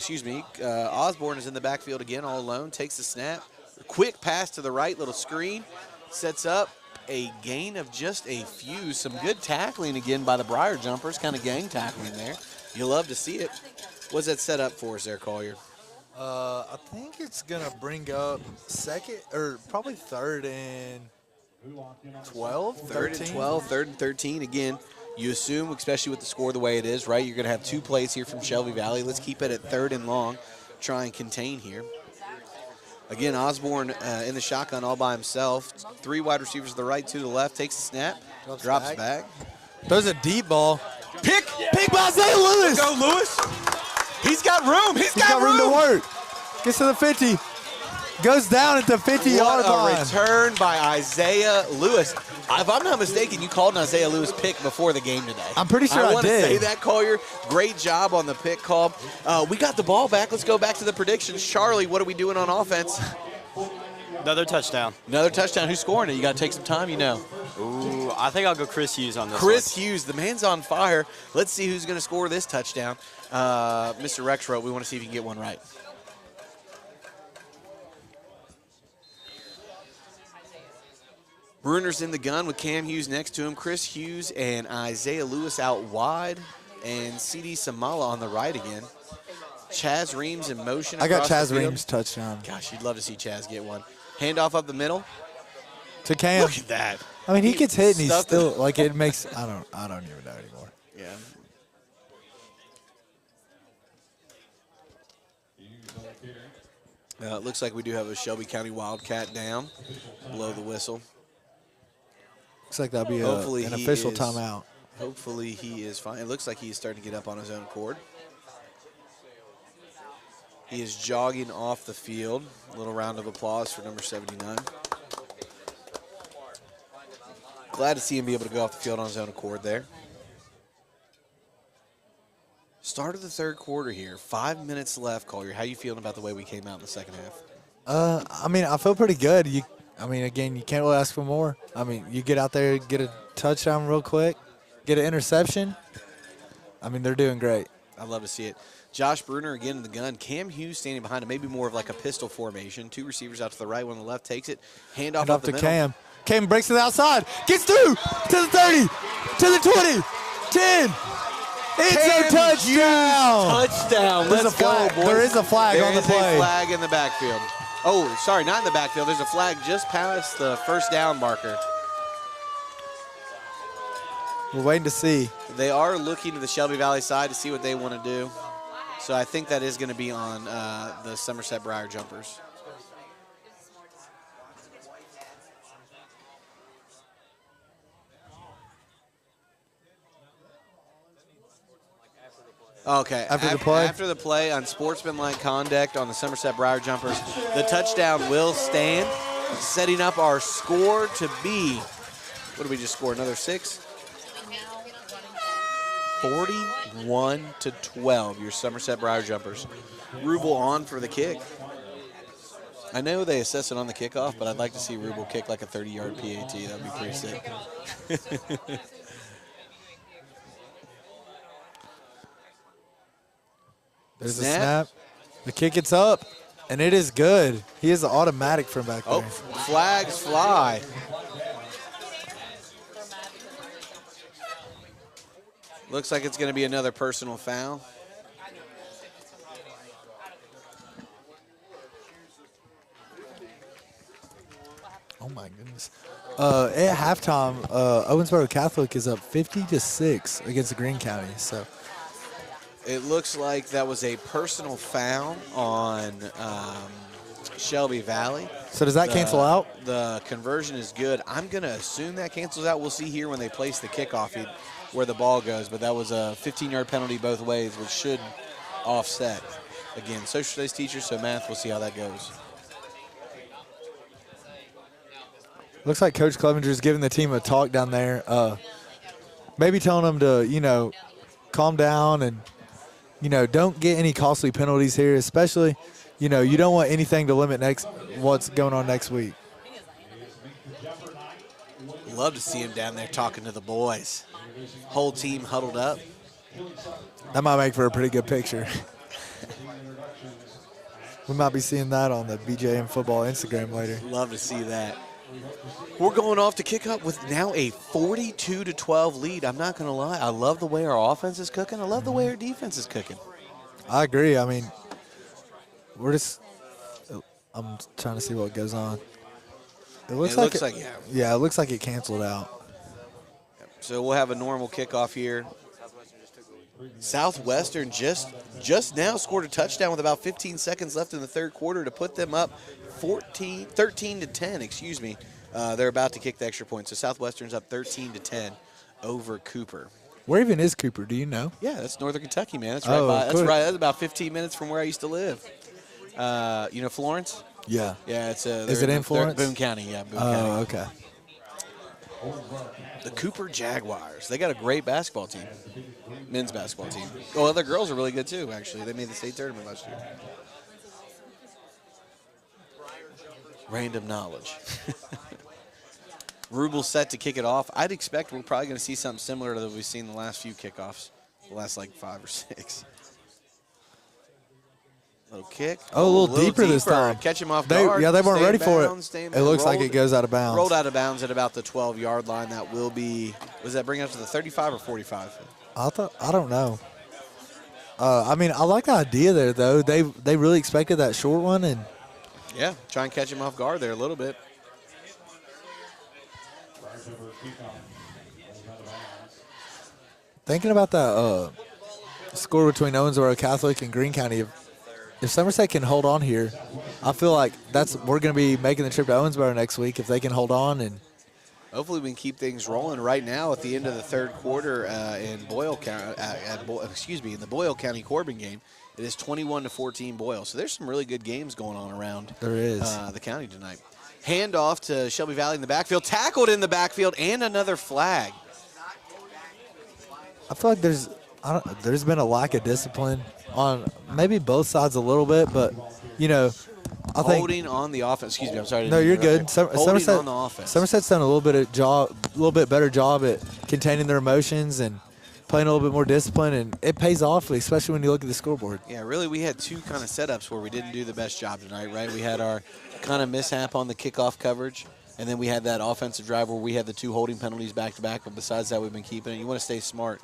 is in the backfield again all alone, takes the snap. Quick pass to the right, little screen, sets up a gain of just a few. Some good tackling again by the Briar Jumpers, kind of gang tackling there. You love to see it. What's that set up for us there, Collier? I think it's going to bring up 2nd or probably 3rd and 12, 3rd and 12, 3rd and 13. Again, you assume, especially with the score the way it is, right, you're going to have 2 plays here from Shelby Valley. Let's keep it at 3rd and long, try and contain here. Again, Osborne in the shotgun all by himself. 3 wide receivers to the right, 2 to the left. Takes the snap, drops back. Throws a deep ball. Pick by Isaiah Lewis. Go, Lewis. He's got room. He's got room to work. Gets to the 50. Goes down at the 50-yard line. What a return by Isaiah Lewis. If I'm not mistaken, you called an Isaiah Lewis pick before the game today. I'm pretty sure I want to did. say that, Collier. Great job on the pick call. We got the ball back. Let's go back to the predictions. Charlie, what are we doing on offense? Another touchdown. Another touchdown. Who's scoring it? You got to take some time, you know. Ooh, I think I'll go Chris Hughes on this Chris one. Hughes, the man's on fire. Let's see who's going to score this touchdown. Mr. Rexroth, we want to see if you can get one right. Bruner's in the gun with Cam Hughes next to him. Chris Hughes and Isaiah Lewis out wide. And C.D. Samala on the right again. Chaz Reams in motion. I got across the Chaz field. Reams touchdown. Gosh, you'd love to see Chaz get one. Handoff up the middle. To Cam. Look at that. I mean, he gets hit and he's stuffed still it. like it makes. I don't even know anymore. Yeah. It looks like we do have a Shelby County Wildcat down. Blow the whistle. Looks like that'll be Hopefully an he official is- timeout. Hopefully he is fine. It looks like he's starting to get up on his own accord. He is jogging off the field. A little round of applause for number 79. Glad to see him be able to go off the field on his own accord there. Start of the third quarter here. 5 minutes left, Collier. How you feeling about the way we came out in the second half? I mean, I feel pretty good. Again, you can't really ask for more. I mean, you get out there, get a touchdown real quick, get an interception. I mean, they're doing great. I'd love to see it. Josh Bruner again in the gun. Cam Hughes standing behind him, maybe more of like a pistol formation. 2 receivers out to the right, one on the left takes it. Handoff And up off the to middle. Cam. Cam breaks to the outside. Gets through to the 30, to the 20, 10. It's a touchdown. Touchdown. There's Let's a flag. go, boys. There is a flag on the There play. is a flag in the backfield. Oh, sorry, not in the backfield. There's a flag just past the first down marker. We're waiting to see. They are looking to the Shelby Valley side to see what they want to do. So I think that is going to be on the Somerset Briar Jumpers. Okay. After the play on sportsmanlike conduct on the Somerset Briar Jumpers, the touchdown will stand, setting up our score to be, what did we just score, another 6? 41-12, your Somerset Briar Jumpers. Rubel on for the kick. I know they assess it on the kickoff, but I'd like to see Rubel kick like a 30-yard PAT. That would be pretty sick. There's a snap. The kick gets up, and it is good. He is automatic from back there. Oh, flags fly. Looks like it's going to be another personal foul. Oh my goodness. At halftime, Owensboro Catholic is up 50-6 against Greene County. So it looks like that was a personal foul on Shelby Valley. So does that cancel out? The conversion is good. I'm going to assume that cancels out. We'll see here when they place the kickoff where the ball goes. But that was a 15-yard penalty both ways, which should offset. Again, social studies teacher, so math, we'll see how that goes. Looks like Coach Clevenger is giving the team a talk down there. Maybe telling them to, calm down and, don't get any costly penalties here, especially, you don't want anything to limit what's going on next week. Love to see him down there talking to the boys. Whole team huddled up. That might make for a pretty good picture. We might be seeing that on the BJM football Instagram later. Love to see that. We're going off to kick up with now a 42-12 lead. I'm not going to lie. I love the way our offense is cooking. I love the way our defense is cooking. I agree. I mean, I'm trying to see what goes on. It looks like it looks like it canceled out. So we'll have a normal kickoff here. Southwestern just now scored a touchdown with about 15 seconds left in the third quarter to put them up 13-10, excuse me. They're about to kick the extra point. So Southwestern's up 13-10 over Cooper. Where even is Cooper? Do you know? Yeah, that's Northern Kentucky, man. That's right. That's about 15 minutes from where I used to live. Florence? Yeah. Yeah, it's is it in Florence? Boone County, yeah. Boone County. Oh, okay. The Cooper Jaguars. They got a great basketball team. Men's basketball team. Oh, their girls are really good too, actually. They made the state tournament last year. Random knowledge. Rubel's set to kick it off. I'd expect we're probably going to see something similar to what we've seen the last few kickoffs, the last like 5 or 6. Little kick. Oh, a little deeper this time. Catch him off guard. They weren't ready for it. It looks like it goes out of bounds. Rolled out of bounds at about the 12-yard line. That will be, was that bring us to the 35 or 45? I don't know. I like the idea there, though. They really expected that short one. And yeah, try and catch him off guard there a little bit. Thinking about that score between Owensboro Catholic and Greene County, if Somerset can hold on here, I feel like we're going to be making the trip to Owensboro next week if they can hold on. And hopefully we can keep things rolling right now at the end of the third quarter in Boyle County. In the Boyle County Corbin game, it is 21-14 Boyle. So there's some really good games going on around. There is the county tonight. Handoff to Shelby Valley in the backfield, tackled in the backfield, and another flag. I feel like there's been a lack of discipline on maybe both sides a little bit, but I think holding on the offense. Excuse me, I'm sorry. No, you're good. Holding on the offense. Somerset's done a little bit better job at containing their emotions and playing a little bit more discipline, and it pays off, especially when you look at the scoreboard. Yeah, really, we had two kind of setups where we didn't do the best job tonight, right? We had our kind of mishap on the kickoff coverage, and then we had that offensive drive where we had the 2 holding penalties back-to-back, but besides that, we've been keeping it. You want to stay smart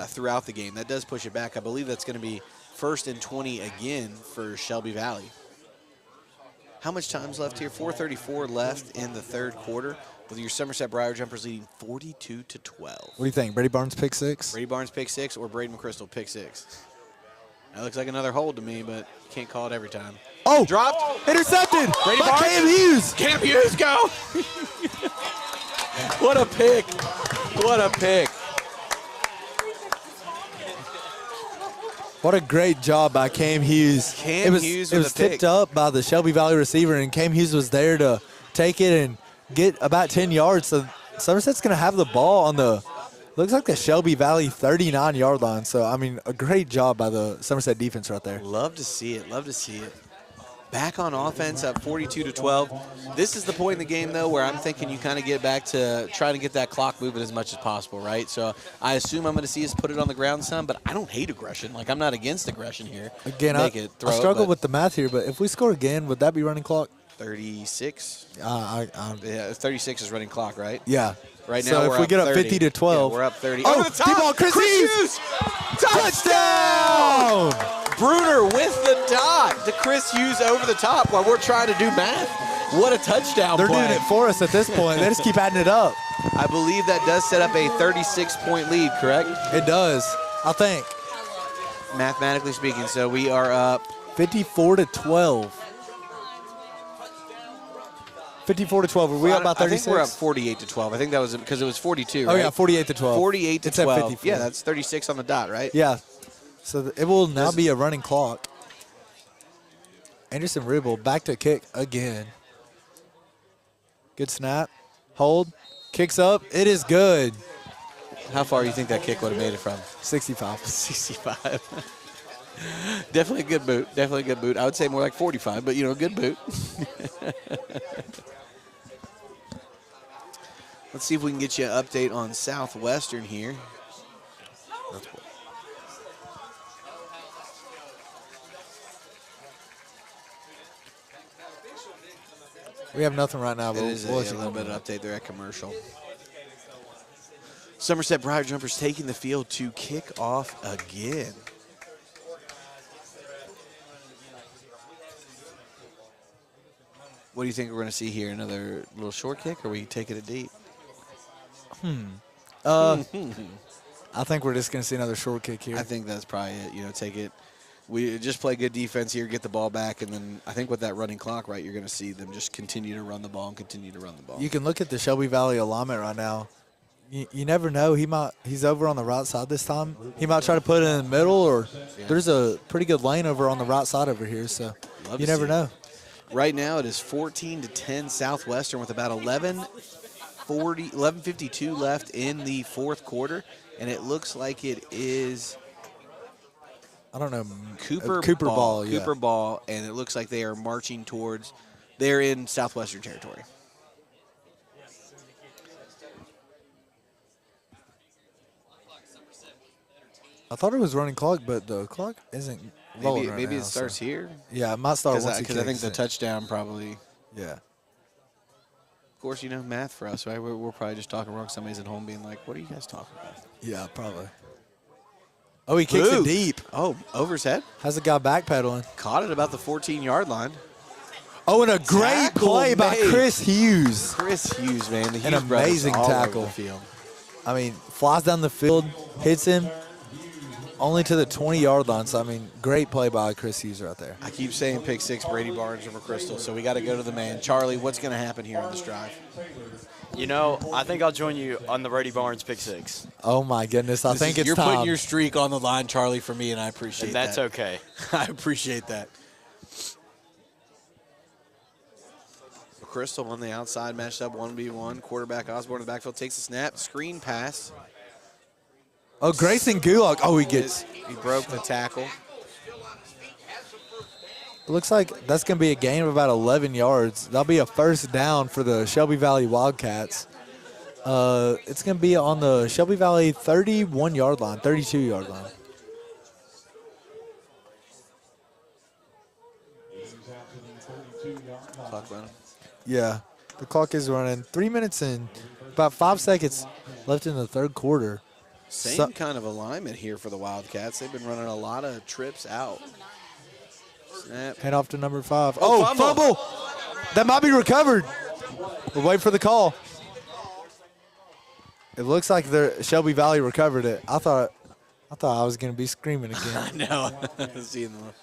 throughout the game. That does push it back. I believe that's going to be 1st and 20 again for Shelby Valley. How much time's left here? 4:34 left in the 3rd quarter, with your Somerset Briar Jumpers leading 42-12. What do you think? Brady Barnes pick 6? Brady Barnes pick 6 or Braden McChrystal pick 6? That looks like another hold to me, but you can't call it every time. Oh, dropped. Intercepted. Brady by Barnes. Cam Hughes. Cam Hughes, go. What a pick. What a pick. What a great job by Cam Hughes. Cam Hughes it with was a pick. tipped up by the Shelby Valley receiver, and Cam Hughes was there to take it and get about 10 yards. So Somerset's going to have the ball on the, looks like the Shelby Valley 39-yard line. So, I mean, a great job by the Somerset defense right there. Love to see it. Love to see it. Back on offense up 42-12. This is the point in the game, though, where I'm thinking you kind of get back to trying to get that clock moving as much as possible, right? So I assume I'm going to see us put it on the ground some, but I don't hate aggression. Like, I'm not against aggression here. Again, I struggle with the math here, but if we score again, would that be running clock? 36. Yeah, 36 is running clock, right? Yeah. Right now, so we're if we up get up 30. 50-12. Yeah, we're up 30. Oh, Over the top. deep ball, Chris Hughes. Touchdown! Bruner with the dot to Chris Hughes over the top while we're trying to do math. What a touchdown They're play. doing it for us at this point. They just keep adding it up. I believe that does set up a 36-point lead, correct? It does, I think. Mathematically speaking, so we are up 54-12. 54-12. Were we up by 36? I think we're up 48-12. I think that was because it was 42, right? Oh, yeah, 48-12. 48 to It's at 12. 54. Yeah, that's 36 on the dot, right? Yeah. So it will now be a running clock. Anderson Ribble back to kick again. Good snap. Hold. Kicks up. It is good. How far do you think that kick would have made it from? 65. 65. Definitely a good boot. Definitely a good boot. I would say more like 45, but, good boot. Let's see if we can get you an update on Southwestern here. We have nothing right now, but It is we'll a let you little know. bit of update there at commercial. Somerset Briar Jumpers taking the field to kick off again. What do you think we're going to see here? Another little short kick, or we taking it deep? I think we're just going to see another short kick here. I think that's probably it. Take it. We just play good defense here, get the ball back, and then I think with that running clock, right, you're going to see them just continue to run the ball and continue to run the ball. You can look at the Shelby Valley alignment right now. You never know. He's over on the right side this time. He might try to put it in the middle, or there's a pretty good lane over on the right side over here. So you never know. Right now it is 14-10 Southwestern with about 11:52 left in the 4th quarter, and it looks like it is I don't know. Cooper Ball. Yeah. Cooper Ball, and it looks like they are marching towards. They're in Southwestern territory. I thought it was running clock, but the clock isn't rolling right Maybe now, it starts so. here. Yeah, it might start once Because I think the touchdown probably. Yeah. Of course, math for us, right? We're probably just talking wrong. Somebody's at home being like, "What are you guys talking about?" Yeah, probably. Oh, he kicks it deep. Oh, over his head. How's the guy backpedaling? Caught it about the 14-yard line. Oh, and a great Tackle play by made. Chris Hughes. Chris Hughes, man. The An Hughes brothers amazing all over tackle. the field. I mean, flies down the field, hits him only to the 20-yard line. So, I mean, great play by Chris Hughes right there. I keep saying pick 6, Brady Barnes over Crystal, so we got to go to the man. Charlie, what's going to happen here on this drive? I think I'll join you on the Brady Barnes pick 6. Oh, my goodness. I think it's You're time. putting your streak on the line, Charlie, for me, and I appreciate And that's that. okay. I appreciate that. Crystal on the outside, matched up 1v1. Quarterback Osborne in the backfield takes the snap. Screen pass. Oh, Grayson Gulak. Oh, he gets. He broke the tackle. It looks like that's going to be a gain of about 11 yards. That'll be a first down for the Shelby Valley Wildcats. It's going to be on the Shelby Valley 31-yard line, 32-yard line. Clock running. Yeah, the clock is running. 3 minutes and about 5 seconds left in the third quarter. Same kind of alignment here for the Wildcats. They've been running a lot of trips out. Snap. Hand off to number 5. Oh, Oh, fumble! That might be recovered. We'll wait for the call. It looks like the Shelby Valley recovered it. I thought I was going to be screaming again. I know. Seeing the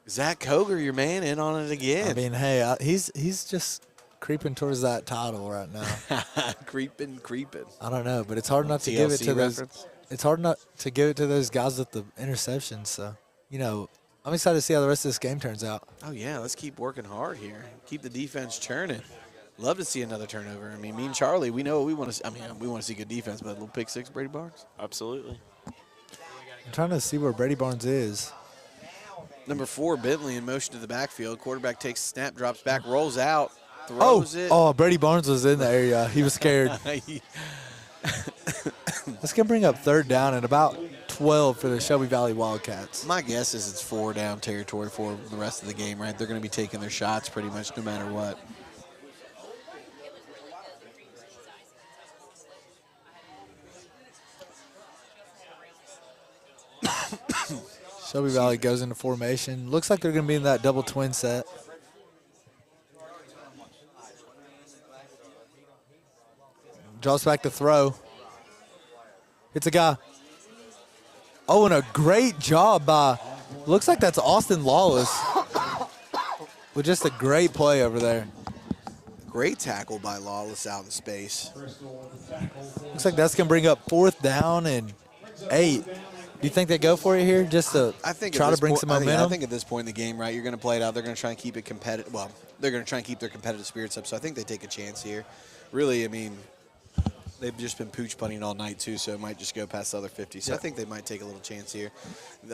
Zach Koger, your man, in on it again. I mean, hey, he's just creeping towards that title right now. creeping. I don't know, but it's hard not to give it to those. reference? It's hard not to give it to those guys with the interceptions. So, I'm excited to see how the rest of this game turns out. Oh, yeah, let's keep working hard here. Keep the defense churning. Love to see another turnover. I mean, me and Charlie, we know what we want to see. I mean, we want to see good defense, but a little pick six, Brady Barnes. Absolutely. I'm trying to see where Brady Barnes is. Number 4, Bentley in motion to the backfield. Quarterback takes a snap, drops back, rolls out, throws it. Oh, Brady Barnes was in the area. He was scared. Let's go bring up third down and about 12 for the Shelby Valley Wildcats. My guess is it's 4 down territory for the rest of the game, right? They're going to be taking their shots pretty much no matter what. Shelby Valley goes into formation. Looks like they're going to be in that double twin set. Draws back to throw. Hits a guy. Oh, and a great job by, looks like that's Austin Lawless. With just a great play over there. Great tackle by Lawless out in space. Looks like that's going to bring up 4th down and 8. Do you think they go for it here just to try to bring some momentum? I think at this point in the game, right, you're going to play it out. They're going to try and keep it competitive. Well, they're going to try and keep their competitive spirits up. So I think they take a chance here. Really, I mean, they've just been pooch punting all night too, so it might just go past the other 50. So I think they might take a little chance here.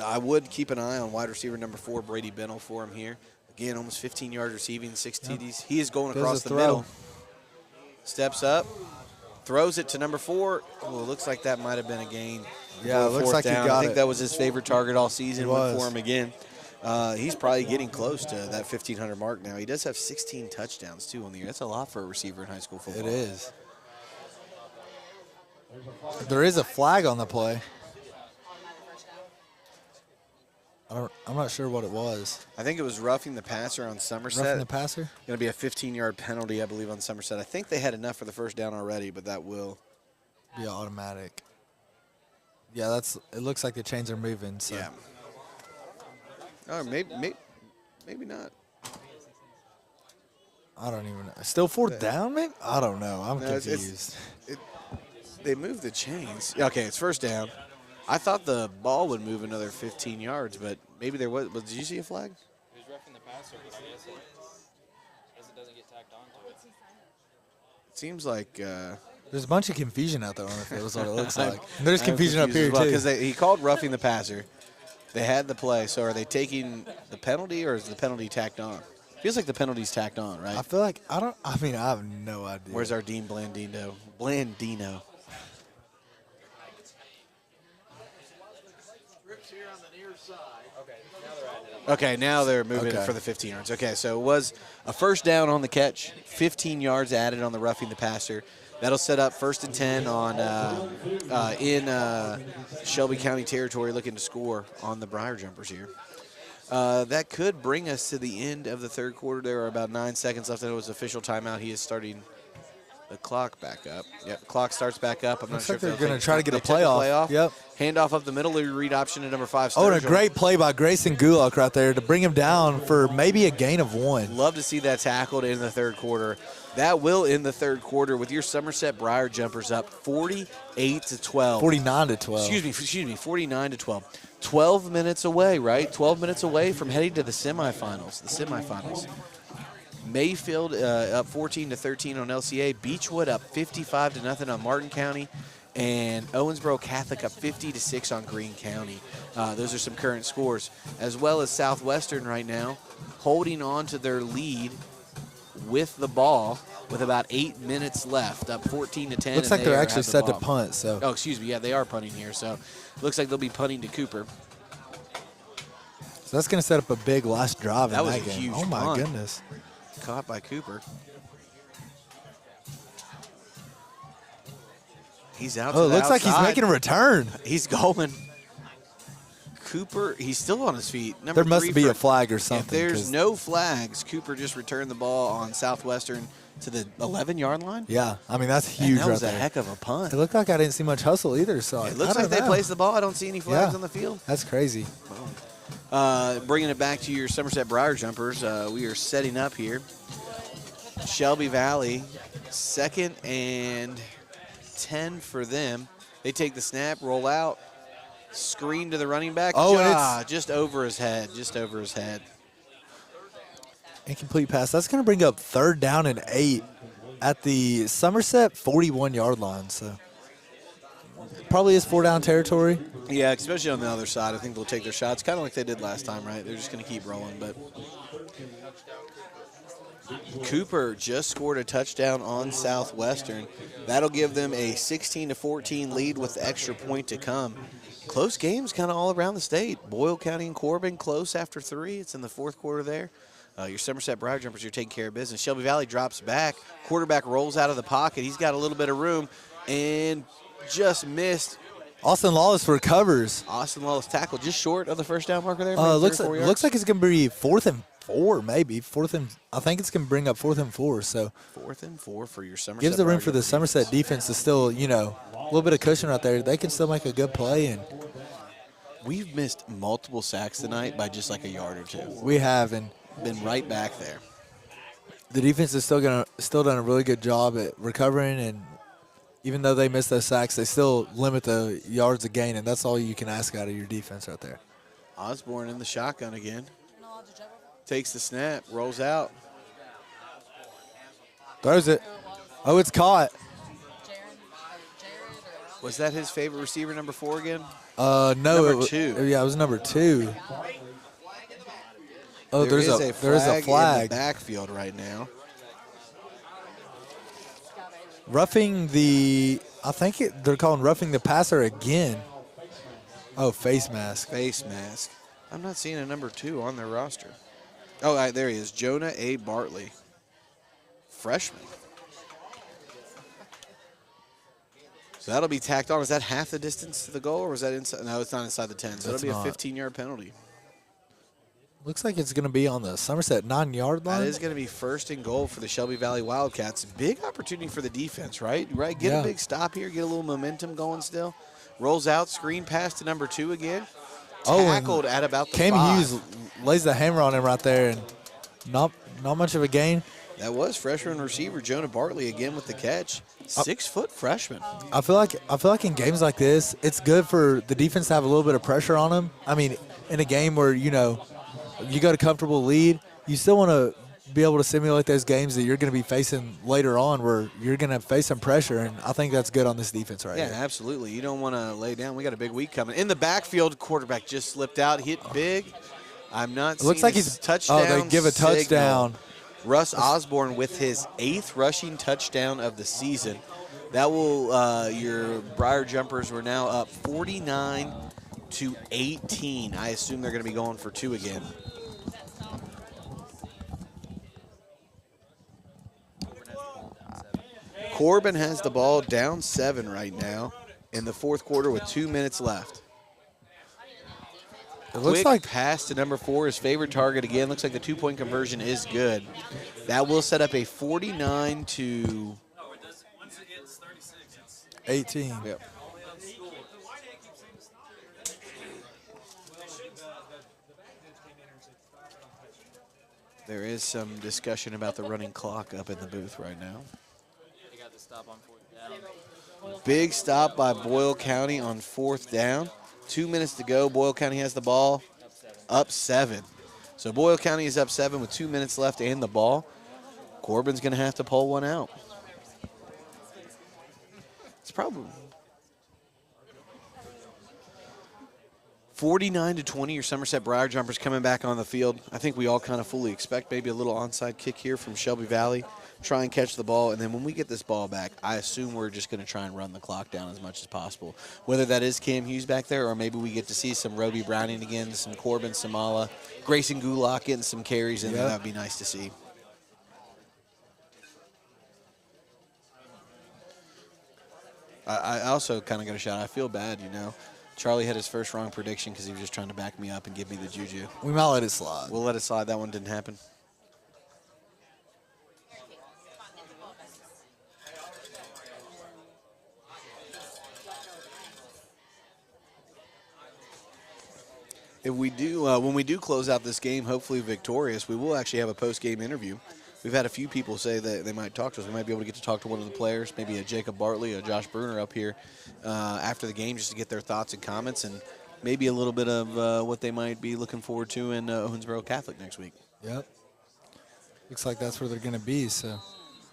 I would keep an eye on wide receiver number 4, Brady Bennell, for him here. Again, almost 15 yards receiving, 6 TDs. He is going across the middle. Steps up, throws it to number 4. Oh, it looks like that might have been a gain. Yeah, it looks like down. he got I think it. that was his favorite target all season. It Went was. for him again. He's probably getting close to that 1,500 mark now. He does have 16 touchdowns, too, on the year. That's a lot for a receiver in high school football. It is. There is a flag on the play. I'm not sure what it was. I think it was roughing the passer on Somerset. Roughing the passer? Going to be a 15-yard penalty, I believe, on Somerset. I think they had enough for the first down already, but that will be automatic. Yeah, it looks like the chains are moving. So. Yeah. Oh, maybe not. I don't even know. Still 4th down, maybe? I don't know. I'm confused. They moved the chains. Okay, it's first down. I thought the ball would move another 15 yards, but maybe there was. Did you see a flag? Who's roughing the passer? As it doesn't get tacked onto it. It seems like there's a bunch of confusion out there on the field. Is what it looks like. And there's confusion up here too. Because he called roughing the passer. They had the play. So are they taking the penalty, or is the penalty tacked on? Feels like the penalty's tacked on, right? I feel like I have no idea. Where's our Dean Blandino? Blandino. Okay, now they're moving it for the 15 yards. Okay, so it was a first down on the catch, 15 yards added on the roughing the passer. That'll set up 1st and 10 on in Shelby County territory, looking to score on the Briar Jumpers here. That could bring us to the end of the third quarter. There are about 9 seconds left. It was official timeout. He is starting the clock back up. Yep, clock starts back up. I'm not sure if they're going to try to get a playoff. Yep. Handoff up the middle. Read option to number 5. Oh, and a great play by Grayson Gulak right there to bring him down for maybe a gain of 1. Love to see that tackled in the third quarter. That will end the third quarter with your Somerset Briar Jumpers up 48-12. 49-12. Excuse me, 49-12. 12 minutes away, right? 12 minutes away from heading to the semifinals. Mayfield up 14-13 on LCA. Beechwood up 55-0 on Martin County. And Owensboro Catholic up 50-6 on Greene County. Those are some current scores. As well as Southwestern right now holding on to their lead with the ball with about 8 minutes left, up 14-10. Looks like they're actually set to punt. So. Oh, excuse me. Yeah, they are punting here. So looks like they'll be punting to Cooper. So that's going to set up a big last drive That in was that a game. huge Oh, my punt. goodness. Caught by Cooper. He's out. Oh, to it the looks like he's outside. making a return. He's going. Cooper, he's still on his feet. There must 3 be for- a flag or something. If there's 'cause- no flags, Cooper just returned the ball on Southwestern to the 11-yard line. Yeah, I mean, that's Man, huge that was right a there. heck of a punt. It looked like I didn't see much hustle either. So It looks like they placed the ball. I don't see any flags on the field. That's crazy. Bringing it back to your Somerset Briar Jumpers, we are setting up here. Shelby Valley, 2nd and 10 for them. They take the snap, roll out, screen to the running back. Oh, and just over his head, just over his head. Incomplete pass. That's going to bring up 3rd down and 8 at the Somerset 41-yard line. So probably is 4-down territory. Yeah, especially on the other side. I think they'll take their shots, kind of like they did last time, right? They're just going to keep rolling. But Cooper just scored a touchdown on Southwestern. That'll give them a 16-14 lead with the extra point to come. Close games kind of all around the state. Boyle County and Corbin close after 3. It's in the 4th quarter there. Your Somerset Briar Jumpers are taking care of business. Shelby Valley drops back. Quarterback rolls out of the pocket. He's got a little bit of room and just missed. Austin Lawless recovers. Austin Lawless tackled just short of the first down marker there. Looks like it's going to be 4th and 4, maybe. I think it's going to bring up 4th and 4. So 4th and 4 for your Somerset. gives the room Briar for the Jumpers. Somerset defense to still, a little bit of cushion right there. They can still make a good play, and We've missed multiple sacks tonight by just like a yard or 2. we have, and Been right back there. the defense is still done a really good job at recovering, and even though they miss those sacks, they still limit the yards of gain, and that's all you can ask out of your defense right there. Osborne in the shotgun again. Takes the snap, rolls out. Throws it. Oh, it's caught. Was that his favorite receiver, number 4 again? No, Number it was 2. Yeah, it was number 2. Oh, There there is a in flag. the backfield right now. Roughing the, they're calling roughing the passer again. Oh, face mask. Face mask. I'm not seeing a number 2 on their roster. Oh, there he is. Jonah A. Bartley. Freshman. So that'll be tacked on. Is that half the distance to the goal, or was that inside? No, it's not inside the 10. So It's it'll be not. a 15-yard penalty. Looks like it's going to be on the Somerset 9-yard line. That is going to be 1st and goal for the Shelby Valley Wildcats. Big opportunity for the defense, right? Get Yeah. a big stop here, get a little momentum going still. Rolls out, screen pass to number 2 again. Tackled at about the Cam 5. Hughes lays the hammer on him right there, and not much of a gain. That was freshman receiver Jonah Bartley again with the catch. 6-foot freshman. I feel like in games like this, it's good for the defense to have a little bit of pressure on them. I mean, in a game where you got a comfortable lead, you still want to be able to simulate those games that you're going to be facing later on, where you're going to face some pressure, and I think that's good on this defense right Yeah, here. absolutely. You don't want to lay down. We got a big week coming. In the backfield, quarterback just slipped out, hit big. I'm not It looks seeing like his he's touchdown. Oh, they give a signal. touchdown. Russ Osborne with his 8th rushing touchdown of the season. That will your Briar Jumpers were now up 49-18. I assume they're going to be going for 2 again. Corbin has the ball down 7 right now in the 4th quarter with 2 minutes left. It looks Quick like pass to number 4, his favorite target again. Looks like the 2-point conversion is good. That will set up a 49-18. 18. Yep. There is some discussion about the running clock up in the booth right now. They got the stop on 4th down. Big stop by Boyle County on 4th down. 2 minutes to go. Boyle County has the ball. Up 7. So Boyle County is up 7 with 2 minutes left and the ball. Corbin's going to have to pull one out. It's probably 49-20, your Somerset Briar Jumpers coming back on the field. I think we all kind of fully expect maybe a little onside kick here from Shelby Valley. Try and catch the ball, and then when we get this ball back, I assume we're just going to try and run the clock down as much as possible. Whether that is Cam Hughes back there, or maybe we get to see some Roby Browning again, some Corbin Samala, Grayson Gulak getting some carries in there. That would be nice to see. I also kind of got a shout. I feel bad, you know. Charlie had his first wrong prediction because he was just trying to back me up and give me the juju. We might let it slide. We'll let it slide. That one didn't happen. If we do, when we do close out this game, hopefully victorious, we will actually have a post-game interview. We've had a few people say that they might talk to us. We might be able to get to talk to one of the players, maybe a Jacob Bartley, a Josh Bruner up here after the game just to get their thoughts and comments and maybe a little bit of what they might be looking forward to in Owensboro Catholic next week. Yep. Looks like that's where they're going to be, so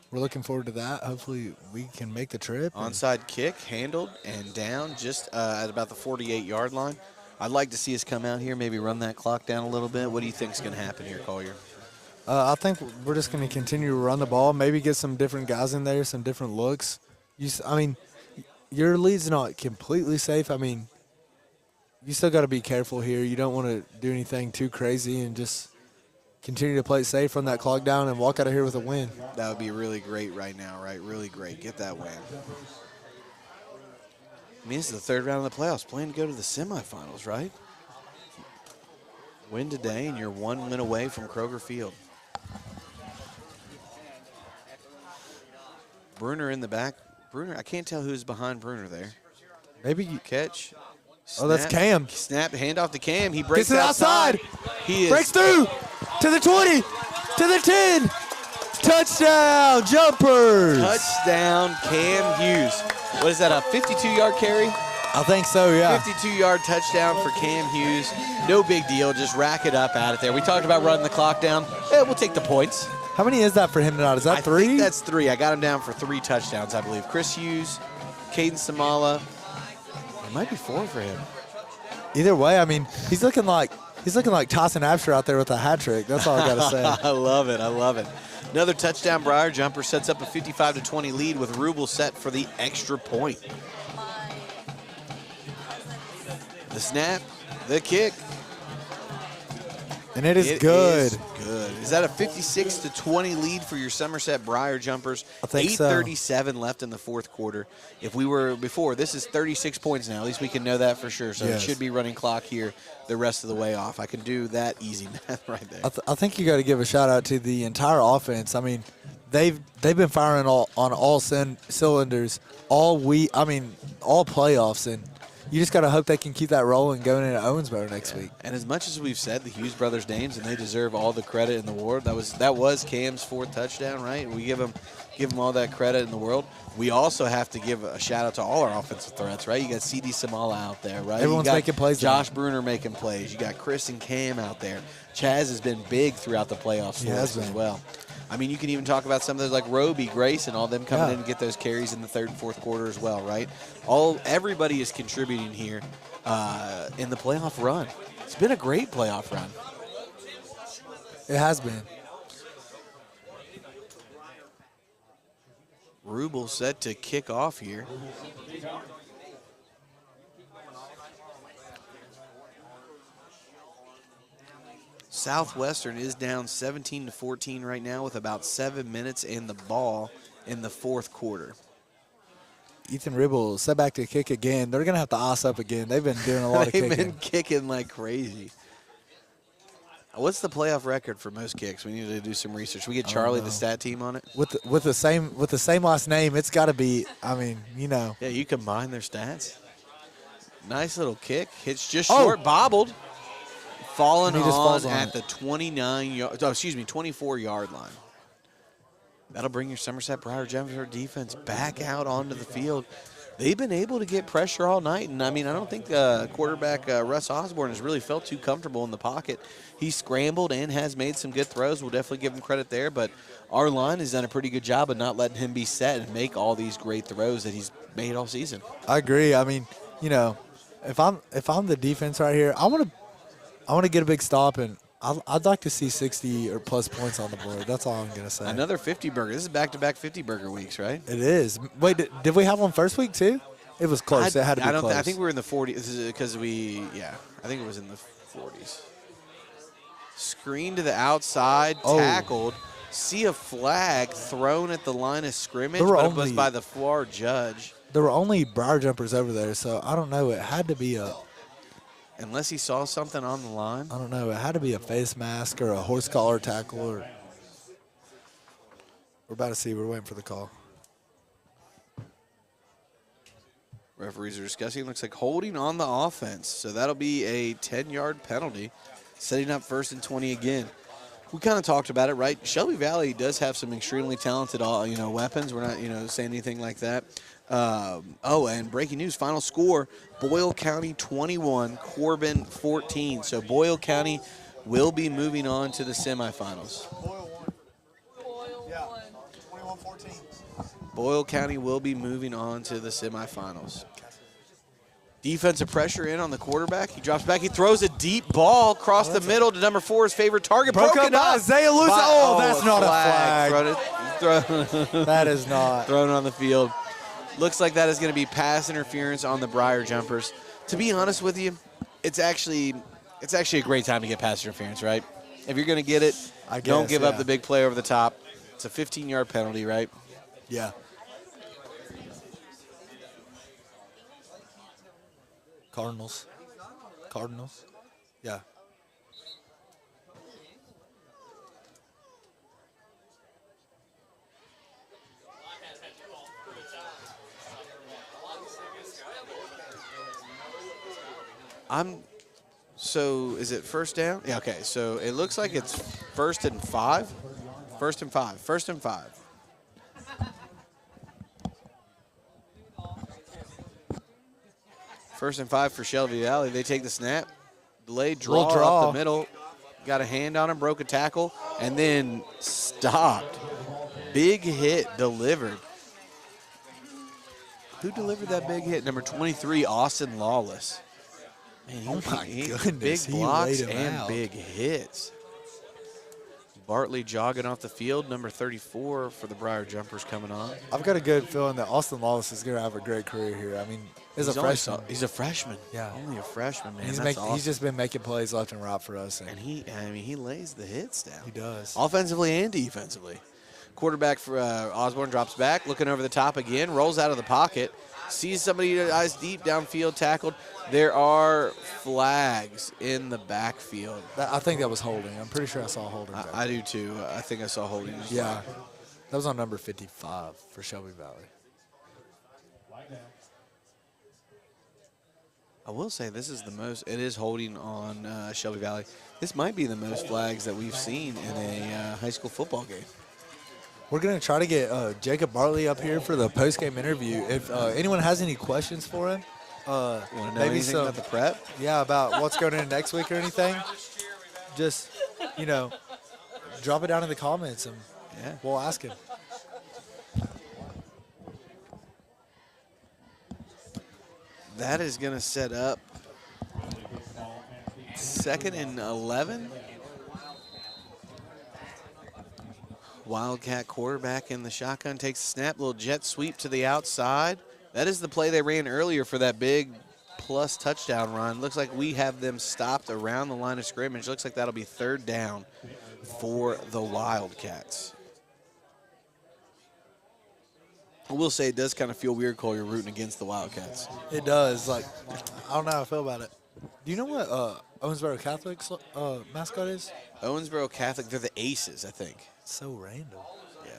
we're looking forward to that. Hopefully we can make the trip. Onside kick, handled and down just at about the 48-yard line. I'd like to see us come out here, maybe run that clock down a little bit. What do you think is going to happen here, Collier? I think we're just going to continue to run the ball, maybe get some different guys in there, some different looks. I mean, your lead's not completely safe. I mean, you still got to be careful here. You don't want to do anything too crazy and just continue to play it safe, run that clock down, and walk out of here with a win. That would be really great right now, right? Really great. Get that win. I mean, this is the third round of the playoffs, playing to go to the semifinals, right? Win today, and you're one win away from Kroger Field. Bruner in the back. Bruner, I can't tell who's behind Bruner there. Maybe you catch. Snap, that's Cam. Snap, handoff to Cam. He breaks it outside. He breaks through to the 20, to the 10. Touchdown, Jumpers. Touchdown, Cam Hughes. What is that, a 52-yard carry? I think so, yeah. 52-yard touchdown for Cam Hughes. No big deal. Just rack it up at it there. We talked about running the clock down. Yeah, we'll take the points. How many is that for him tonight? Is that 3? I think that's 3. I got him down for 3 touchdowns, I believe. Chris Hughes, Caden Samala. It might be 4 for him. Either way, I mean, he's looking like Tyson Absher out there with a hat trick. That's all I got to say. I love it. I love it. Another touchdown. Briar Jumper sets up a 55-20 lead with Rubel set for the extra point. The snap, the kick. And it is good. Is good. Is that a 56-20 lead for your Somerset Briar Jumpers? I think 8:37 left in the fourth quarter. If we were before, this is 36 points now. At least we can know that for sure. So yes. It should be running clock here the rest of the way off. I can do that easy math right there. I think you got to give a shout out to the entire offense. I mean, they've been firing on all cylinders all week. I mean, all playoffs, and you just got to hope they can keep that rolling going into Owensboro next week. And as much as we've said the Hughes brothers' names, and they deserve all the credit in the world, that was Cam's 4th touchdown, right? We give them all that credit in the world. We also have to give a shout out to all our offensive threats, right? You got CD Samala out there, right? Everyone's making plays. Josh Bruner making plays. You got Chris and Cam out there. Chaz has been big throughout the playoffs for us as well. I mean, you can even talk about some of those like Roby, Grace, and all them coming in and get those carries in the 3rd and 4th quarter as well, right? Everybody is contributing here in the playoff run. It's been a great playoff run. It has been. Rubel set to kick off here. Southwestern is down 17-14 right now with about 7 minutes in the ball in the 4th quarter. Ethan Ribble set back to kick again. They're going to have to ice up again. They've been doing a lot of kicking. They've been kicking like crazy. What's the playoff record for most kicks? We need to do some research. We get Charlie, the stat team, on it. With the same last name, it's got to be. I mean, you know. Yeah, you combine their stats. Nice little kick. Hits just short, bobbled. Falling on at the 24-yard line. That'll bring your Somerset Briar Jumpers defense back out onto the field. They've been able to get pressure all night, and I mean, I don't think quarterback Russ Osborne has really felt too comfortable in the pocket. He scrambled and has made some good throws. We'll definitely give him credit there, but our line has done a pretty good job of not letting him be set and make all these great throws that he's made all season. I agree. I mean, you know, if I'm the defense right here, I want to get a big stop, and I'd like to see 60 or plus points on the board. That's all I'm gonna say. Another 50 burger. This is back-to-back 50 burger weeks, right? It is. Wait, did we have one first week too? It was close. It had to be close. I think we were in the 40s because I think it was in the 40s. Screen to the outside, tackled. See a flag thrown at the line of scrimmage, but it was by the far judge. There were only briar jumpers over there, so I don't know. It had to be a. Unless he saw something on the line. I don't know. It had to be a face mask or a horse collar tackle. Or we're about to see. We're waiting for the call. Referees are discussing. Looks like holding on the offense. So that'll be a 10-yard penalty, setting up 1st and 20 again. We kind of talked about it, right? Shelby Valley does have some extremely talented, weapons. We're not, saying anything like that. And breaking news, final score, Boyle County 21, Corbin 14. So Boyle County will be moving on to the semifinals. Boyle won. Yeah, 21-14. Boyle County will be moving on to the semifinals. Defensive pressure in on the quarterback. He drops back. He throws a deep ball across the middle to number 4's favorite target. Broken up. Isaiah Lewis. That's not a flag. That is not. Thrown on the field. Looks like that is going to be pass interference on the Briar Jumpers. To be honest with you, it's actually a great time to get pass interference, right? If you're going to get it, don't give up the big play over the top. It's a 15-yard penalty, right? Yeah. Cardinals. Yeah. So is it first down? Yeah, okay. So it looks like it's 1st and 5. 1st and 5. 1st and 5. First and 5 for Shelby Valley. They take the snap. Delay draw up the middle. Got a hand on him, broke a tackle, and then stopped. Big hit delivered. Who delivered that big hit? Number 23, Austin Lawless. Man, goodness. Big blocks and big hits. Bartley jogging off the field, number 34 for the Briar Jumpers coming on. I've got a good feeling that Austin Lawless is going to have a great career here. I mean, he's a freshman. He's a freshman. Yeah. Only a freshman, man. He's just been making plays left and right for us. And he lays the hits down. He does. Offensively and defensively. Quarterback for Osborne drops back, looking over the top again, rolls out of the pocket, sees somebody eyes deep downfield, tackled. There are flags in the backfield. I think that was holding. I'm pretty sure I saw holding. I do too. I think I saw holding. Yeah. That was on number 55 for Shelby Valley. I will say this is the most, it is holding on Shelby Valley. This might be the most flags that we've seen in a high school football game. We're going to try to get Jacob Bartley up here for the post-game interview. If anyone has any questions for him, maybe some about the prep? Yeah, about what's going on next week or anything, just, drop it down in the comments and we'll ask him. That is going to set up 2nd and 11. Wildcat quarterback in the shotgun takes a snap, little jet sweep to the outside. That is the play they ran earlier for that big plus touchdown run. Looks like we have them stopped around the line of scrimmage. Looks like that'll be 3rd down for the Wildcats. I will say it does kind of feel weird, Cole, you're rooting against the Wildcats. It does. Like, I don't know how I feel about it. Do you know what Owensboro Catholic's mascot is? Owensboro Catholic, they're the Aces, I think. So random. Yeah,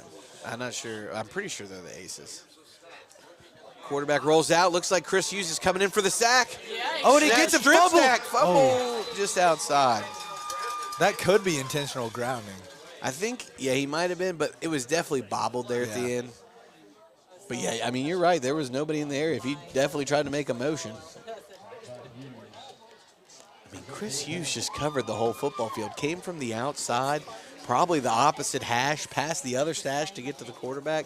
I'm not sure. I'm pretty sure they're the Aces. Quarterback rolls out. Looks like Chris Hughes is coming in for the sack. Oh, and he gets a fumble. Fumble just outside. That could be intentional grounding. I think, he might have been, but it was definitely bobbled there at the end. But, I mean, you're right. There was nobody in the area. If he definitely tried to make a motion. I mean, Chris Hughes just covered the whole football field. Came from the outside, probably the opposite hash, past the other stash to get to the quarterback.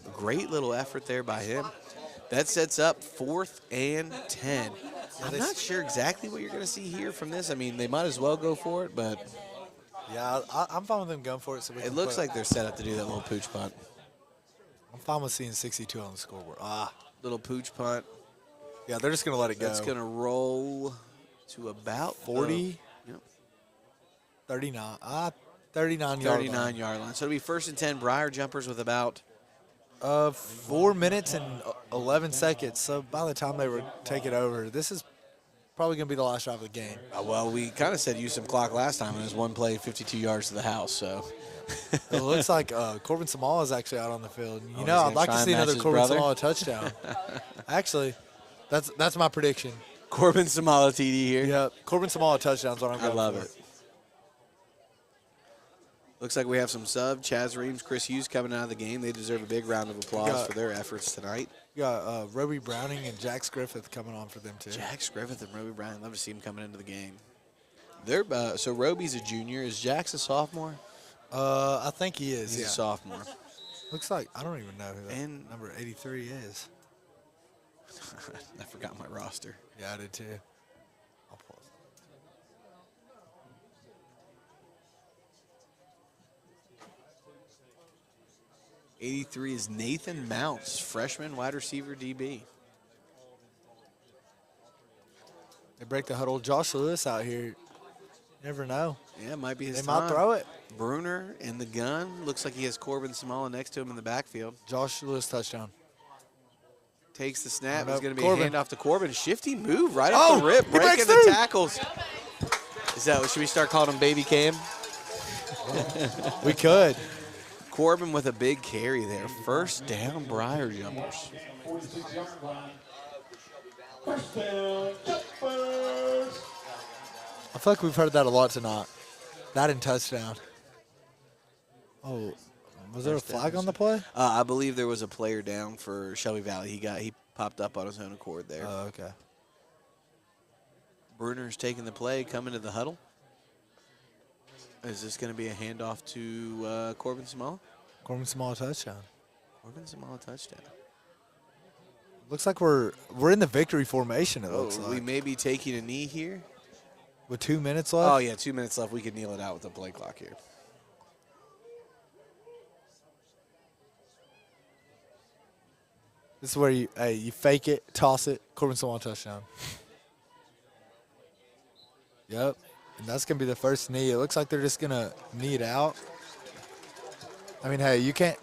A great little effort there by him. That sets up 4th and 10 I'm not sure exactly what you're going to see here from this. I mean, they might as well go for it, but Yeah, I'm fine with them going for it. So we it can looks put- like they're set up to do that little pooch punt. I'm fine with seeing 62 on the scoreboard. Little pooch punt. Yeah, they're just going to let it go. That's going to roll to about 40, 39. 39 yard line. 39 yard line. So it'll be 1st and 10 Briar Jumpers with about 4 minutes and 11 seconds. So by the time they were take it over, this is probably going to be the last drive of the game. well, we kind of said use some clock last time, and it was one play, 52 yards to the house. So It looks like Corbin Samala is actually out on the field. You he's know, gonna I'd like try to and see match another his Corbin brother? Samala touchdown. Actually, that's my prediction. Corbin Samala TD here. Yep, Corbin Samala touchdowns. What I'm I going love for. it. Looks like we have some sub. Chaz Reams, Chris Hughes coming out of the game. They deserve a big round of applause got- for their efforts tonight. You got Roby Browning and Jax Griffith coming on for them too. Jax Griffith and Roby Bryan. Love to see him coming into the game. They're so Roby's a junior. Is Jax a sophomore? I think he is. He's Yeah. a sophomore. Looks like I don't even know who that And- number 83 is. I forgot my roster. Yeah, I did too. I'll pause. 83 is Nathan Mounts, freshman wide receiver DB. They break the huddle. Josh Lewis out here. You never know. Yeah, it might be his They time. might throw it. Bruner in the gun. Looks like he has Corbin Samala next to him in the backfield. Josh Lewis touchdown. Takes the snap. Nope, It's going to be Corbin. a handoff to Corbin. Shifty move right off the rip. he breaks Breaking the through. tackles. Is that what, should we start calling him Baby Cam? We could. Corbin with a big carry there. First down, Briar Jumpers. 46-yard line. First down, Jumpers. I feel like we've heard that a lot tonight. That and touchdown. Oh, was there a First down. flag on the play? I believe there was a player down for Shelby Valley. He popped up on his own accord there. Oh, okay. Bruner's taking the play, coming to the huddle. Is this going to be a handoff to Corbin Samala? Corbin Small touchdown. Corbin Samala touchdown. Looks like we're in the victory formation. It looks We like may be taking a knee here. with 2 minutes left. Oh, yeah, 2 minutes left. We could kneel it out with the play clock here. This is where you fake it, toss it, Corbin Small touchdown. Yep, and that's gonna be the first knee. It looks like they're just gonna knee it out. I mean, hey, you can't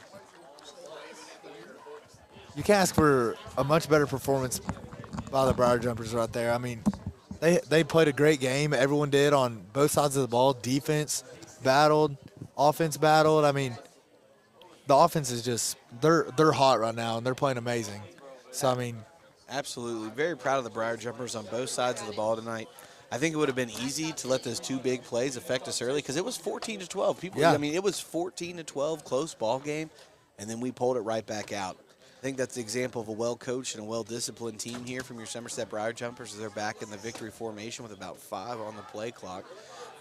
ask for a much better performance by the Briar Jumpers right there. I mean, they played a great game. Everyone did on both sides of the ball. Defense battled, offense battled. I mean, the offense is just they're hot right now and they're playing amazing. So I mean, Absolutely. Very proud of the Briar Jumpers on both sides of the ball tonight. I think it would have been easy to let those two big plays affect us early because it was 14-12. Yeah. I mean, it was 14-12, close ball game, and then we pulled it right back out. I think that's the example of a well-coached and a well-disciplined team here from your Somerset Briar Jumpers as they're back in the victory formation with about 5 on the play clock.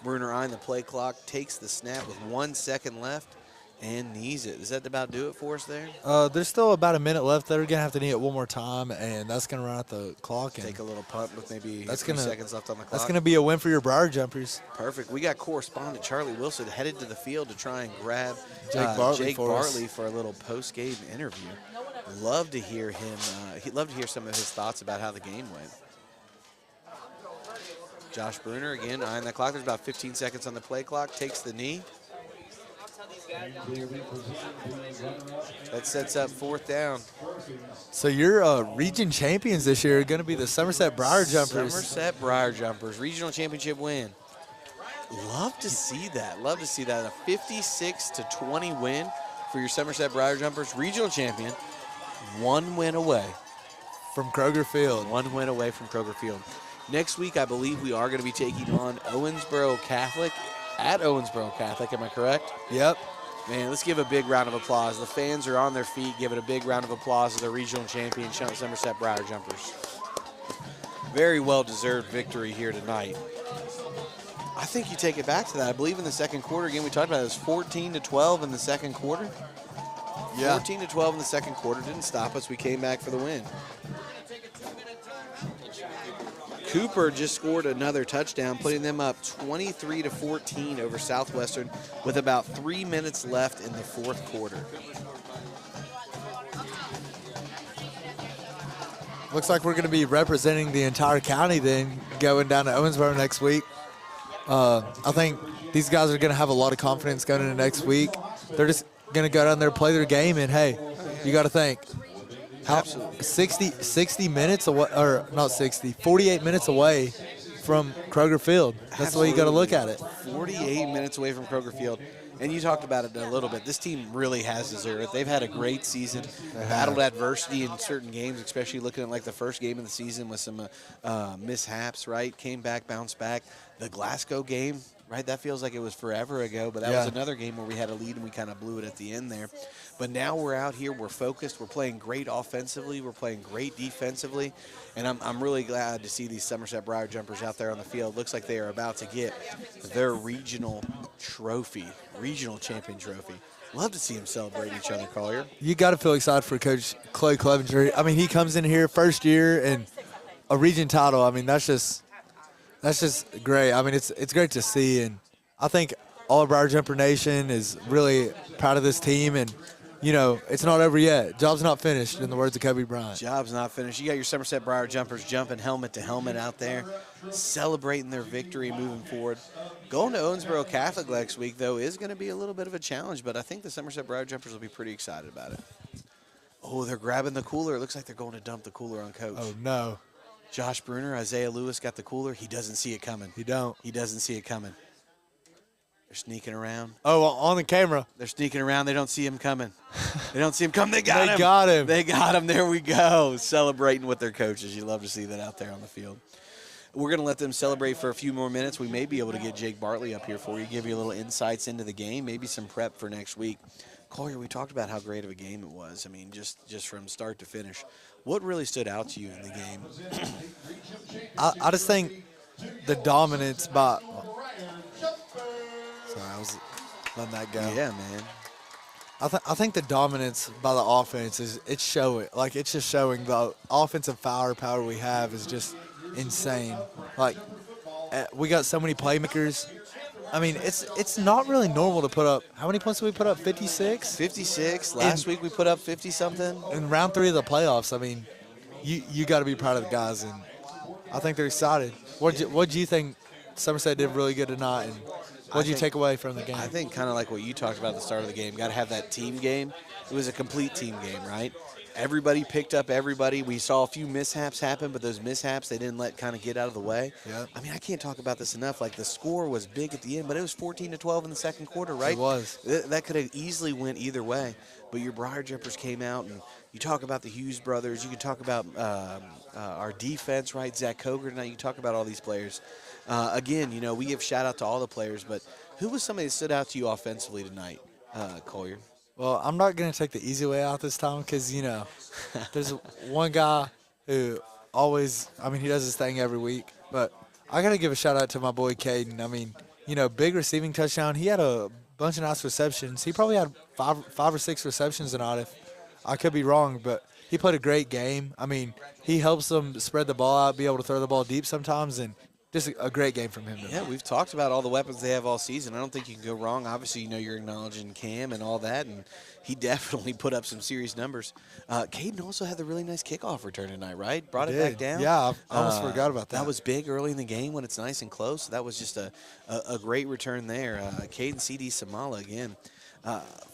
Bruner eyeing the play clock, takes the snap with 1 second left and knees it. Does that about do it for us there? there's still about a minute left. They're gonna have to knee it one more time, and that's gonna run out the clock. And Take a little punt with maybe That's 3 gonna- seconds left on the clock. that's gonna be a win for your Briar Jumpers. Perfect. We got correspondent Charlie Wilson headed to the field to try and grab Jake Bartley Jake for us. Bartley for a little post-game interview. Love to hear him. He'd love to hear some of his thoughts about how the game went. Josh Bruner again eyeing that clock. There's about 15 seconds on the play clock. Takes the knee. That sets up 4th down. So your region champions this year are gonna be the Somerset Briar Jumpers. Somerset Briar Jumpers regional championship win. Love to see that. Love to see that. A 56-20 win for your Somerset Briar Jumpers regional champion. 1 win away. From Kroger Field. 1 win away from Kroger Field. Next week, I believe we are going to be taking on Owensboro Catholic at Owensboro Catholic. Am I correct? Yep. Man, let's give a big round of applause. The fans are on their feet. Give it a big round of applause to the regional champion, Somerset Briar Jumpers. Very well-deserved victory here tonight. I think you take it back to that. I believe in the second quarter, again, we talked about it, was 14-12 in the second quarter. Yeah. 14-12 in the second quarter. Didn't stop us. We came back for the win. Cooper just scored another touchdown, putting them up 23-14 over Southwestern with about 3 minutes left in the fourth quarter. Looks like we're going to be representing the entire county then, going down to Owensboro next week. I think these guys are going to have a lot of confidence going into next week. They're just going to go down there, play their game, and, hey, you got to think. Absolutely. 60 minutes away, or not 60, 48 minutes away from Kroger Field. That's the way you got to look at it. 48 minutes away from Kroger Field. And you talked about it a little bit. This team really has deserved it. They've had a great season, battled adversity in certain games, especially looking at like the first game of the season with some mishaps, right? Came back, bounced back. The Glasgow game, right? That feels like it was forever ago, but that was another game where we had a lead and we kind of blew it at the end there. But now we're out here, we're focused, we're playing great offensively, we're playing great defensively, and I'm really glad to see these Somerset Briar Jumpers out there on the field. Looks like they are about to get their regional trophy, regional champion trophy. Love to see them celebrate each other, Collier. You got to feel excited for Coach Clay Clevenger. I mean, he comes in here first year and a region title. I mean, that's just great. I mean, it's great to see, and I think all of Briar Jumper Nation is really proud of this team, and you know, it's not over yet. Job's not finished, in the words of Kobe Bryant. Job's not finished. You got your Somerset Briar Jumpers jumping helmet to helmet out there, celebrating their victory moving forward. Going to Owensboro Catholic next week, though, is going to be a little bit of a challenge, but I think the Somerset Briar Jumpers will be pretty excited about it. Oh, they're grabbing the cooler. It looks like they're going to dump the cooler on Coach. Oh, no. Josh Bruner, Isaiah Lewis got the cooler. He doesn't see it coming. He don't. He doesn't see it coming. They're sneaking around. Oh, on the camera. They're sneaking around. They don't see him coming. They don't see him coming. They got him. They got him. They got him. There we go. Celebrating with their coaches. You love to see that out there on the field. We're going to let them celebrate for a few more minutes. We may be able to get Jake Bartley up here for you, give you a little insights into the game, maybe some prep for next week. Collier, we talked about how great of a game it was. I mean, just from start to finish. What really stood out to you in the game? I just think the dominance by sorry, I was letting that go. Yeah, man. I think the dominance by the offense it's showing. Like, it's just showing the offensive firepower we have is just insane. Like, we got so many playmakers. I mean, it's not really normal to put up. How many points did we put up? 56? 56. Last week we put up 50-something. In round 3 of the playoffs, I mean, you got to be proud of the guys, and I think they're excited. What do you think Somerset did really good tonight, and what did you take away from the game? I think kind of like what you talked about at the start of the game. Got to have that team game. It was a complete team game, right? Everybody picked up everybody. We saw a few mishaps happen, but those mishaps they didn't let kind of get out of the way. Yep. I mean, I can't talk about this enough. Like, the score was big at the end, but it was 14-12 in the second quarter, right? It was. That could have easily went either way. But your Briar Jumpers came out, and you talk about the Hughes brothers. You can talk about our defense, right? Zach Coger tonight. You talk about all these players. Again, you know, we give shout out to all the players, but who was somebody that stood out to you offensively tonight, Collier? Well, I'm not going to take the easy way out this time because, you know, there's one guy who always, I mean, he does his thing every week. But I got to give a shout-out to my boy Caden. I mean, you know, big receiving touchdown. He had a bunch of nice receptions. He probably had five or six receptions tonight. If I could be wrong, but he played a great game. I mean, he helps them spread the ball out, be able to throw the ball deep sometimes, and just a great game from him. Yeah, we've talked about all the weapons they have all season. I don't think you can go wrong. Obviously, you know, you're acknowledging Cam and all that, and he definitely put up some serious numbers. Caden also had the really nice kickoff return tonight, right? Brought it back down. Yeah, I almost forgot about that. That was big early in the game when it's nice and close. That was just a great return there. Caden C.D. Samala again.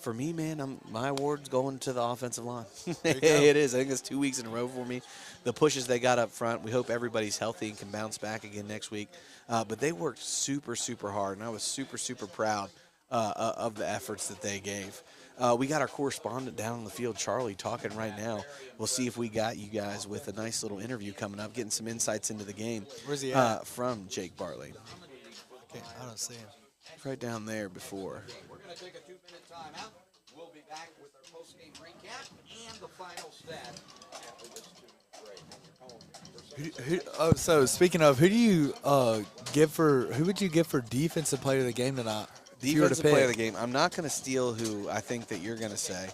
For me, man, my award's going to the offensive line. It is. I think it's 2 weeks in a row for me. The pushes they got up front, we hope everybody's healthy and can bounce back again next week. But they worked super, super hard, and I was super, super proud of the efforts that they gave. We got our correspondent down on the field, Charlie, talking right now. We'll see if we got you guys with a nice little interview coming up, getting some insights into the game. Where's he at? From Jake Bartley. Okay, I don't see him. Right down there before. We're going to take a 2-minute timeout. We'll be back with our post-game recap and the final stat after this 2 break. So speaking of, who would you give for defensive player of the game tonight? Defensive player of the game. I'm not going to steal who I think that you're going to say.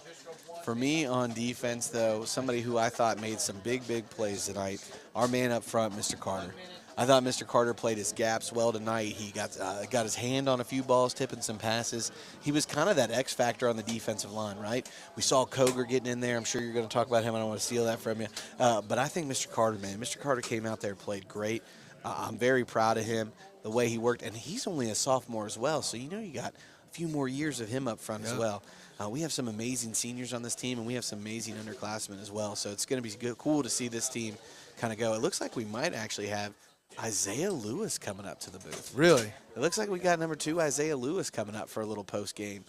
For me on defense, though, somebody who I thought made some big, big plays tonight, our man up front, Mr. Carter. I thought Mr. Carter played his gaps well tonight. He got his hand on a few balls, tipping some passes. He was kind of that X factor on the defensive line, right? We saw Koger getting in there. I'm sure you're going to talk about him. I don't want to steal that from you. But I think Mr. Carter, man, Mr. Carter came out there and played great. I'm very proud of him, the way he worked. And he's only a sophomore as well, so you got a few more years of him up front as well. We have some amazing seniors on this team, and we have some amazing underclassmen as well. So it's going to be cool to see this team kind of go. It looks like we might actually have Isaiah Lewis coming up to the booth. Really? It looks like we got number 2 Isaiah Lewis coming up for a little post-game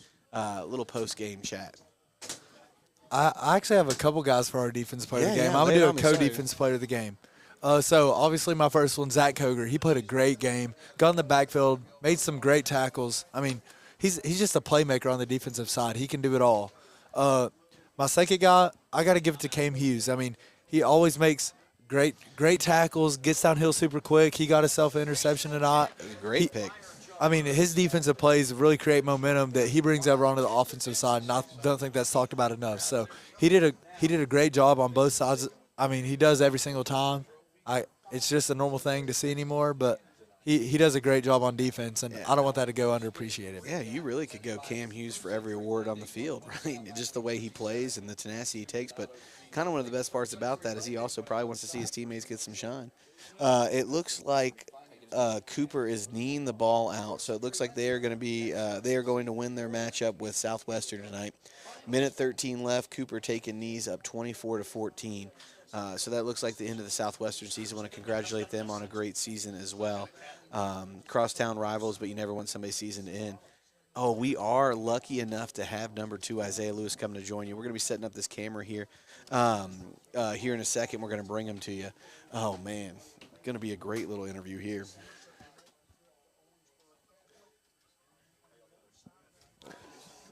chat. I actually have a couple guys for our defense player of the game. Yeah, I'm going to do a lay it on me, co-defense player of the game. So, obviously, my first one, Zach Koger. He played a great game, got in the backfield, made some great tackles. I mean, he's just a playmaker on the defensive side. He can do it all. My second guy, I got to give it to Cam Hughes. I mean, he always makes great tackles, gets downhill super quick. He got himself an interception tonight. Great pick. I mean, his defensive plays really create momentum that he brings over onto the offensive side, and I don't think that's talked about enough. So he did a great job on both sides. I mean, he does every single time. It's just a normal thing to see anymore, but he does a great job on defense, and I don't want that to go underappreciated. Yeah, you really could go Cam Hughes for every award on the field, right? Just the way he plays and the tenacity he takes. But kind of one of the best parts about that is he also probably wants to see his teammates get some shine. It looks like Cooper is kneeing the ball out, so it looks like they are going to win their matchup with Southwestern tonight. Minute 13 left. Cooper taking knees up 24-14. So that looks like the end of the Southwestern season. I want to congratulate them on a great season as well. Crosstown rivals, but you never want somebody's season to end. Oh, we are lucky enough to have number 2 Isaiah Lewis come to join you. We're going to be setting up this camera here. Here in a second, we're going to bring him to you. Oh, man. Going to be a great little interview here.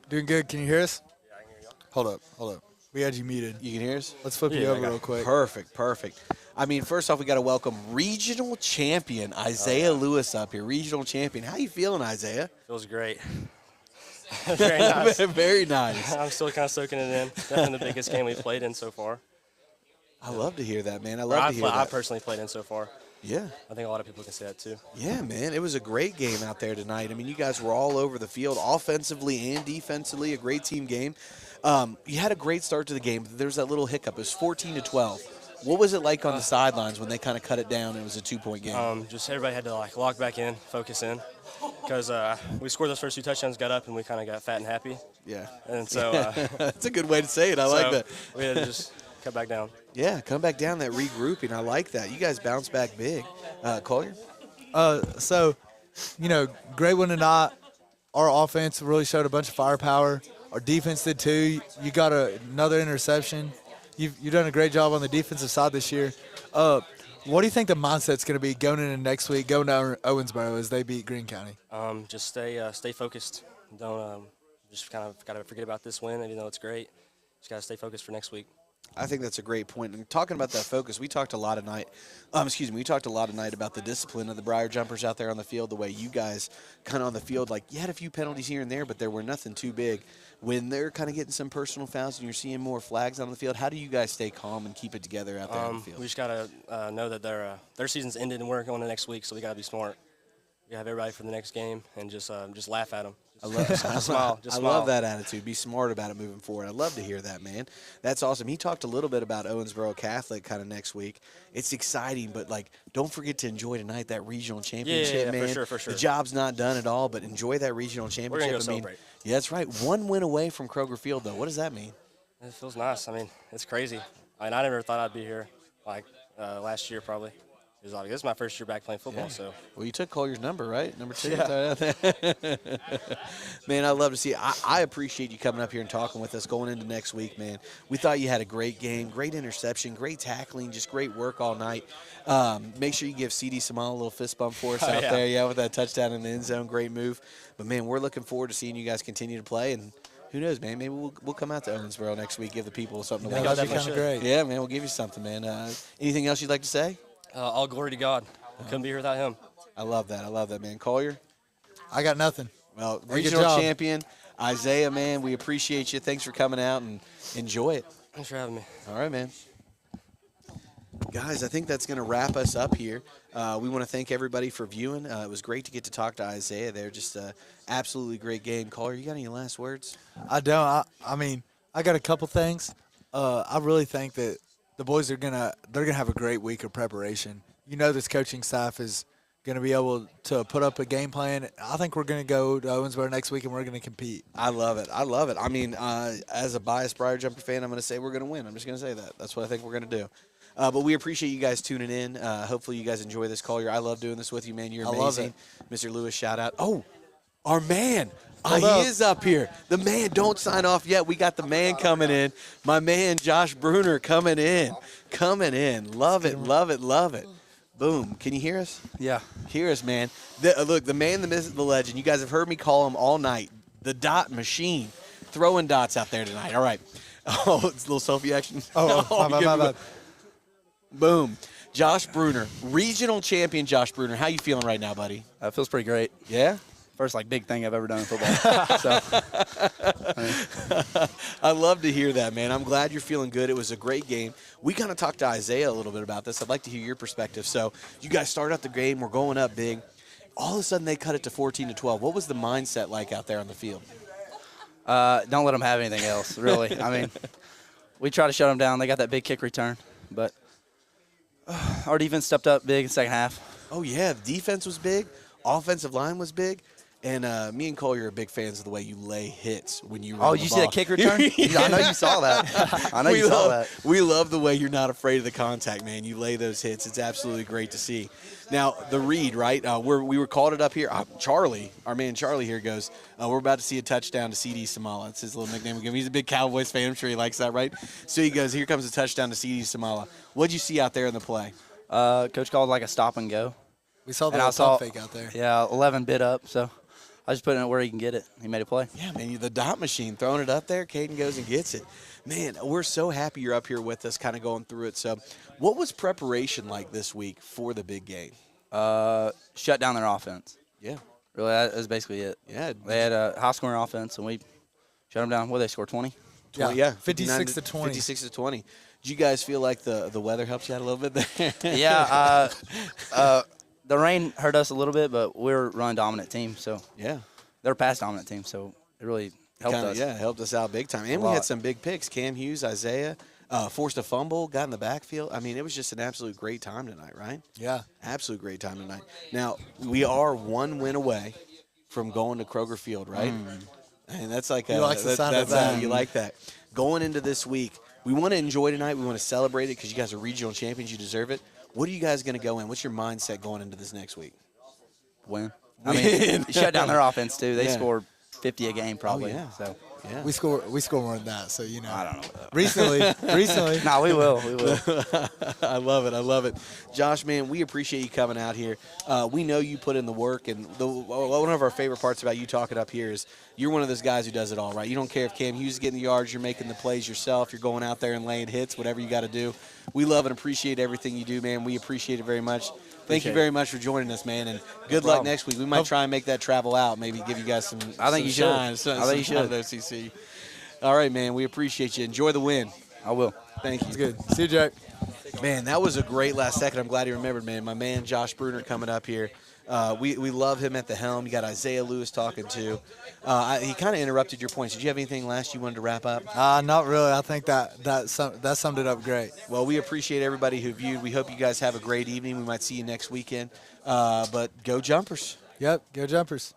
Doing good. Can you hear us? Yeah, I can hear you. Hold up. We had you muted. You can hear us? Let's flip you over real quick. Perfect. I mean, first off, we got to welcome regional champion Isaiah Lewis up here. Regional champion. How you feeling, Isaiah? Feels great. Very nice. Very nice. I'm still kind of soaking it in. Definitely the biggest game we've played in so far. I love to hear that, man. I personally played in so far. Yeah. I think a lot of people can say that too. Yeah, man. It was a great game out there tonight. I mean, you guys were all over the field, offensively and defensively, a great team game. You had a great start to the game. There was that little hiccup. It was 14-12. What was it like on the sidelines when they kind of cut it down and it was a 2-point game? Just everybody had to lock back in, focus in, because we scored those first 2 touchdowns, got up, and we kind of got fat and happy. Yeah. And so that's a good way to say it. I like that. We had to just cut back down. Yeah, come back down, that regrouping. I like that. You guys bounced back big. Collier? So, great win tonight. Our offense really showed a bunch of firepower. Our defense did too. You got another interception. You've done a great job on the defensive side this year. What do you think the mindset's going to be going into next week, going to Owensboro as they beat Greene County? Just stay focused. Don't just kind of got to forget about this win, even though it's great. Just got to stay focused for next week. I think that's a great point. And talking about that focus, we talked a lot tonight. We talked a lot tonight about the discipline of the Briar Jumpers out there on the field. The way you guys kind of on the field, like you had a few penalties here and there, but there were nothing too big. When they're kind of getting some personal fouls and you're seeing more flags on the field, how do you guys stay calm and keep it together out there on the field? We just got to know that their season's ended and we're going to next week, so we got to be smart. We have everybody for the next game and just laugh at them. I love, smile. I love that attitude. Be smart about it moving forward. I love to hear that, man. That's awesome. He talked a little bit about Owensboro Catholic kind of next week. It's exciting, but don't forget to enjoy tonight that regional championship, man. For sure. The job's not done at all, but enjoy that regional championship. We're gonna go celebrate. Yeah, that's right. 1 win away from Kroger Field, though. What does that mean? It feels nice. I mean, it's crazy. I never thought I'd be here last year probably. This is my first year back playing football, so. Well, you took Collier's number, right? Number 2. Yeah. Man, I love to see it. I appreciate you coming up here and talking with us going into next week, man. We thought you had a great game, great interception, great tackling, just great work all night. Make sure you give CD Samal a little fist bump for us out there. Yeah, with that touchdown in the end zone. Great move. But, man, we're looking forward to seeing you guys continue to play. And who knows, man? Maybe we'll come out to Owensboro next week, give the people something to watch. That'd be kind of great. Yeah, man, we'll give you something, man. Anything else you'd like to say? All glory to God. I couldn't be here without him. I love that, man. Collier? I got nothing. Well, regional champion, Isaiah, man, we appreciate you. Thanks for coming out and enjoy it. Thanks for having me. All right, man. Guys, I think that's going to wrap us up here. We want to thank everybody for viewing. It was great to get to talk to Isaiah there. Just an absolutely great game. Caller, you got any last words? I don't. I mean, I got a couple things. I really think that the boys they're gonna have a great week of preparation. You know, this coaching staff is going to be able to put up a game plan. I think we're going to go to Owensboro next week and we're going to compete. I love it. I love it. I mean, as a biased Briar Jumper fan, I'm going to say we're going to win. I'm just going to say that. That's what I think we're going to do. But we appreciate you guys tuning in. Hopefully you guys enjoy this call. I love doing this with you, man. You're amazing. Mr. Lewis, shout out. Oh, our man. He is up here. The man, don't sign off yet. We got the man coming in. My man, Josh Bruner, coming in. Love it, love it, love it. Boom. Can you hear us? Yeah. Hear us, man. Look, the man, the myth, the legend. You guys have heard me call him all night. The dot machine. Throwing dots out there tonight. All right. Oh, it's a little selfie action. My bad. Boom. Josh Bruner, regional champion Josh Bruner. How you feeling right now, buddy? It feels pretty great. Yeah? First, big thing I've ever done in football. I love to hear that, man. I'm glad you're feeling good. It was a great game. We kind of talked to Isaiah a little bit about this. I'd like to hear your perspective. So you guys start out the game. We're going up big. All of a sudden, they cut it to 14-12. What was the mindset like out there on the field? Don't let them have anything else, really. I mean, we try to shut them down. They got that big kick return, but our defense stepped up big in the second half. Oh, yeah. The defense was big. Offensive line was big. And me and Collier are big fans of the way you lay hits when you run the ball. You see that kick return? I know you saw that. I know you saw that. We love the way you're not afraid of the contact, man. You lay those hits. It's absolutely great to see. Now, the read, right? We were called it up here. Charlie, our man Charlie here goes, we're about to see a touchdown to CD Samala. That's his little nickname we give him. He's a big Cowboys fan. I'm sure he likes that, right? So he goes, here comes a touchdown to CD Samala. What'd you see out there in the play? Coach called a stop and go. We saw the pump fake out there. Yeah, 11 bit up, so I just put it where he can get it. He made a play. Yeah, man, the dot machine, throwing it up there. Caden goes and gets it. Man, we're so happy you're up here with us, kind of going through it. So what was preparation like this week for the big game? Shut down their offense. Yeah. Really, that was basically it. Yeah. They had a high-scoring offense, and we shut them down. What did they score, 20? Yeah, 56 to 20. 56 to 20. Did you guys feel like the weather helped you out a little bit there? Yeah. The rain hurt us a little bit, but we're a run-dominant team. So yeah, they're a pass-dominant team, so it really helped us. Yeah, helped us out big time. And we had some big picks. Cam Hughes, Isaiah, forced a fumble, got in the backfield. I mean, it was just an absolute great time tonight, right? Yeah. Absolute great time tonight. Now, we are one win away from going to Kroger Field, right? And that's like you like the sound of that. You like that. Going into this week, we want to enjoy tonight. We want to celebrate it because you guys are regional champions. You deserve it. What are you guys going to go in? What's your mindset going into this next week? Win. I mean, shut down their offense, too. They scored 50 a game probably. Oh, yeah. So. Yeah. We score more than that, so you know. I don't know. Recently. No, we will. I love it. Josh, man, we appreciate you coming out here. We know you put in the work, and one of our favorite parts about you talking up here is you're one of those guys who does it all, right? You don't care if Cam Hughes is getting the yards, you're making the plays yourself, you're going out there and laying hits, whatever you got to do. We love and appreciate everything you do, man. We appreciate it very much. Thank you very much for joining us, man, and good luck next week. We might try and make that travel out, maybe give you guys some I think you shine, should. I think you should. OCC. All right, man, we appreciate you. Enjoy the win. I will. Thank you. It's good. See you, Jack. Man, that was a great last second. I'm glad he remembered, man. My man, Josh Bruner, coming up here. We love him at the helm. You got Isaiah Lewis talking to. He kind of interrupted your points. Did you have anything last you wanted to wrap up? Not really. I think that summed it up great. Well, we appreciate everybody who viewed. We hope you guys have a great evening. We might see you next weekend. But go Jumpers. Yep, go Jumpers.